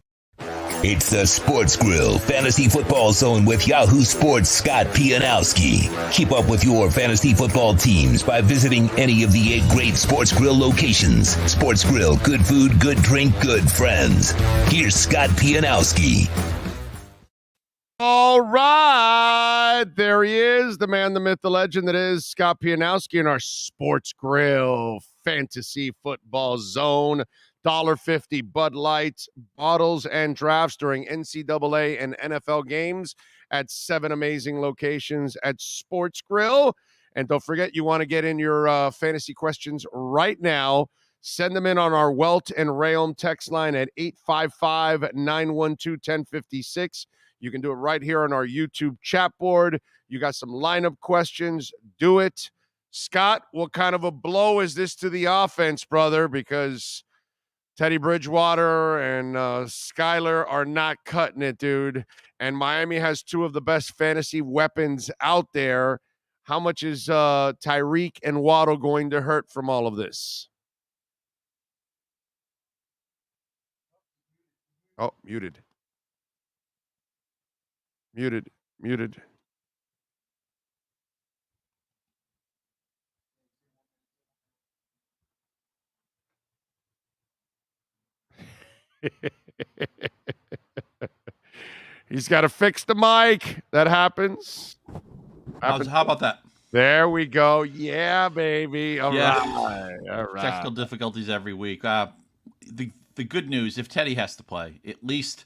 It's the Sports Grill Fantasy Football Zone with Yahoo Sports' Scott Pianowski. Keep up with your fantasy football teams by visiting any of the 8 great Sports Grill locations. Sports Grill, good food, good drink, good friends. Here's Scott Pianowski. All right, there he is, the man, the myth, the legend that is Scott Pianowski in our Sports Grill Fantasy Football Zone. $1.50 Bud Light bottles and drafts during NCAA and NFL games at 7 amazing locations at Sports Grill. And don't forget, you want to get in your fantasy questions right now. Send them in on our Welt and Rayom text line at 855-912-1056. You can do it right here on our YouTube chat board. You got some lineup questions, do it. Scott, what kind of a blow is this to the offense, brother? Because Teddy Bridgewater and Skyler are not cutting it, dude. And Miami has two of the best fantasy weapons out there. How much is Tyreek and Waddle going to hurt from all of this? Oh, muted. Muted. He's got to fix the mic. That happens. How about that? There we go. Yeah, baby. All right. Technical difficulties every week. The good news, if Teddy has to play, at least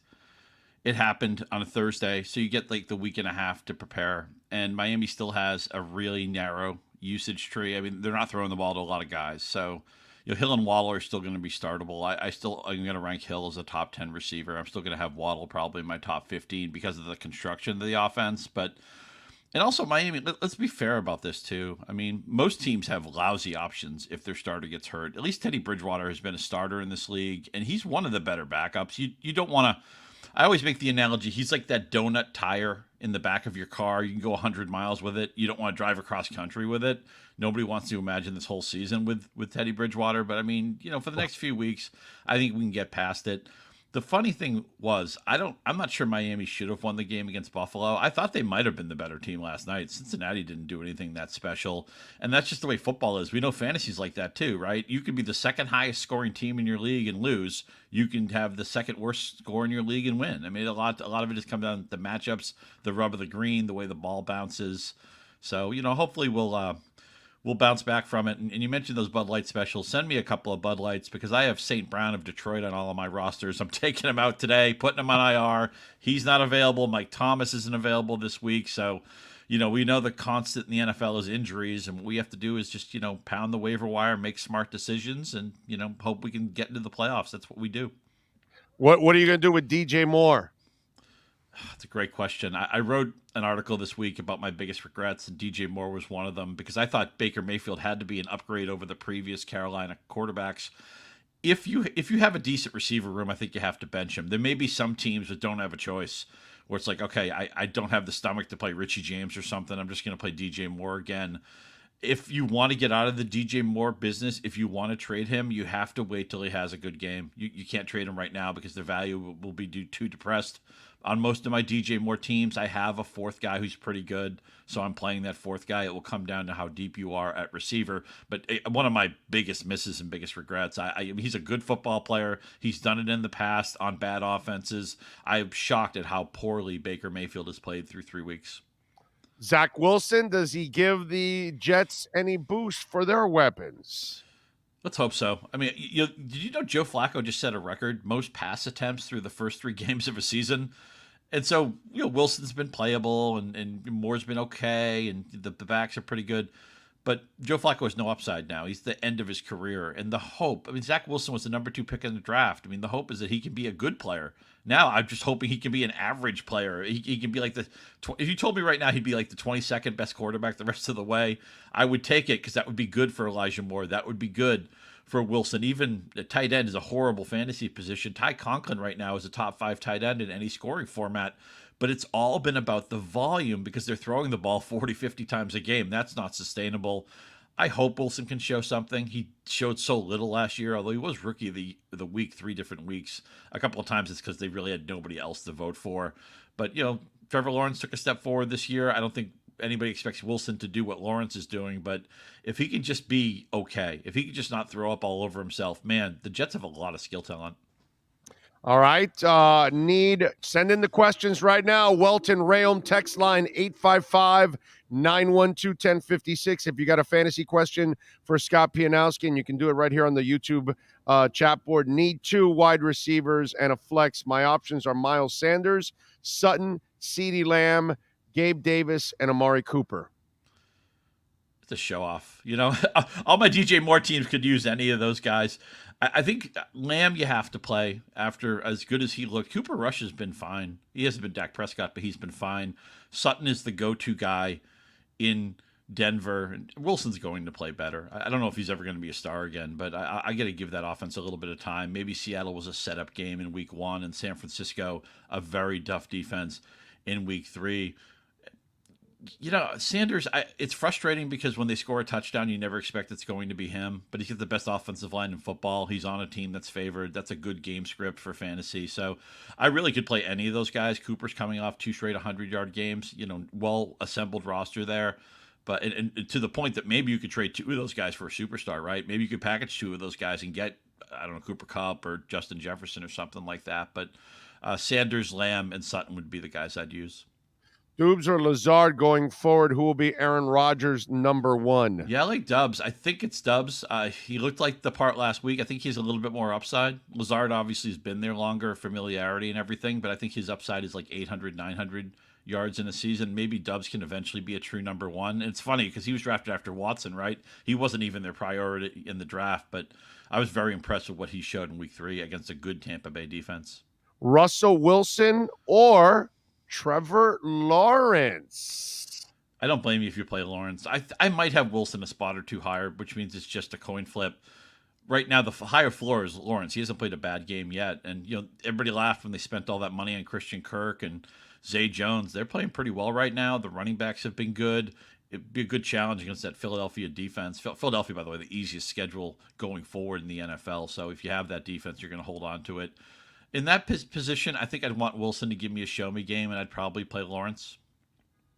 it happened on a Thursday, so you get like the week and a half to prepare. And Miami still has a really narrow usage tree. I mean, they're not throwing the ball to a lot of guys. So, Hill and Waddle are still going to be startable. I'm going to rank Hill as a top 10 receiver. I'm still going to have Waddle probably in my top 15 because of the construction of the offense. And also Miami, let's be fair about this too. I mean, most teams have lousy options if their starter gets hurt. At least Teddy Bridgewater has been a starter in this league, and he's one of the better backups. You don't want to. I always make the analogy, he's like that donut tire in the back of your car. You can go 100 miles with it. You don't want to drive across country with it. Nobody wants to imagine this whole season with Teddy Bridgewater. But, I mean, for the next few weeks, I think we can get past it. The funny thing was, I'm not sure Miami should have won the game against Buffalo. I thought they might have been the better team last night. Cincinnati didn't do anything that special, and that's just the way football is. We know fantasy's like that too, right? You could be the second highest scoring team in your league and lose. You can have the second worst score in your league and win. I mean, a lot of it just comes down to the matchups, the rub of the green, the way the ball bounces. So, hopefully we'll bounce back from it. And you mentioned those Bud Light specials. Send me a couple of Bud Lights because I have St. Brown of Detroit on all of my rosters. I'm taking him out today, putting him on IR. He's not available. Mike Thomas isn't available this week. So, we know the constant in the NFL is injuries. And what we have to do is just, pound the waiver wire, make smart decisions, and, hope we can get into the playoffs. That's what we do. What are you going to do with DJ Moore? That's a great question. I wrote an article this week about my biggest regrets, and DJ Moore was one of them because I thought Baker Mayfield had to be an upgrade over the previous Carolina quarterbacks. If you have a decent receiver room, I think you have to bench him. There may be some teams that don't have a choice where it's like, okay, I don't have the stomach to play Richie James or something. I'm just going to play DJ Moore again. If you want to get out of the DJ Moore business, if you want to trade him, you have to wait till he has a good game. You can't trade him right now because the value will be too depressed. On most of my DJ Moore teams, I have a fourth guy who's pretty good, so I'm playing that fourth guy. It will come down to how deep you are at receiver. But one of my biggest misses and biggest regrets, he's a good football player. He's done it in the past on bad offenses. I'm shocked at how poorly Baker Mayfield has played through 3 weeks. Zach Wilson, does he give the Jets any boost for their weapons? Let's hope so. I mean, did you know Joe Flacco just set a record, most pass attempts through the first 3 games of a season? And so, Wilson's been playable and Moore's been okay and the backs are pretty good. But Joe Flacco has no upside now. He's the end of his career. And the hope, Zach Wilson was the number 2 pick in the draft. The hope is that he can be a good player. Now, I'm just hoping he can be an average player. He can be like if you told me right now he'd be like the 22nd best quarterback the rest of the way, I would take it because that would be good for Elijah Moore. That would be good for Wilson. Even the tight end is a horrible fantasy position. Ty Conklin right now is a top 5 tight end in any scoring format. But it's all been about the volume because they're throwing the ball 40, 50 times a game. That's not sustainable. I hope Wilson can show something. He showed so little last year, although he was rookie of the week 3 different weeks. A couple of times it's because they really had nobody else to vote for. But, Trevor Lawrence took a step forward this year. I don't think anybody expects Wilson to do what Lawrence is doing. But if he can just be okay, if he can just not throw up all over himself, man, the Jets have a lot of skill talent. All right. Send in the questions right now. Welton Rayom, text line 855-912-1056. If you got a fantasy question for Scott Pianowski, and you can do it right here on the YouTube chat board. Need 2 wide receivers and a flex. My options are Miles Sanders, Sutton, CeeDee Lamb, Gabe Davis, and Amari Cooper. It's a show off. All my DJ Moore teams could use any of those guys. I think Lamb you have to play after as good as he looked. Cooper Rush has been fine. He hasn't been Dak Prescott, but he's been fine. Sutton is the go-to guy in Denver. And Wilson's going to play better. I don't know if he's ever going to be a star again, but I got to give that offense a little bit of time. Maybe Seattle was a setup game in week 1 and San Francisco, a very tough defense in week 3. Sanders, it's frustrating because when they score a touchdown, you never expect it's going to be him, but he's got the best offensive line in football. He's on a team that's favored. That's a good game script for fantasy. So I really could play any of those guys. Cooper's coming off 2 straight 100-yard games, well-assembled roster there. But and to the point that maybe you could trade 2 of those guys for a superstar, right? Maybe you could package 2 of those guys and get, Cooper Kupp or Justin Jefferson or something like that. But Sanders, Lamb, and Sutton would be the guys I'd use. Dubs or Lazard going forward, who will be Aaron Rodgers' number 1? Yeah, I like Dubs. I think it's Dubs. He looked like the part last week. I think he's a little bit more upside. Lazard obviously has been there longer, familiarity and everything, but I think his upside is like 800, 900 yards in a season. Maybe Dubs can eventually be a true number 1. And it's funny because he was drafted after Watson, right? He wasn't even their priority in the draft, but I was very impressed with what he showed in week 3 against a good Tampa Bay defense. Russell Wilson or Trevor Lawrence? I don't blame you if you play Lawrence. I might have Wilson a spot or 2 higher, which means it's just a coin flip. Right now, the higher floor is Lawrence. He hasn't played a bad game yet. And, everybody laughed when they spent all that money on Christian Kirk and Zay Jones. They're playing pretty well right now. The running backs have been good. It'd be a good challenge against that Philadelphia defense. Philadelphia, by the way, the easiest schedule going forward in the NFL. So if you have that defense, you're going to hold on to it. In that position, I think I'd want Wilson to give me a show-me game, and I'd probably play Lawrence.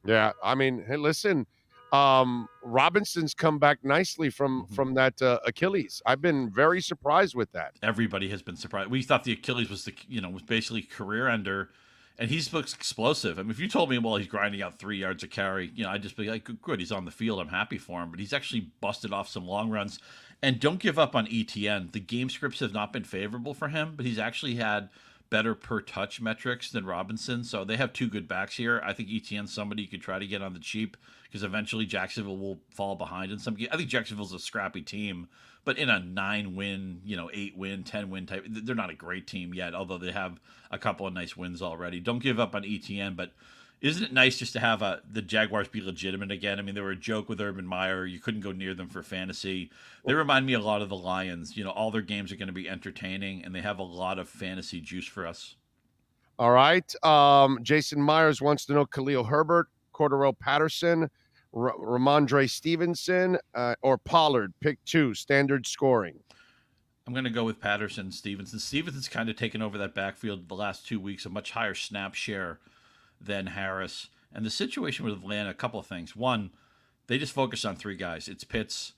Yeah, hey, listen, Robinson's come back nicely from that Achilles. I've been very surprised with that. Everybody has been surprised. We thought the Achilles was was basically career ender, and he looks explosive. I mean, if you told me, well, he's grinding out 3 yards a carry, I'd just be like, good, he's on the field. I'm happy for him. But he's actually busted off some long runs. And don't give up on ETN. The game scripts have not been favorable for him, but he's actually had better per touch metrics than Robinson. So they have 2 good backs here. I think ETN's somebody you could try to get on the cheap because eventually Jacksonville will fall behind in some games. I think Jacksonville's a scrappy team, but in a 9-win, 8-win, 10-win type, they're not a great team yet, although they have a couple of nice wins already. Don't give up on ETN, but isn't it nice just to have the Jaguars be legitimate again? I mean, they were a joke with Urban Meyer. You couldn't go near them for fantasy. They remind me a lot of the Lions. All their games are going to be entertaining, and they have a lot of fantasy juice for us. All right. Jason Myers wants to know Khalil Herbert, Cordarrelle Patterson, Ramondre Stevenson, or Pollard. Pick 2, standard scoring. I'm going to go with Patterson, Stevenson. Stevenson's kind of taken over that backfield the last 2 weeks, a much higher snap share than Harris. And the situation with Atlanta, a couple of things. One, they just focus on 3 guys. It's Pitts,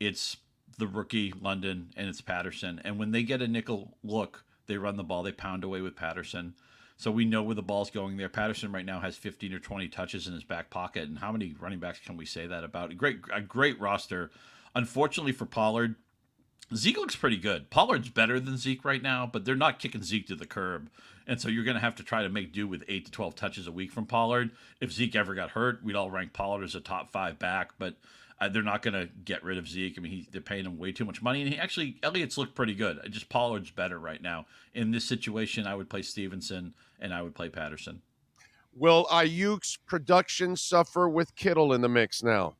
it's the rookie London, and it's Patterson. And when they get a nickel look, they run the ball. They pound away with Patterson. So we know where the ball's going there. Patterson right now has 15 or 20 touches in his back pocket. And how many running backs can we say that about? A great roster. Unfortunately for Pollard, Zeke looks pretty good. Pollard's better than Zeke right now, but they're not kicking Zeke to the curb. And so you're going to have to try to make do with 8 to 12 touches a week from Pollard. If Zeke ever got hurt, we'd all rank Pollard as a top 5 back, but they're not going to get rid of Zeke. I mean, they're paying him way too much money. And Elliott's looked pretty good. Just Pollard's better right now. In this situation, I would play Stevenson and I would play Patterson. Will Ayuk's production suffer with Kittle in the mix now?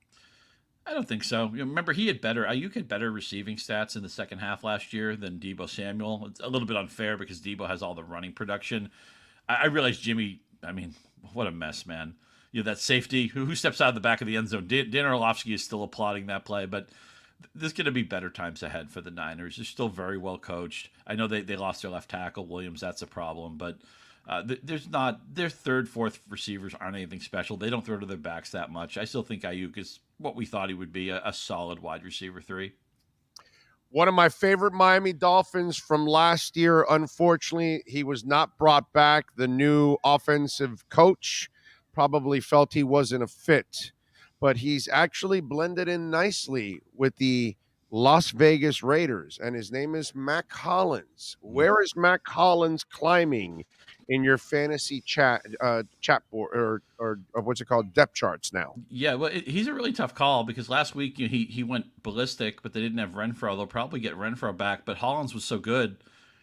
I don't think so. Remember, Ayuk had better receiving stats in the second half last year than Deebo Samuel. It's a little bit unfair because Deebo has all the running production. I realize Jimmy, what a mess, man. That safety, who steps out of the back of the end zone. Dan Orlovsky is still applauding that play, but there's going to be better times ahead for the Niners. They're still very well coached. I know they lost their left tackle, Williams. That's a problem, but their third, fourth receivers aren't anything special. They don't throw to their backs that much. I still think Ayuk is what we thought he would be, a solid wide receiver 3. One of my favorite Miami Dolphins from last year, unfortunately, he was not brought back. The new offensive coach probably felt he wasn't a fit, but he's actually blended in nicely with the Las Vegas Raiders, and his name is Mac Hollins. Where is Mac Hollins climbing in your fantasy chat board or what's it called, depth charts now? Yeah, well, he's a really tough call because last week he went ballistic, but they didn't have Renfro. They'll probably get Renfro back, but Hollins was so good,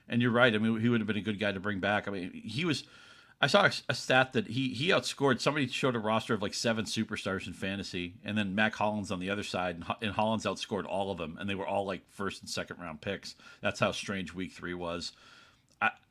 and you're right. I mean, he would have been a good guy to bring back. I mean, he was. I saw a stat that he outscored. Somebody showed a roster of like 7 superstars in fantasy, and then Mac Hollins on the other side, and Hollins outscored all of them, and they were all like first and second round picks. That's how strange Week 3 was.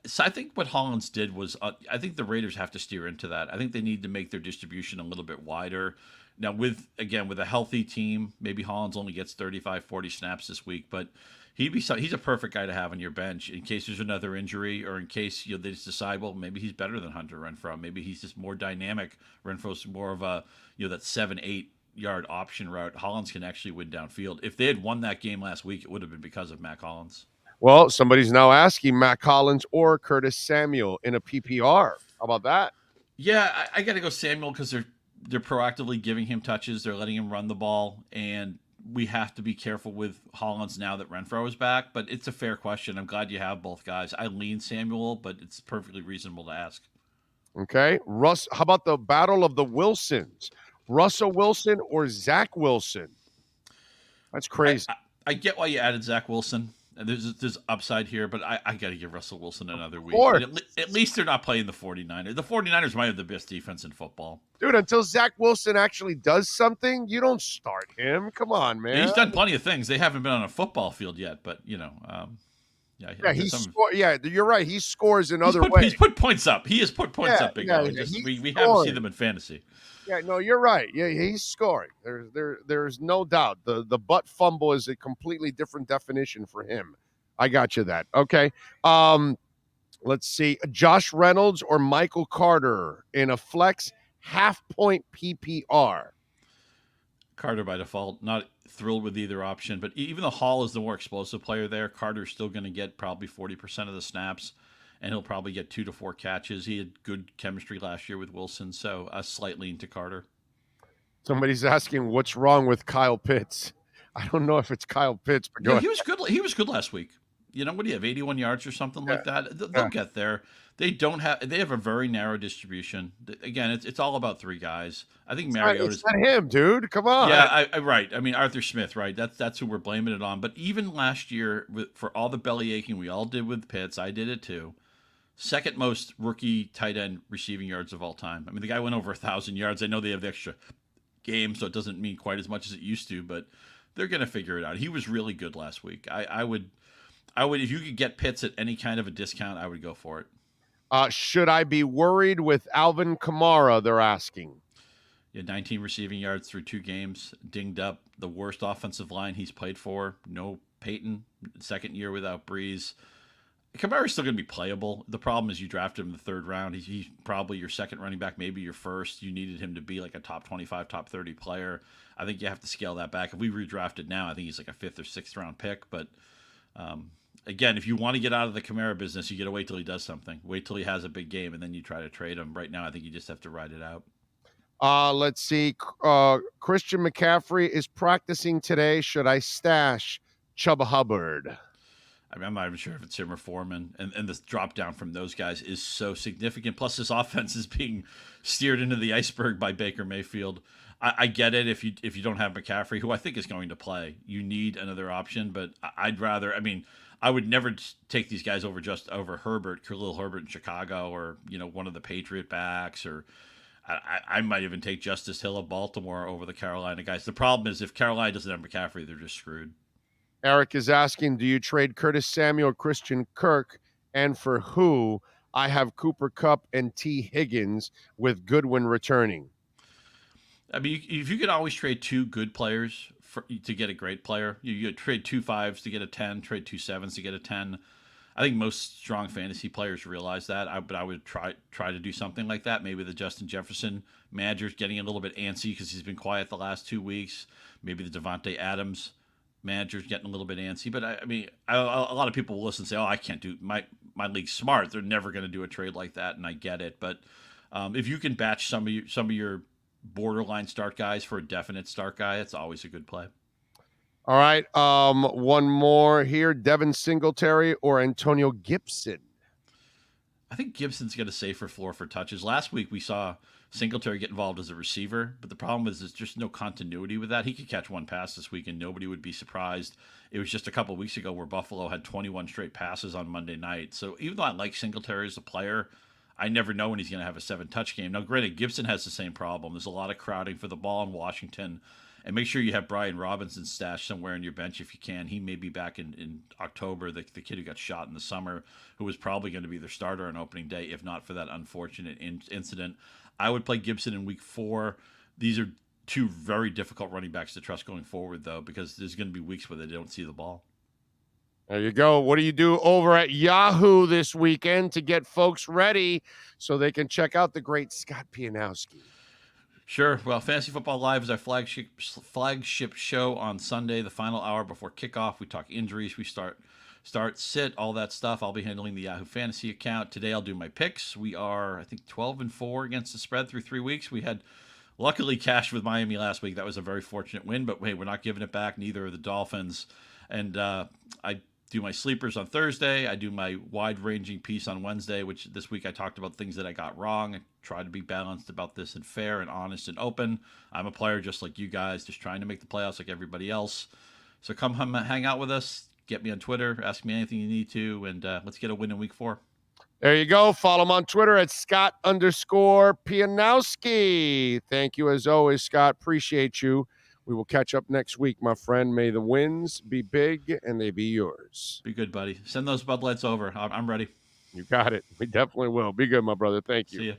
So I think what Hollins did was, I think the Raiders have to steer into that. I think they need to make their distribution a little bit wider. Now, with a healthy team, maybe Hollins only gets 35, 40 snaps this week, but he's a perfect guy to have on your bench in case there's another injury or in case they just decide, well, maybe he's better than Hunter Renfrow. Maybe he's just more dynamic. Renfrow's more of a, that 7-8 yard option route. Hollins can actually win downfield. If they had won that game last week, it would have been because of Mac Hollins. Well, somebody's now asking Mac Hollins or Curtis Samuel in a PPR. How about that? Yeah, I got to go Samuel because they're proactively giving him touches. They're letting him run the ball, and we have to be careful with Hollins now that Renfrow is back. But it's a fair question. I'm glad you have both guys. I lean Samuel, but it's perfectly reasonable to ask. Okay, Russ. How about the battle of the Wilsons? Russell Wilson or Zach Wilson? That's crazy. I get why you added Zach Wilson. There's upside here, but I got to give Russell Wilson another week. At least they're not playing the 49ers. The 49ers might have the best defense in football. Dude, until Zach Wilson actually does something, you don't start him. Come on, man. He's done plenty of things. They haven't been on a football field yet, but, you're right. He scores in other ways. He's put points up. He has put points up, Big O. We haven't seen them in fantasy. Yeah, no, you're right. Yeah, he's scoring. There's no doubt. The butt fumble is a completely different definition for him. I got you that. Okay. Let's see. Josh Reynolds or Michael Carter in a flex half-point PPR. Carter by default. Not thrilled with either option, but even though Hall is the more explosive player there, Carter's still going to get probably 40% of the snaps. And he'll probably get 2 to 4 catches. He had good chemistry last year with Wilson, so a slight lean to Carter. Somebody's asking what's wrong with Kyle Pitts. I don't know if it's Kyle Pitts, but he was good. He was good last week. What do you have? 81 yards or something like that. They'll get there. They have a very narrow distribution. Again, it's all about 3 guys. I think Mariota's not him, dude. Come on. Yeah, right. I mean, Arthur Smith, right? That's who we're blaming it on. But even last year, for all the belly aching we all did with Pitts, I did it too. Second most rookie tight end receiving yards of all time. I mean, the guy went over 1,000 yards. I know they have the extra game, so it doesn't mean quite as much as it used to, but they're going to figure it out. He was really good last week. I would, if you could get Pitts at any kind of a discount, I would go for it. Should I be worried with Alvin Kamara? They're asking. Yeah, 19 receiving yards through 2 games, dinged up. The worst offensive line he's played for. No Peyton, second year without Breeze. Kamara's still going to be playable. The problem is you drafted him in the 3rd round. He's probably your second running back, maybe your first. You needed him to be like a top 25, top 30 player. I think you have to scale that back. If we redrafted now, I think he's like a 5th or 6th round pick. But again, if you want to get out of the Kamara business, you got to wait till he does something. Wait till he has a big game, and then you try to trade him. Right now, I think you just have to ride it out. Let's see. Christian McCaffrey is practicing today. Should I stash Chuba Hubbard? I mean, I'm not even sure if it's him or Foreman, and the drop down from those guys is so significant. Plus, this offense is being steered into the iceberg by Baker Mayfield. I get it if you don't have McCaffrey, who I think is going to play. You need another option, but I'd rather. I mean, I would never take these guys over Herbert, Khalil Herbert in Chicago, or one of the Patriot backs, or I might even take Justice Hill of Baltimore over the Carolina guys. The problem is if Carolina doesn't have McCaffrey, they're just screwed. Eric is asking, do you trade Curtis Samuel, Christian Kirk, and for who? I have Cooper Kupp and T. Higgins with Goodwin returning. I mean, if you could always trade 2 good players to get a great player, you trade 2 5s to get a 10, trade 2 7s to get a 10. I think most strong fantasy players realize that, but I would try to do something like that. Maybe the Justin Jefferson manager's getting a little bit antsy because he's been quiet the last 2 weeks. Maybe the Devontae Adams managers getting a little bit antsy. But I mean, a lot of people will listen and say, "Oh, I can't do my league's smart. They're never going to do a trade like that," and I get it. But if you can batch some of your borderline start guys for a definite start guy, it's always a good play. All right, one more here: Devin Singletary or Antonio Gibson. I think Gibson's got a safer floor for touches. Last week we saw Singletary get involved as a receiver, but the problem is there's just no continuity with that. He could catch one pass this week and nobody would be surprised. It was just a couple of weeks ago where Buffalo had 21 straight passes on Monday night. So even though I like Singletary as a player, I never know when he's going to have a 7-touch game. Now, granted, Gibson has the same problem. There's a lot of crowding for the ball in Washington. And make sure you have Brian Robinson stashed somewhere in your bench if you can. He may be back in October, the kid who got shot in the summer, who was probably going to be their starter on opening day, if not for that unfortunate incident. I would play Gibson in week 4. These are two very difficult running backs to trust going forward, though, because there's going to be weeks where they don't see the ball. There you go. What do you do over at Yahoo this weekend to get folks ready so they can check out the great Scott Pianowski? Sure. Well, Fantasy Football Live is our flagship show on Sunday, the final hour before kickoff. We talk injuries. We start, sit, all that stuff. I'll be handling the Yahoo Fantasy account. Today I'll do my picks. We are, I think, 12-4 against the spread through 3 weeks. We had luckily cashed with Miami last week. That was a very fortunate win, but hey, we're not giving it back. Neither are the Dolphins. And I do my sleepers on Thursday. I do my wide-ranging piece on Wednesday, which this week I talked about things that I got wrong. I try to be balanced about this and fair and honest and open. I'm a player just like you guys, just trying to make the playoffs like everybody else. So come hang out with us. Get me on Twitter. Ask me anything you need to, and let's get a win in week 4. There you go. Follow him on Twitter at Scott_Pianowski. Thank you as always, Scott. Appreciate you. We will catch up next week, my friend. May the wins be big and they be yours. Be good, buddy. Send those Bud Lights over. I'm ready. You got it. We definitely will. Be good, my brother. Thank you. See ya.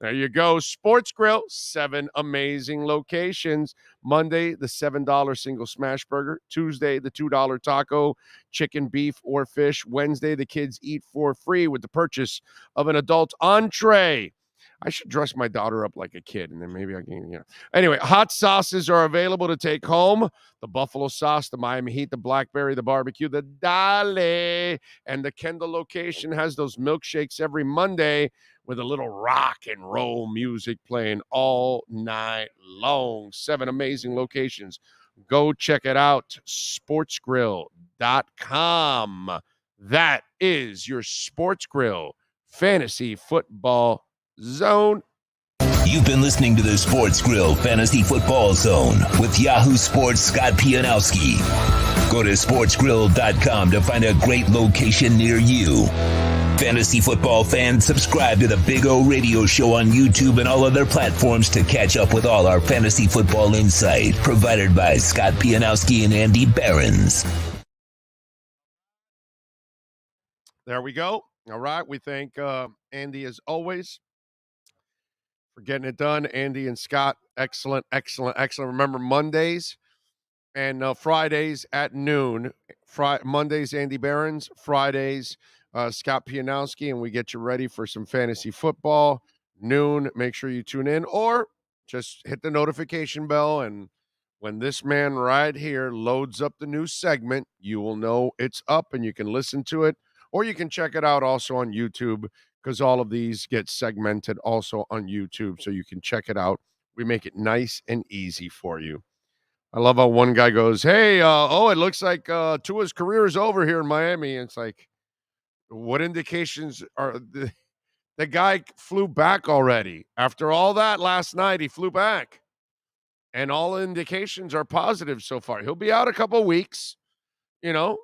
There you go. Sports Grill, 7 amazing locations. Monday, the $7 single smash burger. Tuesday, the $2 taco, chicken, beef, or fish. Wednesday, the kids eat for free with the purchase of an adult entree. I should dress my daughter up like a kid, and then maybe I can, Anyway, hot sauces are available to take home. The buffalo sauce, the Miami Heat, the blackberry, the barbecue, the Dale, and the Kendall location has those milkshakes every Monday with a little rock and roll music playing all night long. 7 amazing locations. Go check it out, sportsgrill.com. That is your Sports Grill Fantasy Football Zone. You've been listening to the Sports Grill Fantasy Football Zone with Yahoo Sports' Scott Pianowski. Go to sportsgrill.com to find a great location near you. Fantasy football fans, subscribe to the Big O Radio Show on YouTube and all other platforms to catch up with all our fantasy football insight provided by Scott Pianowski and Andy Behrens. There we go. All right. We thank Andy as always for getting it done. Andy and Scott, excellent. Remember, Mondays and Fridays at noon. Mondays, Andy Behrens. Fridays, Scott Pianowski, and we get you ready for some fantasy football. Noon, make sure you tune in, or just hit the notification bell, and when this man right here loads up the new segment, you will know it's up, and you can listen to it, or you can check it out also on YouTube, because all of these get segmented also on YouTube, so you can check it out. We make it nice and easy for you. I love how one guy goes, hey, it looks like Tua's career is over here in Miami. And it's like, what indications are the guy flew back already? After all that last night, he flew back. And all indications are positive so far. He'll be out a couple of weeks, and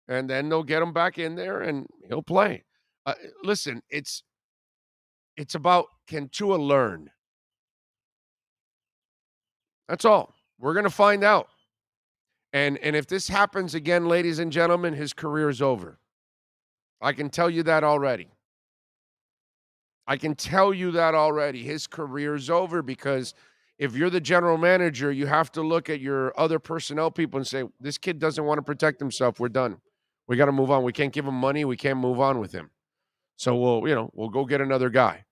then they'll get him back in there and he'll play. Listen, it's about, can Tua learn? That's all. We're going to find out. And if this happens again, ladies and gentlemen, his career is over. I can tell you that already. His career is over, because if you're the general manager, you have to look at your other personnel people and say, this kid doesn't want to protect himself. We're done. We got to move on. We can't give him money. We can't move on with him. So we'll go get another guy.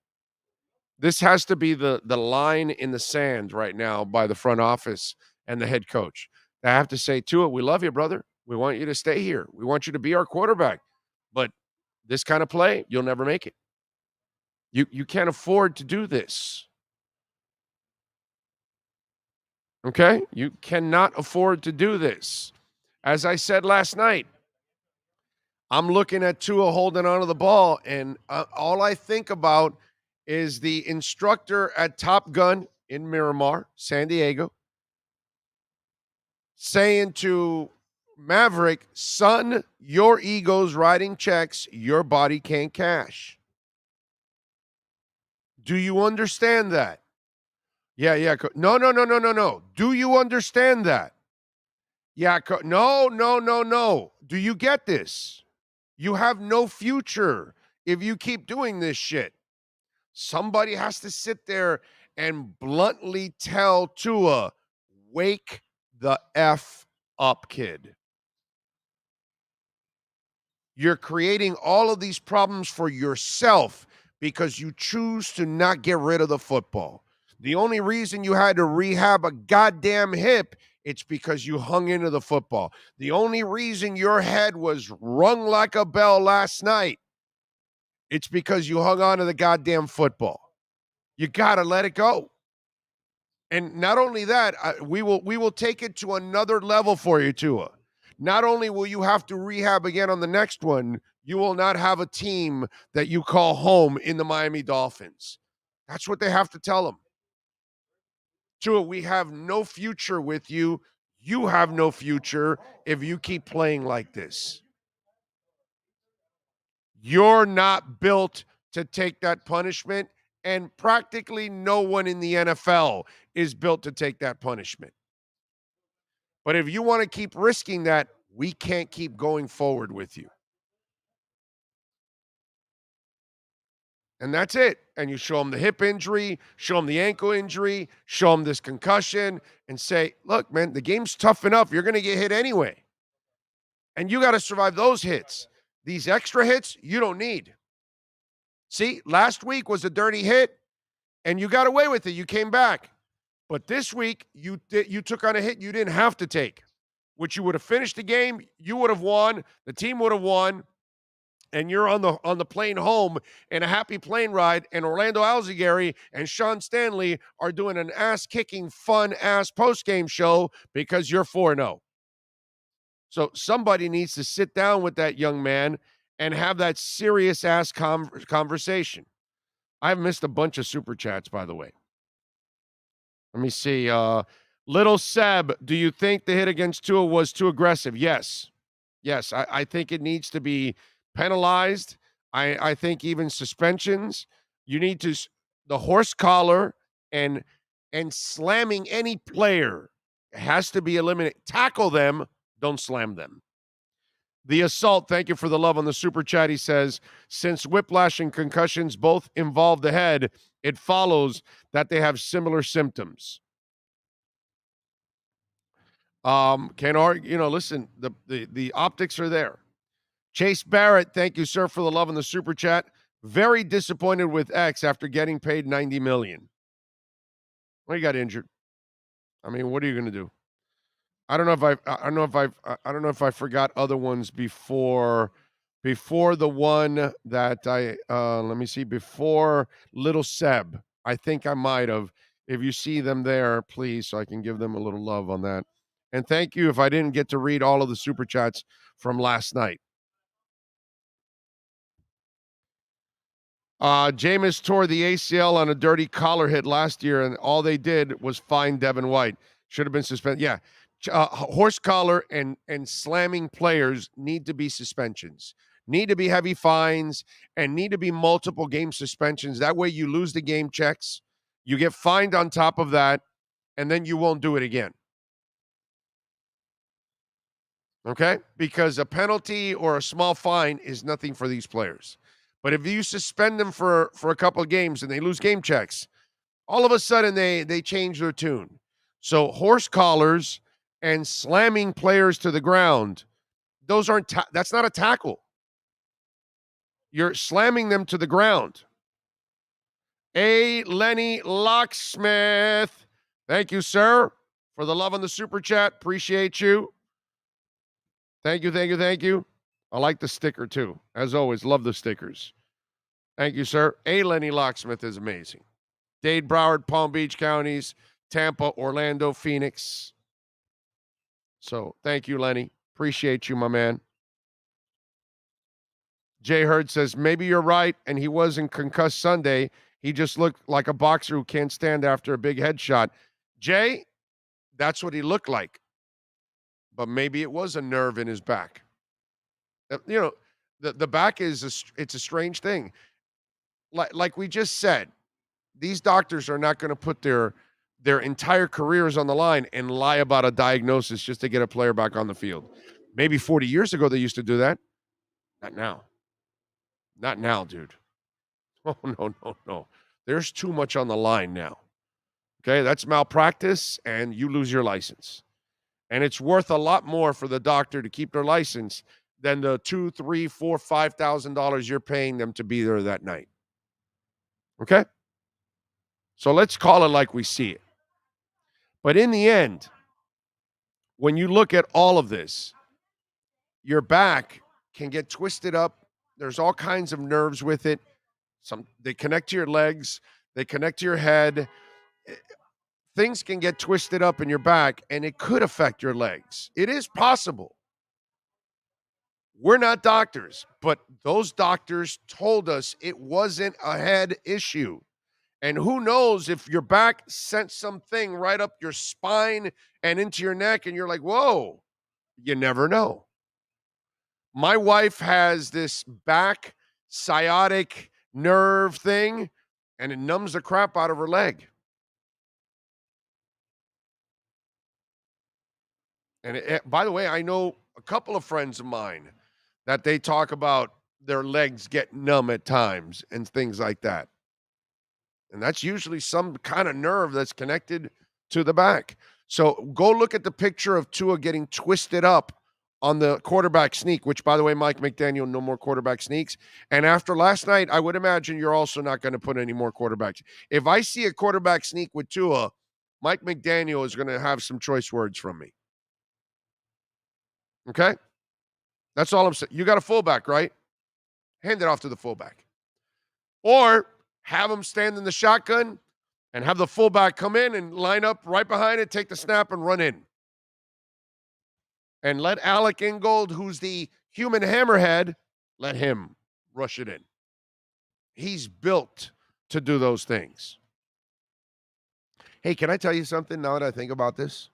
This has to be the line in the sand right now by the front office and the head coach. I have to say, Tua, we love you, brother. We want you to stay here. We want you to be our quarterback. But this kind of play, you'll never make it. You can't afford to do this. Okay? You cannot afford to do this. As I said last night, I'm looking at Tua holding onto the ball, and all I think about is the instructor at Top Gun in Miramar, San Diego, saying to Maverick, son, your ego's writing checks your body can't cash. Do you understand that? Yeah. No. Do you understand that? Yeah. No. Do you get this? You have no future if you keep doing this shit. Somebody has to sit there and bluntly tell Tua, wake the F up, kid. You're creating all of these problems for yourself because you choose to not get rid of the football. The only reason you had to rehab a goddamn hip, it's because you hung into the football. The only reason your head was rung like a bell last night, it's because you hung on to the goddamn football. You got to let it go. And not only that, we will take it to another level for you, Tua. Not only will you have to rehab again on the next one, you will not have a team that you call home in the Miami Dolphins. That's what they have to tell them. Tua, we have no future with you. You have no future if you keep playing like this. You're not built to take that punishment, and practically no one in the NFL is built to take that punishment. But if you want to keep risking that, we can't keep going forward with you. And that's it. And you show them the hip injury, show them the ankle injury, show them this concussion, and say, look, man, the game's tough enough. You're going to get hit anyway. And you got to survive those hits. These extra hits, you don't need. See, last week was a dirty hit, and you got away with it. You came back. But this week, you took on a hit you didn't have to take, which you would have finished the game, you would have won, the team would have won, and you're on the plane home in a happy plane ride, and Orlando Alzigari and Sean Stanley are doing an ass-kicking, fun-ass post-game show because you're 4-0. So somebody needs to sit down with that young man and have that serious-ass conversation. I've missed a bunch of super chats, by the way. Let me see. Little Seb, do you think the hit against Tua was too aggressive? Yes. I think it needs to be penalized. I think even suspensions. You need to the horse collar and slamming any player has to be eliminated. Tackle them, don't slam them. The assault, thank you for the love on the super chat. He says, since whiplash and concussions both involve the head, it follows that they have similar symptoms. Can't argue, listen, the optics are there. Chase Barrett, thank you, sir, for the love on the super chat. Very disappointed with X after getting paid $90 million. Well, he got injured. I mean, what are you going to do? I don't know if I forgot other ones before the one that let me see, before Little Seb. I think I might have. If you see them there, please, so I can give them a little love on that. And thank you if I didn't get to read all of the super chats from last night. Jameis tore the ACL on a dirty collar hit last year, and all they did was fine Devin White. Should have been suspended. Yeah. Horse collar and slamming players need to be suspensions, need to be heavy fines, and need to be multiple game suspensions. That way you lose the game checks, you get fined on top of that, and then you won't do it again. Okay? Because a penalty or a small fine is nothing for these players. But if you suspend them for a couple of games and they lose game checks, all of a sudden they change their tune. So horse collars and slamming players to the ground, those aren't that's not a tackle. You're slamming them to the ground. A. Lenny Locksmith, thank you, sir, for the love on the super chat. Appreciate you. Thank you, thank you, thank you. I like the sticker too. As always, love the stickers. Thank you, sir. A Lenny Locksmith is amazing. Dade, Broward, Palm Beach counties, Tampa, Orlando, Phoenix. So thank you, Lenny. Appreciate you, my man. Jay Hurd says, maybe you're right, and he wasn't concussed Sunday. He just looked like a boxer who can't stand after a big headshot. Jay, that's what he looked like. But maybe it was a nerve in his back. You know, the back it's a strange thing. Like we just said, these doctors are not going to put their entire careers on the line and lie about a diagnosis just to get a player back on the field. Maybe 40 years ago they used to do that. Not now. Not now, dude. Oh, no. There's too much on the line now. Okay, that's malpractice, and you lose your license. And it's worth a lot more for the doctor to keep their license than the $2,000, $3,000, $4,000, $5,000 you're paying them to be there that night. Okay? So let's call it like we see it. But in the end, when you look at all of this, your back can get twisted up. There's all kinds of nerves with it. They connect to your legs. They connect to your head. Things can get twisted up in your back, and it could affect your legs. It is possible. We're not doctors, but those doctors told us it wasn't a head issue. And who knows if your back sent something right up your spine and into your neck, and you're like, whoa, you never know. My wife has this back sciatic nerve thing, and it numbs the crap out of her leg. And by the way, I know a couple of friends of mine that they talk about their legs get numb at times and things like that. And that's usually some kind of nerve that's connected to the back. So go look at the picture of Tua getting twisted up on the quarterback sneak, which, by the way, Mike McDaniel, no more quarterback sneaks. And after last night, I would imagine you're also not going to put any more quarterbacks. If I see a quarterback sneak with Tua, Mike McDaniel is going to have some choice words from me. Okay? That's all I'm saying. You got a fullback, right? Hand it off to the fullback. Or have him stand in the shotgun and have the fullback come in and line up right behind it, take the snap, and run in. And let Alec Ingold, who's the human hammerhead, let him rush it in. He's built to do those things. Hey, can I tell you something now that I think about this?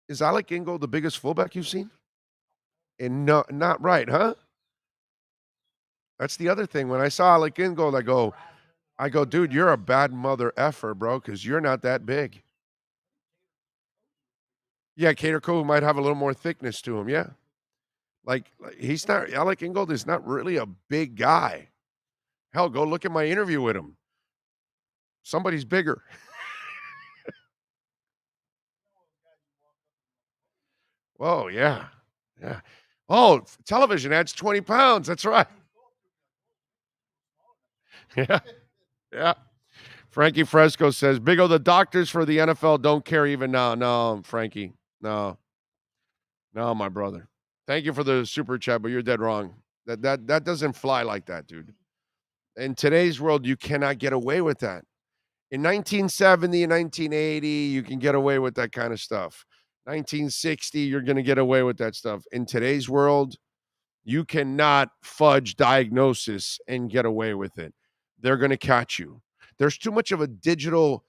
Is Alec Ingold the biggest fullback you've seen? And no, not right, huh? That's the other thing. When I saw Alec Ingold, I go, dude, you're a bad mother effer, bro, because you're not that big. Yeah, Cater Cove might have a little more thickness to him, yeah. Like he's not, Alec Ingold is not really a big guy. Hell, go look at my interview with him. Somebody's bigger. Whoa, yeah. Yeah. Oh, television adds 20 pounds. That's right. Yeah. Yeah. Frankie Fresco says, Big O, the doctors for the NFL don't care even now. No, Frankie. No, my brother. Thank you for the super chat, but you're dead wrong. That doesn't fly like that, dude. In today's world, you cannot get away with that. In 1970 and 1980, you can get away with that kind of stuff. 1960, you're going to get away with that stuff. In today's world, you cannot fudge diagnosis and get away with it. They're going to catch you. There's too much of a digital,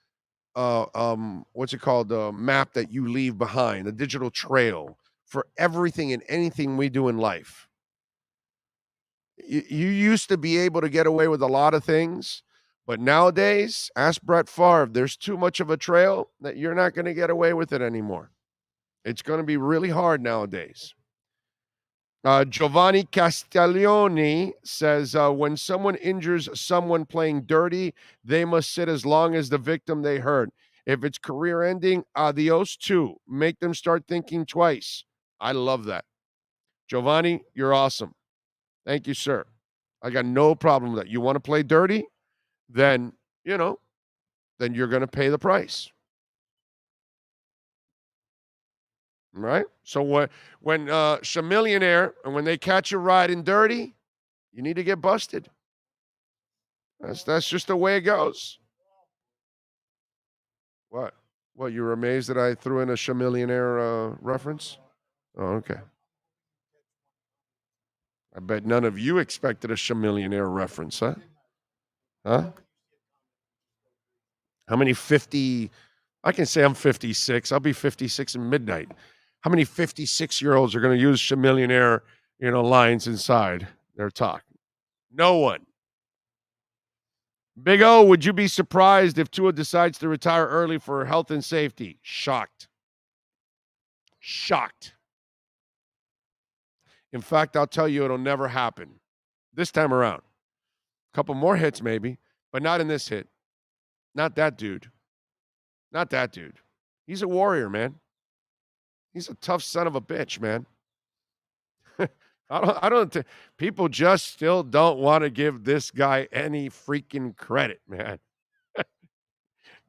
what's it called, map that you leave behind, a digital trail for everything and anything we do in life. You used to be able to get away with a lot of things, but nowadays, ask Brett Favre, there's too much of a trail that you're not going to get away with it anymore. It's going to be really hard nowadays. Giovanni Castiglione says, when someone injures someone playing dirty, they must sit as long as the victim they hurt. If it's career ending, adios too. Make them start thinking twice. I love that. Giovanni, you're awesome. Thank you, sir. I got no problem with that. You want to play dirty? Then you're going to pay the price. Right? So when Chamillionaire, and when they catch you riding dirty, you need to get busted. That's just the way it goes. What? What, you were amazed that I threw in a Chamillionaire reference? Oh, okay. I bet none of you expected a Chamillionaire reference, huh? Huh? How many 50? I can say I'm 56. I'll be 56 in midnight. How many 56-year-olds are going to use Chamillionaire, lines inside their talk? No one. Big O, would you be surprised if Tua decides to retire early for health and safety? Shocked. Shocked. In fact, I'll tell you it'll never happen. This time around. A couple more hits maybe, but not in this hit. Not that dude. Not that dude. He's a warrior, man. He's a tough son of a bitch, man. People just still don't want to give this guy any freaking credit, man.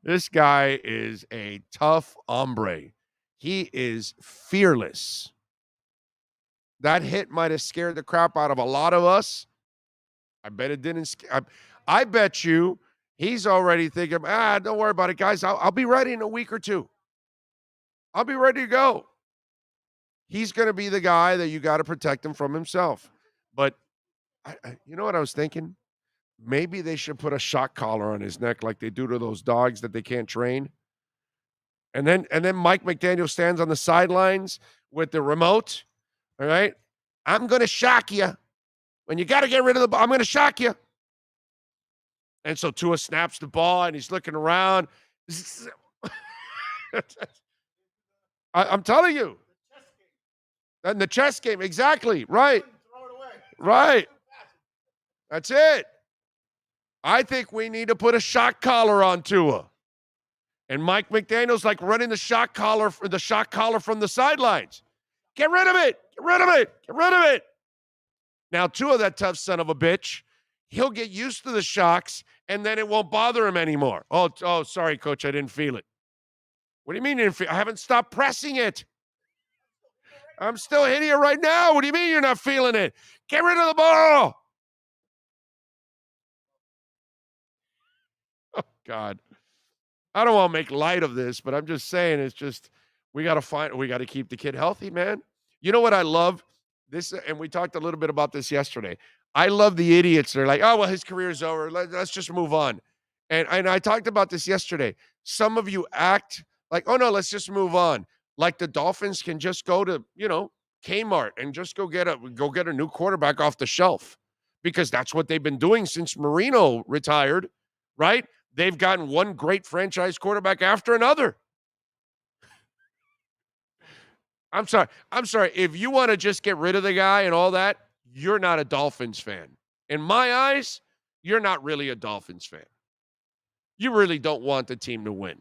This guy is a tough hombre. He is fearless. That hit might have scared the crap out of a lot of us. I bet it didn't. I bet you he's already thinking, don't worry about it, guys. I'll be ready in a week or two. I'll be ready to go. He's going to be the guy that you got to protect him from himself. But you know what I was thinking? Maybe they should put a shock collar on his neck like they do to those dogs that they can't train. And then Mike McDaniel stands on the sidelines with the remote. All right? I'm going to shock you. When you got to get rid of the ball, I'm going to shock you. And so Tua snaps the ball, and he's looking around. I'm telling you. And the chess game, exactly. Right. Right. That's it. I think we need to put a shock collar on Tua. And Mike McDaniel's like running the shock collar from the sidelines. Get rid of it. Get rid of it. Get rid of it. Now, Tua, that tough son of a bitch, he'll get used to the shocks, and then it won't bother him anymore. Oh, sorry, coach, I didn't feel it. What do you mean you didn't feel it? I haven't stopped pressing it. I'm still hitting it right now. What do you mean you're not feeling it? Get rid of the ball. Oh, God. I don't want to make light of this, but I'm just saying we got to keep the kid healthy, man. You know what I love? This, and we talked a little bit about this yesterday. I love the idiots. They're like, oh, well, his career's over. Let's just move on. And I talked about this yesterday. Some of you act like, oh, no, let's just move on. Like the Dolphins can just go to, Kmart and just go get a new quarterback off the shelf, because that's what they've been doing since Marino retired, right? They've gotten one great franchise quarterback after another. I'm sorry. If you want to just get rid of the guy and all that, you're not a Dolphins fan. In my eyes, you're not really a Dolphins fan. You really don't want the team to win.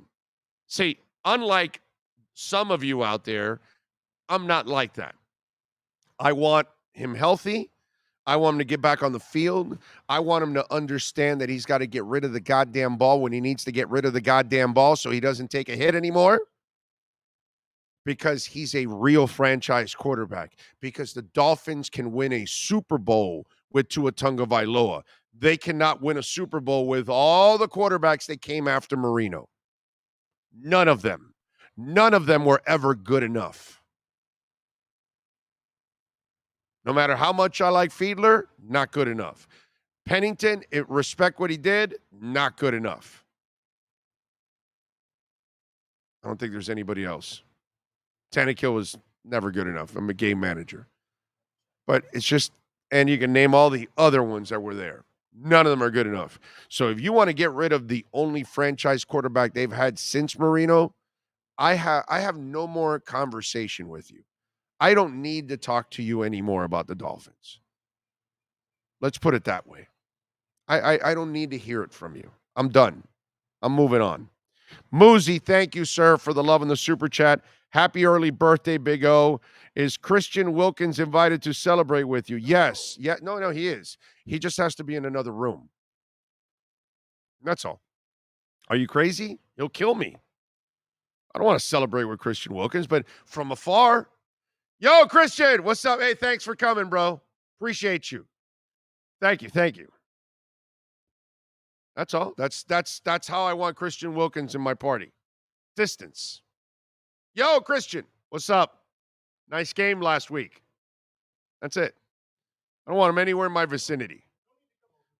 See, unlike some of you out there, I'm not like that. I want him healthy. I want him to get back on the field. I want him to understand that he's got to get rid of the goddamn ball when he needs to get rid of the goddamn ball so he doesn't take a hit anymore. Because he's a real franchise quarterback. Because the Dolphins can win a Super Bowl with Tua Tagovailoa. They cannot win a Super Bowl with all the quarterbacks that came after Marino. None of them. None of them were ever good enough. No matter how much I like Fiedler, not good enough. Pennington, respect what he did, not good enough. I don't think there's anybody else. Tannehill was never good enough. I'm a game manager. But it's just, and you can name all the other ones that were there. None of them are good enough. So if you want to get rid of the only franchise quarterback they've had since Marino, I have no more conversation with you. I don't need to talk to you anymore about the Dolphins. Let's put it that way. I don't need to hear it from you. I'm done. I'm moving on. Moosey, thank you, sir, for the love and the super chat. Happy early birthday, Big O. Is Christian Wilkins invited to celebrate with you? Yes. Yeah. No, he is. He just has to be in another room. That's all. Are you crazy? He'll kill me. I don't want to celebrate with Christian Wilkins, but from afar. Yo, Christian, what's up? Hey, thanks for coming, bro. Appreciate you. Thank you. That's all. That's how I want Christian Wilkins in my party. Distance. Yo, Christian, what's up? Nice game last week. That's it. I don't want him anywhere in my vicinity.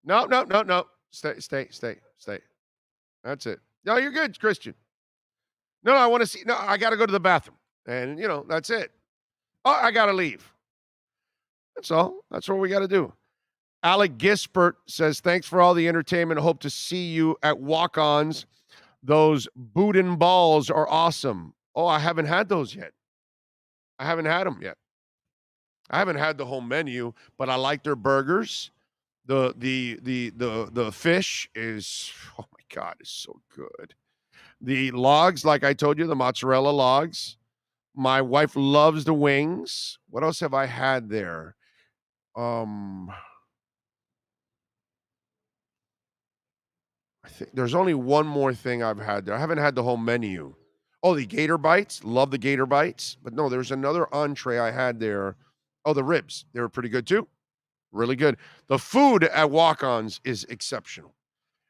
No. Stay. That's it. No, you're good, Christian. No, I want to see. No, I got to go to the bathroom. And, that's it. Oh, I got to leave. That's all. That's what we got to do. Alec Gispert says, thanks for all the entertainment. Hope to see you at walk-ons. Those boudin balls are awesome. Oh, I haven't had those yet. I haven't had them yet. I haven't had the whole menu, but I like their burgers. The fish is, oh my God, it's so good. The logs, like I told you, the mozzarella logs. My wife loves the wings. What else have I had there? I think there's only one more thing I've had there. I haven't had the whole menu. Oh, the gator bites. Love the gator bites. But no, there's another entree I had there. Oh, the ribs. They were pretty good too. Really good. The food at walk-ons is exceptional.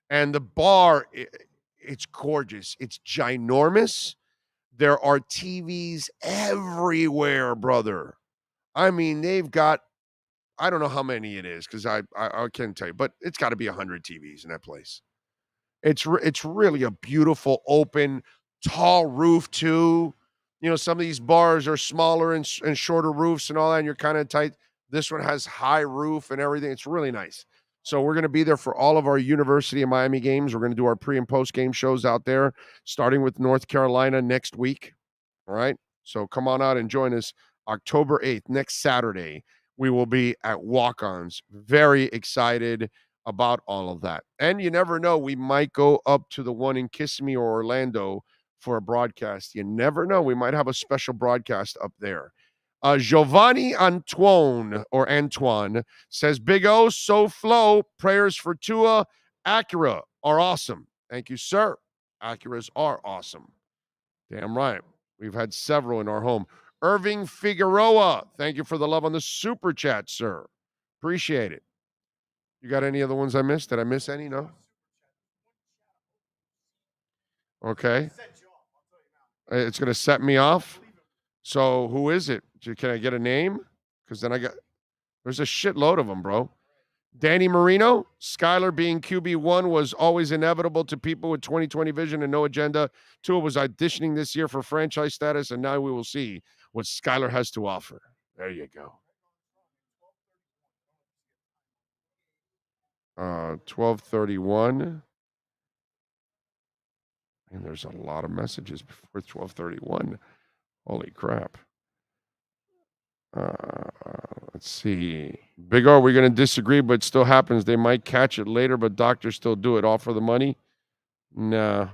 And the bar, it's gorgeous. It's ginormous. There are TVs everywhere, brother. I mean, they've got, I don't know how many it is because I can't tell you, but it's got to be 100 TVs in that place. It's really a beautiful, open, tall roof too. Some of these bars are smaller and shorter roofs and all that, and you're kind of tight. This one has high roof and everything. It's really nice. So we're going to be there for all of our University of Miami games. We're going to do our pre- and post-game shows out there, starting with North Carolina next week. All right? So come on out and join us October 8th, next Saturday. We will be at Walk-Ons. Very excited about all of that. And you never know, we might go up to the one in Kissimmee or Orlando for a broadcast. You never know. We might have a special broadcast up there. Giovanni Antoine says, Big O, so flow. Prayers for Tua. Acura are awesome. Thank you, sir. Acuras are awesome. Damn right. We've had several in our home. Irving Figueroa, thank you for the love on the super chat, sir. Appreciate it. You got any other ones I missed? Did I miss any? No? Okay. It's going to set me off. So who is it? Can I get a name? Because then there's a shitload of them, bro. Danny Marino, Skyler being QB1 was always inevitable to people with 2020 vision and no agenda. Tua was auditioning this year for franchise status, and now we will see what Skyler has to offer. There you go. 12:31. And there's a lot of messages before 12:31. Holy crap. Let's see. Big O, we're going to disagree, but it still happens. They might catch it later, but doctors still do it. All for the money? Nah.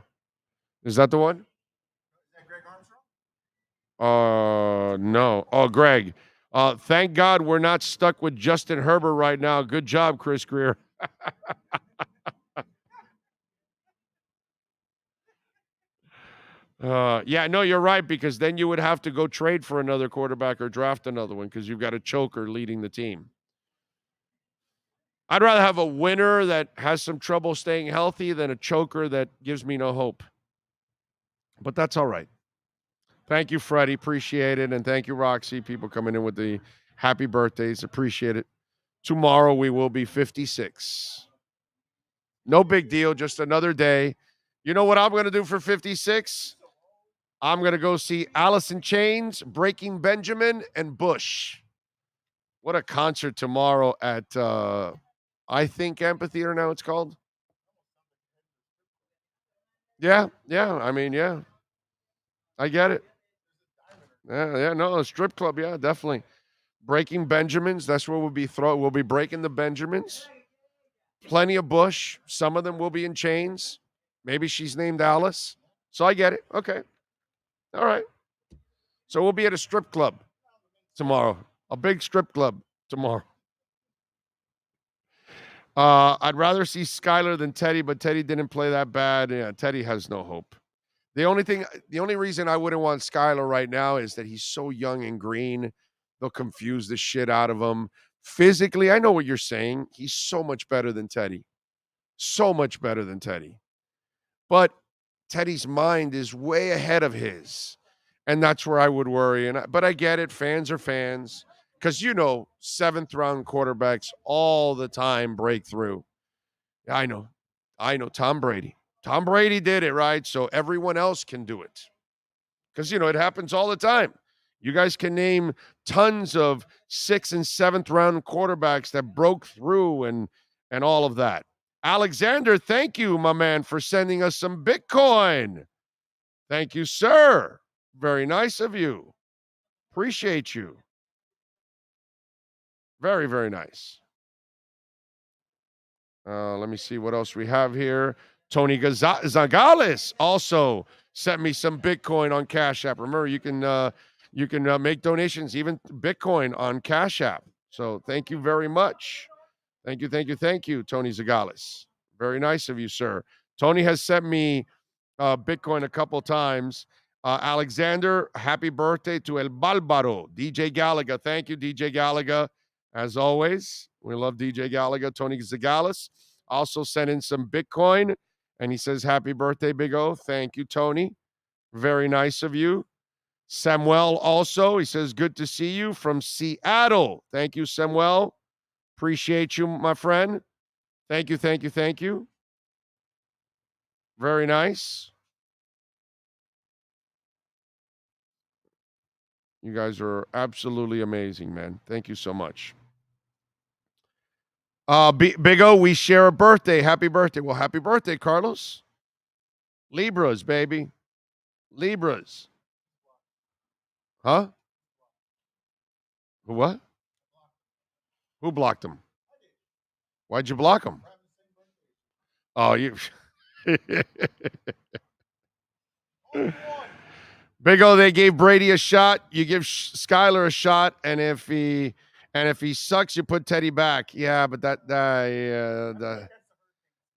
Is that the one? Is that Greg Armstrong? No. Oh, Greg. Thank God we're not stuck with Justin Herbert right now. Good job, Chris Greer. Yeah, no, you're right, because then you would have to go trade for another quarterback or draft another one because you've got a choker leading the team. I'd rather have a winner that has some trouble staying healthy than a choker that gives me no hope. But that's all right. Thank you, Freddie. Appreciate it. And thank you, Roxy. People coming in with the happy birthdays. Appreciate it. Tomorrow we will be 56. No big deal. Just another day. You know what I'm going to do for 56? I'm going to go see Alice in Chains, Breaking Benjamin, and Bush. What a concert tomorrow at, I think, Amphitheater now it's called. Yeah. I mean, yeah. I get it. Yeah, no, a strip club, yeah, definitely. Breaking Benjamins, that's where we'll be we'll be breaking the Benjamins. Plenty of Bush. Some of them will be in chains. Maybe she's named Alice. So I get it. Okay. All right. So we'll be at a strip club tomorrow. A big strip club tomorrow. I'd rather see Skyler than Teddy, but Teddy didn't play that bad. Yeah, Teddy has no hope. The only reason I wouldn't want Skylar right now is that he's so young and green. They'll confuse the shit out of him. Physically, I know what you're saying. He's so much better than Teddy. So much better than Teddy. But Teddy's mind is way ahead of his. And that's where I would worry. But I get it. Fans are fans. Because, seventh round quarterbacks all the time break through. I know. Tom Brady. Tom Brady did it, right? So everyone else can do it. Because, it happens all the time. You guys can name tons of 6th and 7th round quarterbacks that broke through and all of that. Alexander, thank you, my man, for sending us some Bitcoin. Thank you, sir. Very nice of you. Appreciate you. Very, very nice. Let me see what else we have here. Tony Zagales also sent me some Bitcoin on Cash App. Remember, you can make donations, even Bitcoin on Cash App. So thank you very much. Thank you, Tony Zagales. Very nice of you, sir. Tony has sent me Bitcoin a couple times. Alexander, happy birthday to El Balbaro. DJ Gallagher. Thank you, DJ Gallagher. As always, we love DJ Gallagher. Tony Zagales also sent in some Bitcoin, and he says, happy birthday, Big O. Thank you, Tony. Very nice of you. Samuel also, he says, good to see you from Seattle. Thank you, Samuel. Appreciate you, my friend. Thank you. Very nice. You guys are absolutely amazing, man. Thank you so much. Big O, we share a birthday. Happy birthday. Well, happy birthday, Carlos. Libras, baby. Libras. Huh? What? Who blocked him? Why'd you block him? Oh, you. Big O, they gave Brady a shot. You give Skylar a shot, and if he sucks, you put Teddy back. Yeah, but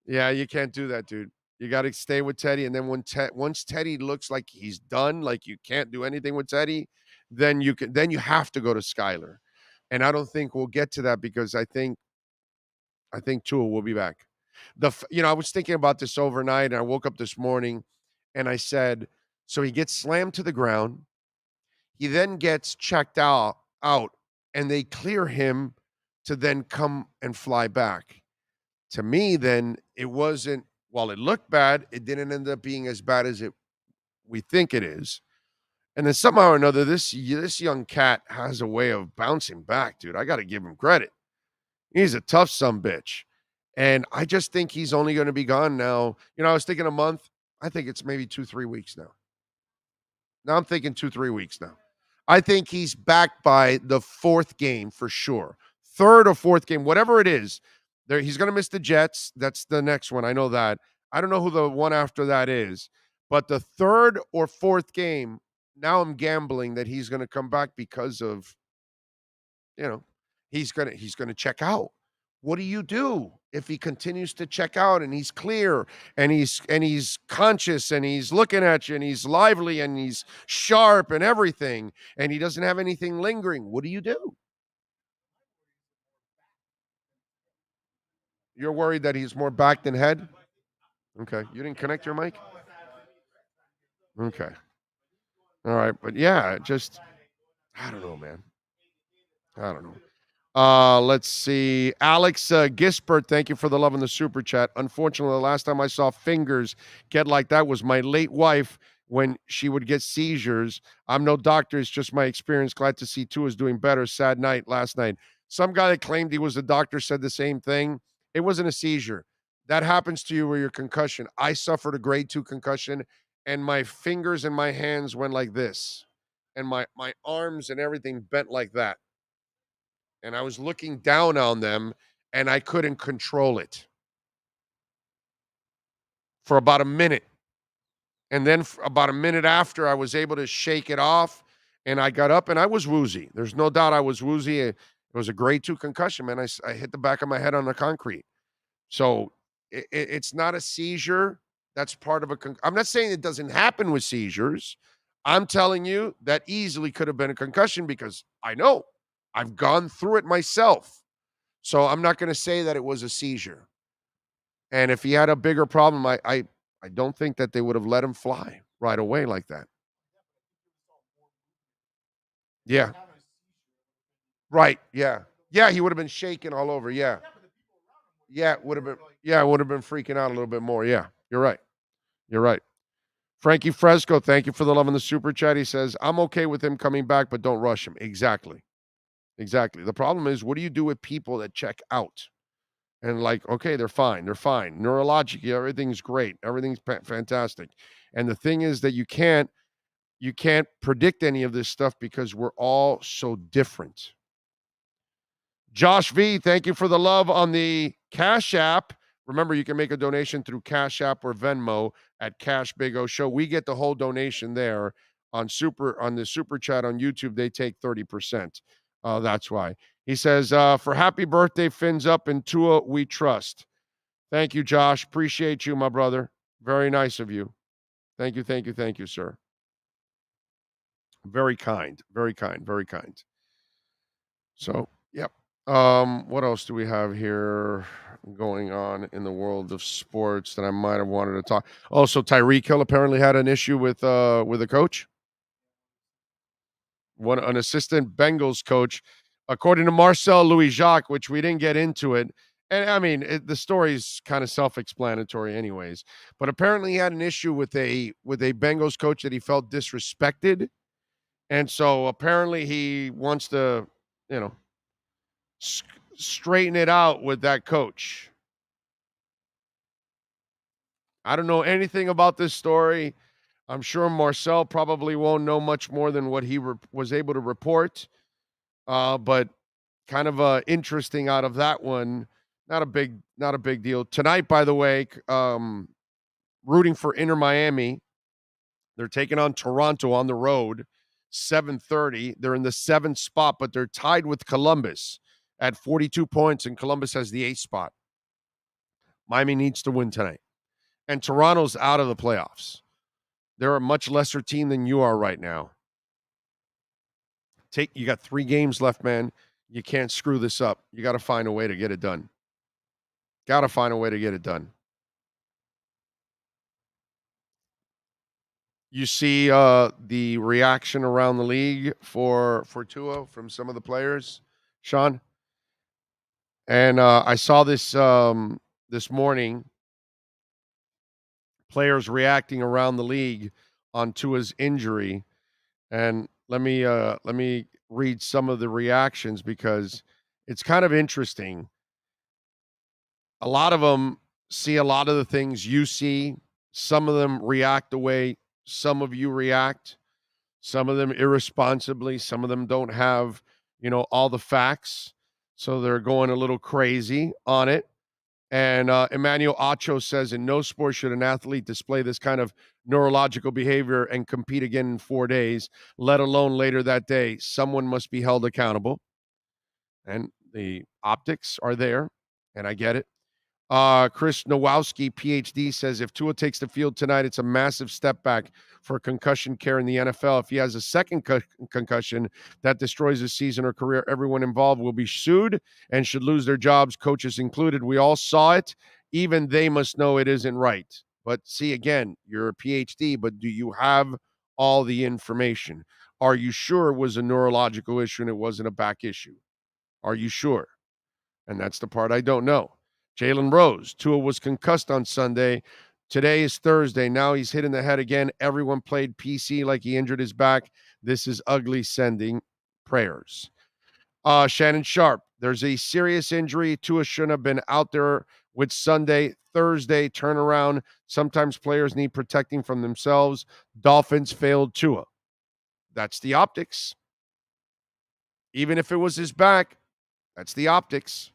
you can't do that, dude. You got to stay with Teddy, and then once Teddy looks like he's done, like you can't do anything with Teddy, then you have to go to Skylar. And I don't think we'll get to that because I think Tua will be back. I was thinking about this overnight, and I woke up this morning, and I said, so he gets slammed to the ground. He then gets checked out, and they clear him to then come and fly back. To me, then it wasn't. While it looked bad, it didn't end up being as bad as we think it is. And then somehow or another, this young cat has a way of bouncing back, dude. I got to give him credit. He's a tough sumbitch. And I just think he's only going to be gone now. I was thinking a month. I think it's maybe 2-3 weeks now. Now I'm thinking 2-3 weeks now. I think he's back by the 4th game for sure. 3rd or 4th game, whatever it is. He's going to miss the Jets. That's the next one. I know that. I don't know who the one after that is. But the 3rd or 4th game, now I'm gambling that he's going to come back because of, he's going to check out. What do you do if he continues to check out and he's clear and he's conscious and he's looking at you and he's lively and he's sharp and everything and he doesn't have anything lingering? What do you do? You're worried that he's more back than head? Okay. You didn't connect your mic? Okay. All right. But yeah, I don't know, man. I don't know. Let's see. Alex Gisbert, thank you for the love in the super chat. Unfortunately, the last time I saw fingers get like that was my late wife when she would get seizures. I'm no doctor. It's just my experience. Glad to see Tua is doing better. Sad night last night. Some guy that claimed he was a doctor said the same thing. It wasn't a seizure. That happens to you with your concussion. I suffered a grade 2 concussion, and my fingers and my hands went like this, and my arms and everything bent like that. And I was looking down on them, and I couldn't control it for about a minute. And then about a minute after, I was able to shake it off, and I got up, and I was woozy. There's no doubt I was woozy. It was a grade 2 concussion, man. I hit the back of my head on the concrete. So it's not a seizure. That's part of I'm not saying it doesn't happen with seizures. I'm telling you that easily could have been a concussion because I know I've gone through it myself. So I'm not going to say that it was a seizure. And if he had a bigger problem, I don't think that they would have let him fly right away like that. Yeah. Right. Yeah. Yeah, he would have been shaking all over. Yeah. Yeah, it would have been freaking out a little bit more. Yeah. You're right. You're right. Frankie Fresco, thank you for the love in the super chat. He says, I'm okay with him coming back, but don't rush him. Exactly. Exactly. The problem is, what do you do with people that check out? And like, okay, they're fine. They're fine. Neurologically, everything's great. Everything's fantastic. And the thing is that you can't predict any of this stuff because we're all so different. Josh V, thank you for the love on the Cash App. Remember, you can make a donation through Cash App or Venmo at Cash Big O Show. We get the whole donation there on the super chat on YouTube. They take 30%. That's why. He says, for happy birthday, Fins Up and Tua, we trust. Thank you, Josh. Appreciate you, my brother. Very nice of you. Thank you, thank you, thank you, sir. Very kind, very kind, very kind. So, yep. What else do we have here going on in the world of sports that I might have wanted to talk? Oh, so Tyreek Hill apparently had an issue with a coach. An assistant Bengals coach, according to Marcel Louis-Jacques, which we didn't get into it. And I mean, the story's kind of self-explanatory anyways, but apparently he had an issue with a Bengals coach that he felt disrespected. And so apparently he wants to, straighten it out with that coach. I don't know anything about this story. I'm sure Marcel probably won't know much more than what he was able to report. But kind of interesting out of that one. Not a big deal. Tonight, by the way, rooting for Inter Miami. They're taking on Toronto on the road, 7:30. They're in the 7th spot, but they're tied with Columbus at 42 points, and Columbus has the 8th spot. Miami needs to win tonight. And Toronto's out of the playoffs. They're a much lesser team than you are right now. You got 3 games left, man. You can't screw this up. You got to find a way to get it done. Got to find a way to get it done. You see the reaction around the league for Tua from some of the players, Sean? And I saw this this morning, players reacting around the league on Tua's injury. And let me read some of the reactions because it's kind of interesting. A lot of them see a lot of the things you see. Some of them react the way some of you react. Some of them irresponsibly. Some of them don't have, all the facts. So they're going a little crazy on it. And Emmanuel Acho says, in no sport should an athlete display this kind of neurological behavior and compete again in 4 days, let alone later that day. Someone must be held accountable. And the optics are there, and I get it. Chris Nowowski, PhD, says if Tua takes the field tonight, it's a massive step back for concussion care in the NFL. If he has a second concussion that destroys his season or career, everyone involved will be sued and should lose their jobs, coaches included. We all saw it. Even they must know it isn't right. But see, again, you're a PhD, but do you have all the information? Are you sure it was a neurological issue and it wasn't a back issue? Are you sure? And that's the part I don't know. Jalen Rose, Tua was concussed on Sunday. Today is Thursday. Now he's hit in the head again. Everyone played PC like he injured his back. This is ugly. Sending prayers. Shannon Sharp, there's a serious injury. Tua shouldn't have been out there with Sunday. Thursday, turnaround. Sometimes players need protecting from themselves. Dolphins failed Tua. That's the optics. Even if it was his back, that's the optics.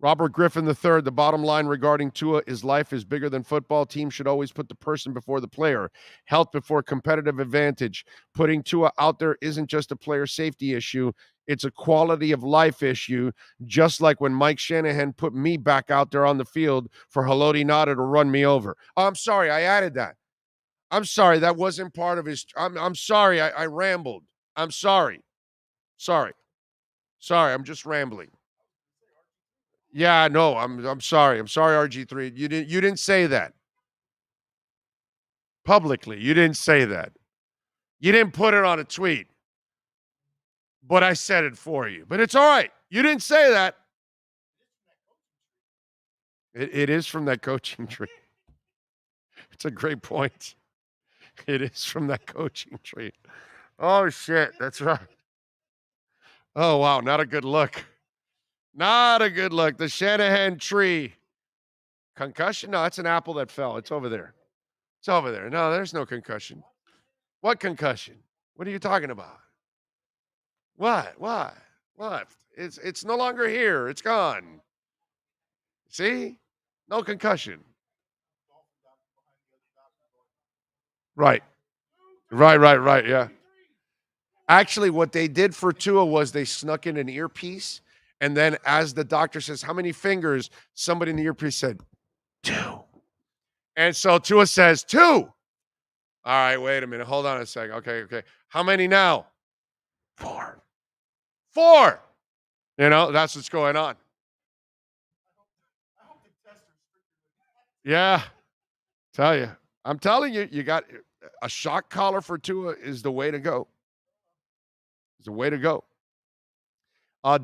Robert Griffin III, the bottom line regarding Tua is life is bigger than football. Teams should always put the person before the player. Health before competitive advantage. Putting Tua out there isn't just a player safety issue. It's a quality of life issue, just like when Mike Shanahan put me back out there on the field for Haloti Ngata to run me over. Oh, I'm sorry, I added that. I'm sorry, that wasn't part of his. I'm sorry, I rambled. I'm sorry. Sorry, I'm just rambling. Yeah, no, I'm sorry. I'm sorry, RG3. You didn't say that publicly. You didn't say that. You didn't put it on a tweet. But I said it for you. But it's all right. You didn't say that. It is from that coaching tree. It's a great point. It is from that coaching tree. Oh shit, that's right. Oh wow, not a good look. Not a good look. The Shanahan tree. Concussion? No, that's an apple that fell. It's over there. It's over there. No, there's no concussion. What concussion? What are you talking about? What? What? It's no longer here. It's gone. See? No concussion. Right. Right. Yeah. Actually, what they did for Tua was they snuck in an earpiece, and then as the doctor says, how many fingers? Somebody in the earpiece said, 2. And so Tua says, 2. All right, wait a minute. Hold on a second. Okay. How many now? 4. You know, that's what's going on. Yeah. Tell you. I'm telling you, you got a shock collar for Tua is the way to go. It's the way to go.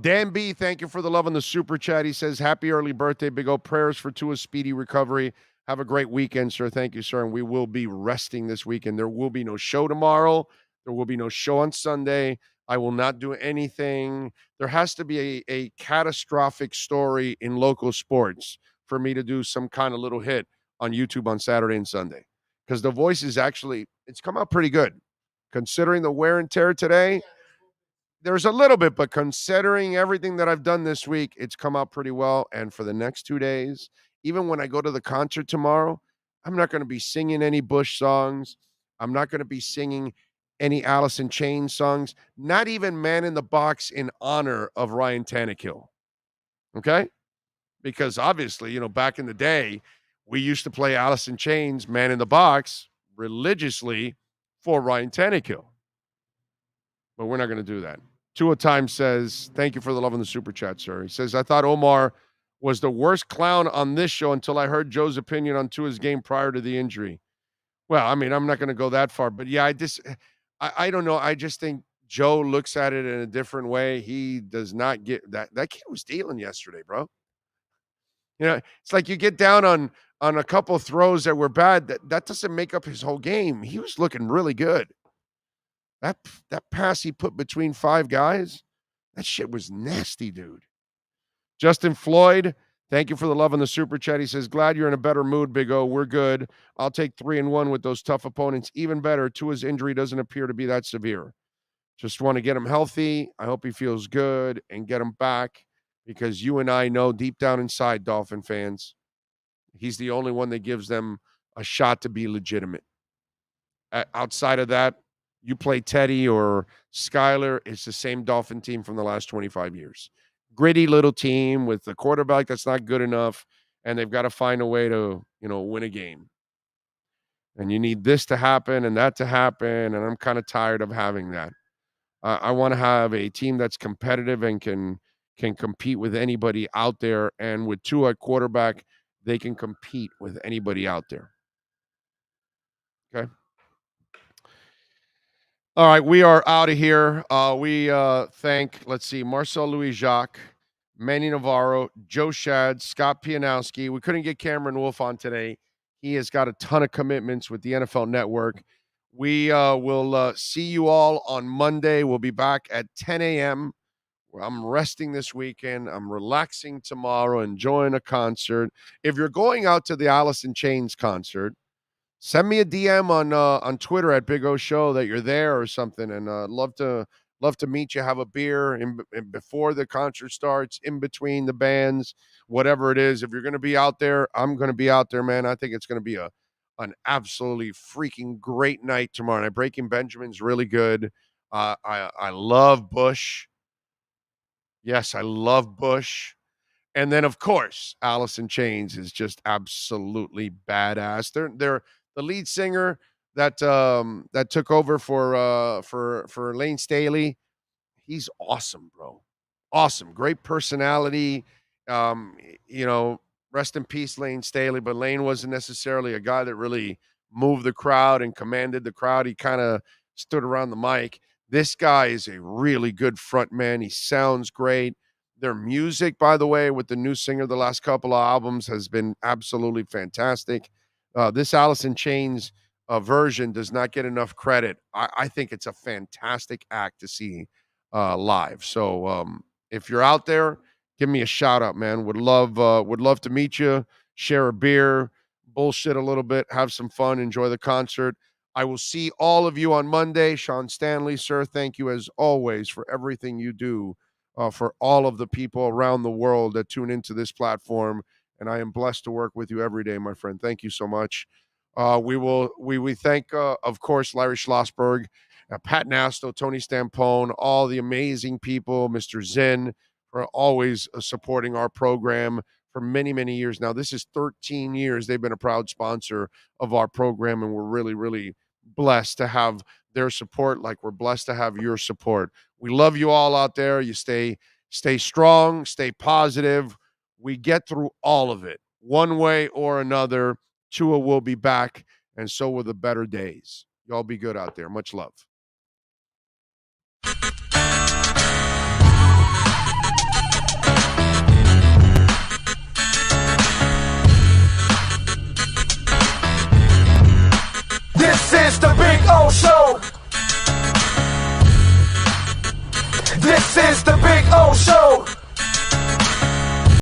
Dan B, thank you for the love on the super chat. He says, happy early birthday, Big O. Prayers for Tua's speedy recovery. Have a great weekend, sir. Thank you, sir. And we will be resting this weekend. There will be no show tomorrow. There will be no show on Sunday. I will not do anything. There has to be a catastrophic story in local sports for me to do some kind of little hit on YouTube on Saturday and Sunday. Because The Voice is actually, it's come out pretty good. Considering the wear and tear today, there's a little bit, but considering everything that I've done this week, it's come out pretty well. And for the next 2 days, even when I go to the concert tomorrow, I'm not going to be singing any Bush songs. I'm not going to be singing any Alice in Chains songs, not even Man in the Box in honor of Ryan Tannehill. Okay? Because obviously, you know, back in the day, we used to play Alice in Chains, Man in the Box religiously for Ryan Tannehill. But we're not going to do that. Tua Time says, thank you for the love in the super chat, sir. He says, I thought Omar was the worst clown on this show until I heard Joe's opinion on Tua's game prior to the injury. Well, I mean, I'm not going to go that far. But yeah, I don't know. I just think Joe looks at it in a different way. He does not get that. That kid was dealing yesterday, bro. You know, it's like you get down on a couple of throws that were bad. That doesn't make up his whole game. He was looking really good. That pass he put between 5 guys, that shit was nasty, dude. Justin Floyd, thank you for the love in the super chat. He says, glad you're in a better mood, Big O. We're good. I'll take 3-1 with those tough opponents. Even better, Tua's injury doesn't appear to be that severe. Just want to get him healthy. I hope he feels good and get him back because you and I know deep down inside, Dolphin fans, he's the only one that gives them a shot to be legitimate. Outside of that, you play Teddy or Skyler, it's the same Dolphin team from the last 25 years. Gritty little team with a quarterback that's not good enough, and they've got to find a way to, you know, win a game. And you need this to happen and that to happen, and I'm kind of tired of having that. I want to have a team that's competitive and can compete with anybody out there, and with Tua at quarterback, they can compete with anybody out there. Okay? All right, we are out of here. We thank, let's see, Marcel Louis-Jacques, Manny Navarro, Joe Shad, Scott Pianowski. We couldn't get Cameron Wolf on today. He has got a ton of commitments with the NFL Network. We will see you all on Monday. We'll be back at 10 a.m. I'm resting this weekend. I'm relaxing tomorrow, enjoying a concert. If you're going out to the Alice in Chains concert, send me a DM on Twitter at Big O Show that you're there or something, and I'd love to Love to meet you, have a beer in before the concert starts, in between the bands, whatever it is. If you're going to be out there, I'm going to be out there, man. I think it's going to be an absolutely freaking great night tomorrow night. Breaking Benjamin's really good. I love Bush. Yes, I love Bush. And then, of course, Alice in Chains is just absolutely badass. They're the lead singer that took over for Lane Staley. He's awesome, bro. Awesome. Great personality. Um, you know, rest in peace, Lane Staley, but Lane wasn't necessarily a guy that really moved the crowd and commanded the crowd. He kind of stood around the mic. This guy is a really good front man. He sounds great. Their music, by the way, with the new singer, the last couple of albums has been absolutely fantastic. This Alice in Chains version does not get enough credit. I think it's a fantastic act to see live. So if you're out there, give me a shout out, man. Would love to meet you, share a beer, bullshit a little bit, have some fun, enjoy the concert. I will see all of you on Monday. Sean Stanley, sir, thank you as always for everything you do for all of the people around the world that tune into this platform. And I am blessed to work with you every day, my friend. Thank you so much. We thank, of course, Larry Schlossberg, Pat Nasto, Tony Stampone, all the amazing people, Mr. Zen, for always supporting our program for many, many years now. This is 13 years. They've been a proud sponsor of our program, and we're really, really blessed to have their support like we're blessed to have your support. We love you all out there. You stay strong, stay positive. We get through all of it one way or another. Tua will be back, and so will the better days. Y'all be good out there. Much love.